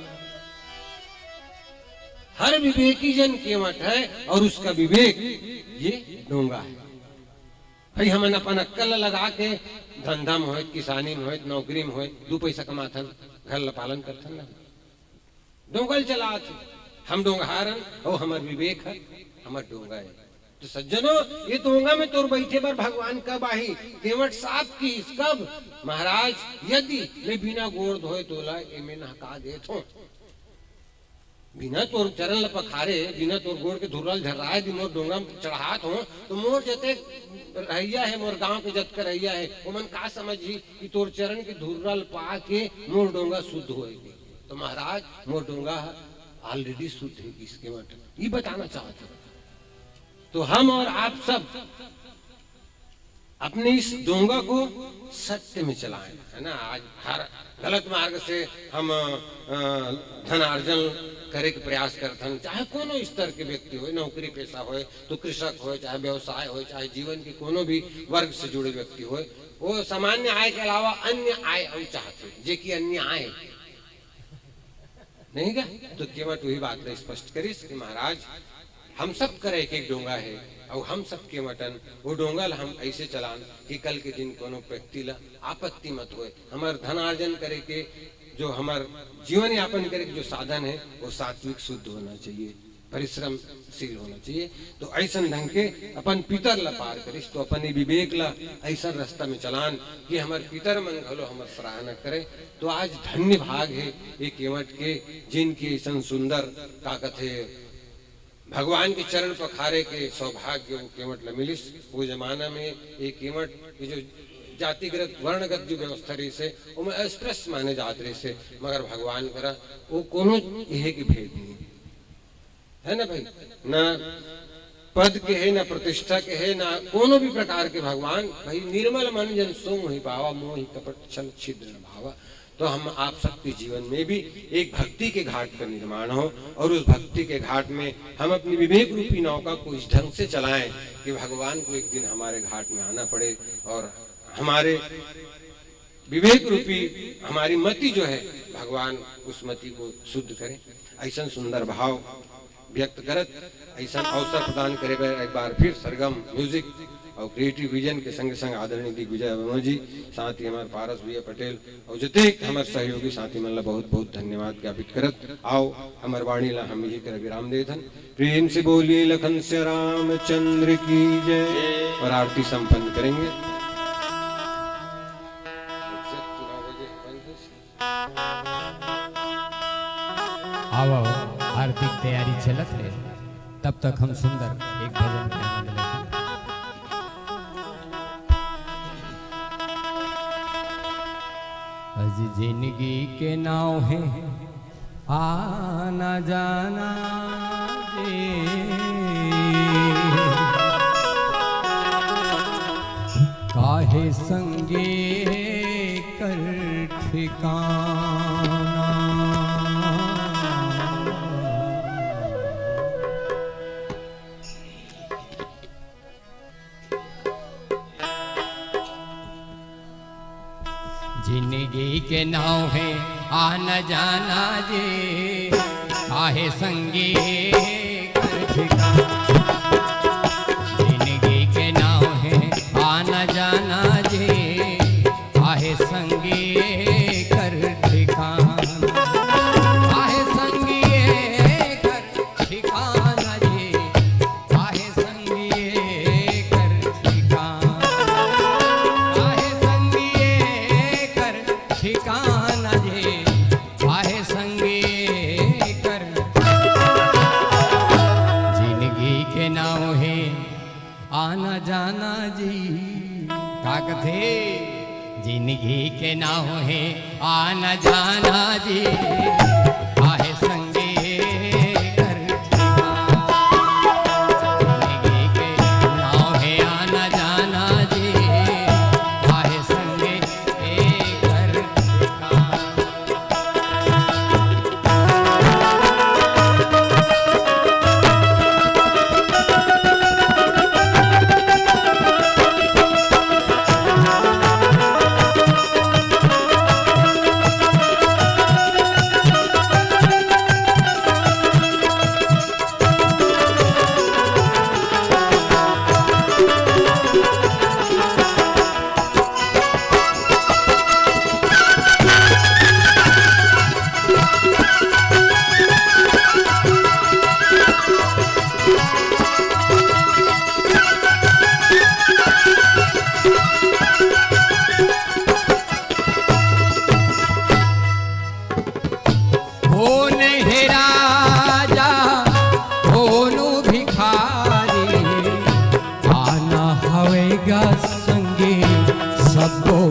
हर विवेकी जन केवट है और उसका विवेक ये डोंगा है। भाई हमन अपन अक्कल लगा के धंधा में हो, किसानी में हो, नौकरी में हो, 2 पैसा कमाथन, घर ला पालन करथन ना, डोंगल चलात हम डोंगारन और हमार विवेक है हमार डोंगा है। तो सज्जनों, ये दोंगा में तोर बैठे पर भगवान कब आई? केवट साफ की कब? महाराज यदि मैं बिना गोड़ धोए तोला एमे नहका देत हूँ, बिना तोर चरण ल पखारे, बिना तोर गोड़ के धुरल झर्राए दी मोर डोंगा में चढ़ात हो, तो मोर जते रहिया है, मोर गांव के जत कर रहिया है, ओमन का समझी कि तोर चरण के धुरल पा के मोर डोंगा शुद्ध होएगी। तो महाराज मोर डोंगा ऑलरेडी शुद्ध है, इसके मतलब ये बताना चाहते हैं। तो हम और आप सब अपने इस डोंगा को सत्य में चलाएं, है ना। आज हर गलत मार्ग से हम धन अर्जन करे के प्रयास करते हैं, चाहे कोनो स्तर के व्यक्ति हो, नौकरी पेशा हो, तो कृषक हो, चाहे व्यवसाय हो, चाहे जीवन के कोनो भी वर्ग से जुड़े व्यक्ति हो, वो सामान्य आय के अलावा अन्य आय हम चाहते, जे की अन्य आय नहीं का। तो केवल वही बात स्पष्ट करिस कि महाराज हम सब करे एक एक डोंगा है, और हम सब के मटन वो डोंगल हम ऐसे चलान कि कल के दिन कोनो व्यक्ति ला आपत्ति मत होए। हमार धनार्जन करे के जो हमार जीवन यापन करे के जो साधन है वो सात्विक शुद्ध होना चाहिए, परिश्रमशील होना चाहिए। तो ऐसा ढंग के अपन पितर ला पार करिस, तो अपन विवेक ला ऐसा रास्ता में चलान कि हमार पितर मन घलो हमार सराहना करे। तो आज धन्य भाग है ये केवट के, जिनकी ऐसा सुंदर का कथे भगवान के चरण पखारे के सौभाग्य वो केवट ला मिलिस। वो जमाना में ये केवट की जो जातिगत वर्णगत जो व्यवस्था रही से वो में अस्पृश्य माने जात रही से, मगर भगवान करा वो कोनो यह की भेद नहीं है ना भाई, न पद के है, न प्रतिष्ठा के है, न कोनो भी प्रकार के। भगवान भाई निर्मल मन जन सोम ही पावा, मोह ही कपट छल छिद्र न भावा। तो हम आप सबके जीवन में भी एक भक्ति के घाट का निर्माण हो, और उस भक्ति के घाट में हम अपनी विवेक रूपी नौका को इस ढंग से चलाएं कि भगवान को एक दिन हमारे घाट में आना पड़े, और हमारे विवेक रूपी हमारी मति जो है भगवान उस मति को शुद्ध करे। ऐसा सुंदर भाव व्यक्त करत ऐसा अवसर प्रदान करे एक बार फिर सरगम म्यूजिक और क्रिएटिव विजन के संग संग आदरणीय दिग्विजय वर्मा जी, साथ ही हमारे पारस भैया पटेल और जितने हमारे सहयोगी साथी मन ला बहुत बहुत धन्यवाद ज्ञापित करत। आओ हमार वाणी ला हम यही कर विराम देथन। प्रेम से बोलिए लखन से रामचंद्र की जय, और आरती संपन्न करेंगे। आओ आरती की तैयारी चलत है, तब तक हम सुंदर एक भजन के आनंद लेते हैं। अज जिंदगी के नाव है आना जाना जे, काहे संगे कर ठिकाना। जिंदगी के नाव है आना जाना जे, काहे संगे कर ठिकाना। जिंदगी के नाव है आना जाना जे, काहे संगे कर ठिकाना। काहे संगे कर ठिकाना जे, काहे संगे कर ठिकाना। काहे संगे कर ठिकाना जे, काहे संगे कर। जिंदगी के नाव है आना जाना जी, का कथे जिंदगी के नाव है आना जाना जी, काहे संगे कर ठिकाना। जिंदगी के नाव है आना जाना जी, काहे संगे कर ठिकाना।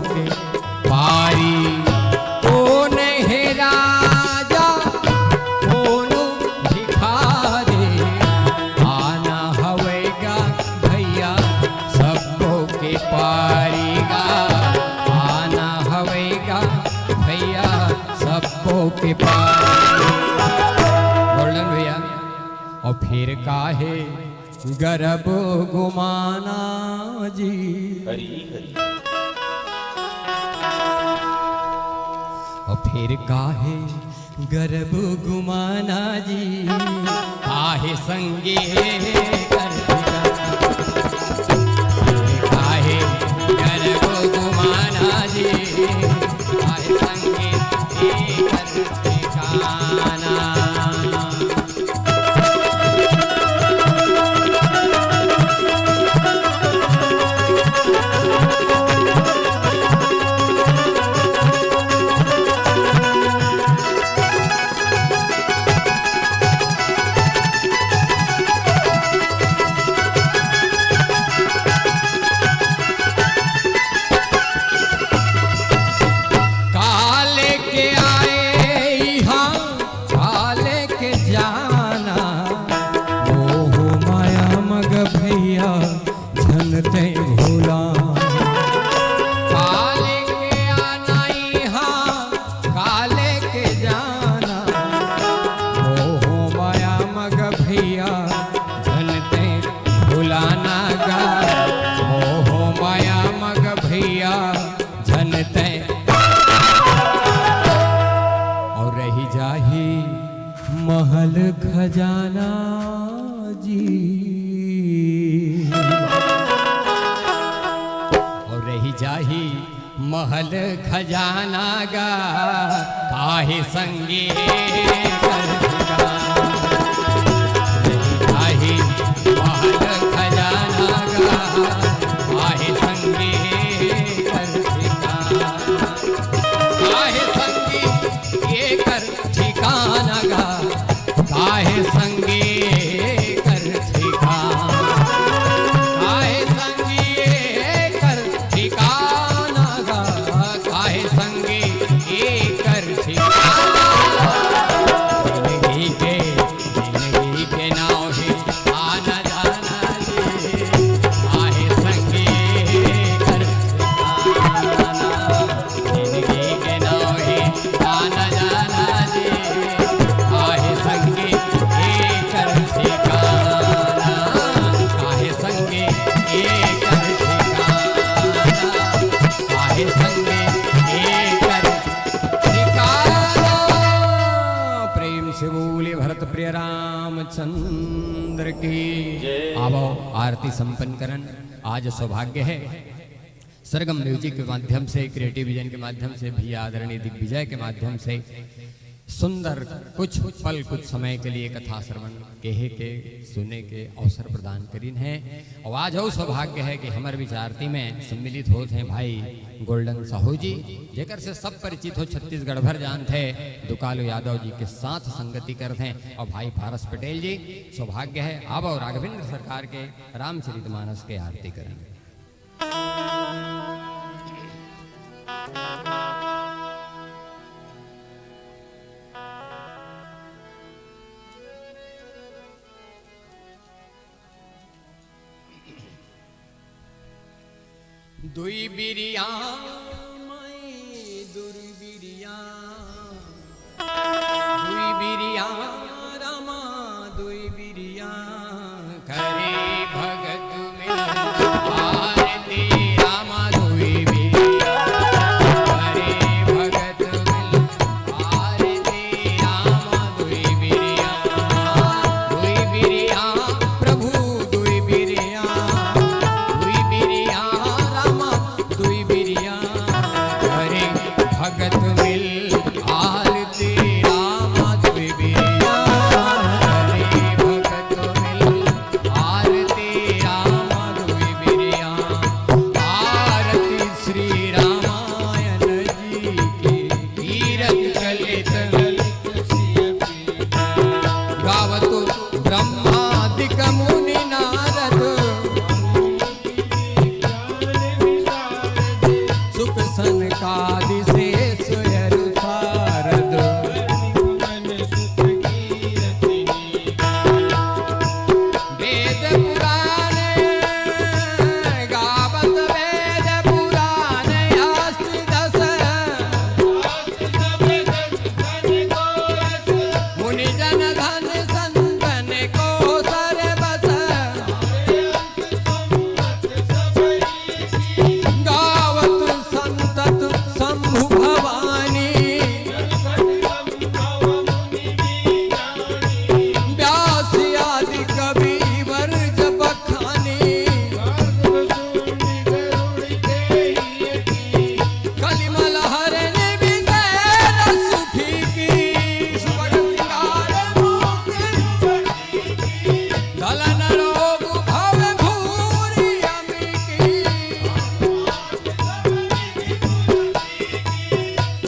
के पारी। कौन है राजा कौन भिखारी, आना हवेगा भैया सबको के पारीगा, आना हवेगा भैया सबको के पारी। गोल्डन भैया और फिर काहे गर्भ गुमाना जी, हरी हरी। और फिर काहे गर्भ गुमाना जी, काहे संगे काहे गर्भ गुमाना जी, काहे संगे गाना। महल खजाना जी, और रही जाही महल खजाना गा, काहे संगे करगा। काहे महल खजाना गा, काहे संगे करगा। काहे संगे ये कर ठिकाना गा, काहे संगे कर ठिकाना, काहे संगे कर ठिकाना गा, काहे संगे कर ठिकाना। जिंदगी के नाव है आना जाना जी, काहे संगे कर ठिकाना। जिंदगी के नाव है आना जाना जी, काहे संगे कर ठिकाना, काहे संगे कर ठिकाना, काहे संगे कर ठिकाना। प्रेम से बोले भरत प्रिय रामचंद्र की। आवो आरती संपन्न करन। आज सौभाग्य है सरगम म्यूजिक के माध्यम से, क्रिएटिव विजन के माध्यम से भी, आदरणीय दिग्विजय के माध्यम से सुंदर कुछ पल कुछ समय के लिए कथा श्रवण कहे के सुने के अवसर प्रदान करीन है। और आज हो सौभाग्य है कि हमारे विचारती में सम्मिलित होते हैं भाई गोल्डन साहू जी, जेकर से सब परिचित हो, छत्तीसगढ़ भर जानते हैं। दुकालू यादव जी के साथ संगति करते हैं। और भाई पारस पटेल जी, सौभाग्य है अब और राघवेंद्र सरकार के रामचरितमानस के आरती करेंगे। दुई बिरिया माई दुई बिरिया, दुई बिरिया रामा दुई बिरिया, करे भगत में आरती रामा दुई बिरिया, करे भगत में आरती रामा दुई बिरिया। दुई बिरिया प्रभु दुई बिरिया, दुई बिरिया दुई बिरिया, करे भगत मिल आरती रामा दुई बिरिया। सनकादिशेष अरु शारद वेद पुराण गावत वेद पुराण अस्ति दस मुनि जन धन संतन को सर्वस गावत संतत शंभु भवानी व्यास आदि कवि वर्ज बखानी कलिमल हरण विषय सुखी की सुबह सिंगार दलन रोग भव भूरि अमी की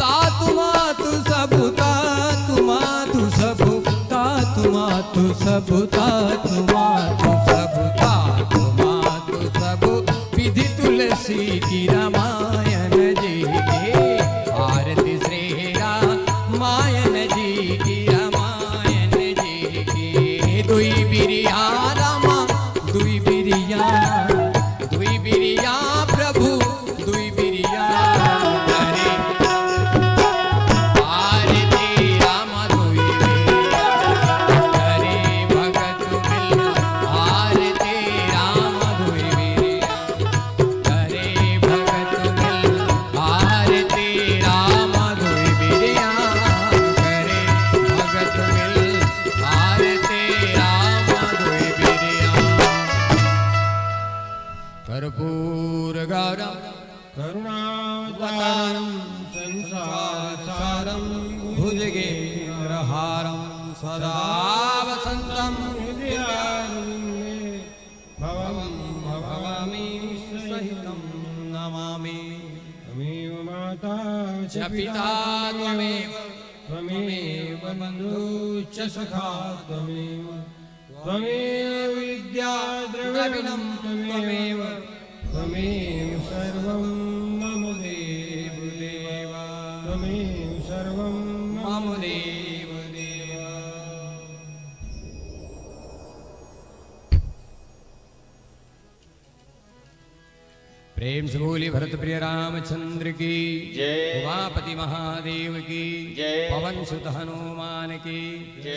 तातु मातु सबु तातु मातु सबु तातु मातु सबु तातु मातु सबु तातु मातु सबु विधि तुलसी की रामायण जी की आरती श्री रामायण जी की रामायण जी की दुई बिरिया रामा दुई बिरिया प्रभु दुई बिरिया हरे आरती राम दुई बिरिया हरे भगत मिल आरती राम दुई बिरिया हरे भगत मिल आरती राम दुई बिरिया हरे भगत मिल आरती राम दुई बिरिया कर्पूर गौरम करुणावतारं संसारसारं भुजगेन्द्रहारं सदा वसन्तं हृदयारविन्दे भवं भवामि सहितं नमामि त्वमेव माता च पिता त्वमेव त्वमेव बन्धुश्च सखा त्वमेव विद्या द्रविणं त्वमेव सर्वं मम देव त्वमेव सर्वं मम देव प्रेम से बोली भरत प्रिय रामचंद्र की जय। उमापति महादेव की जय। पवन सुत हनुमान की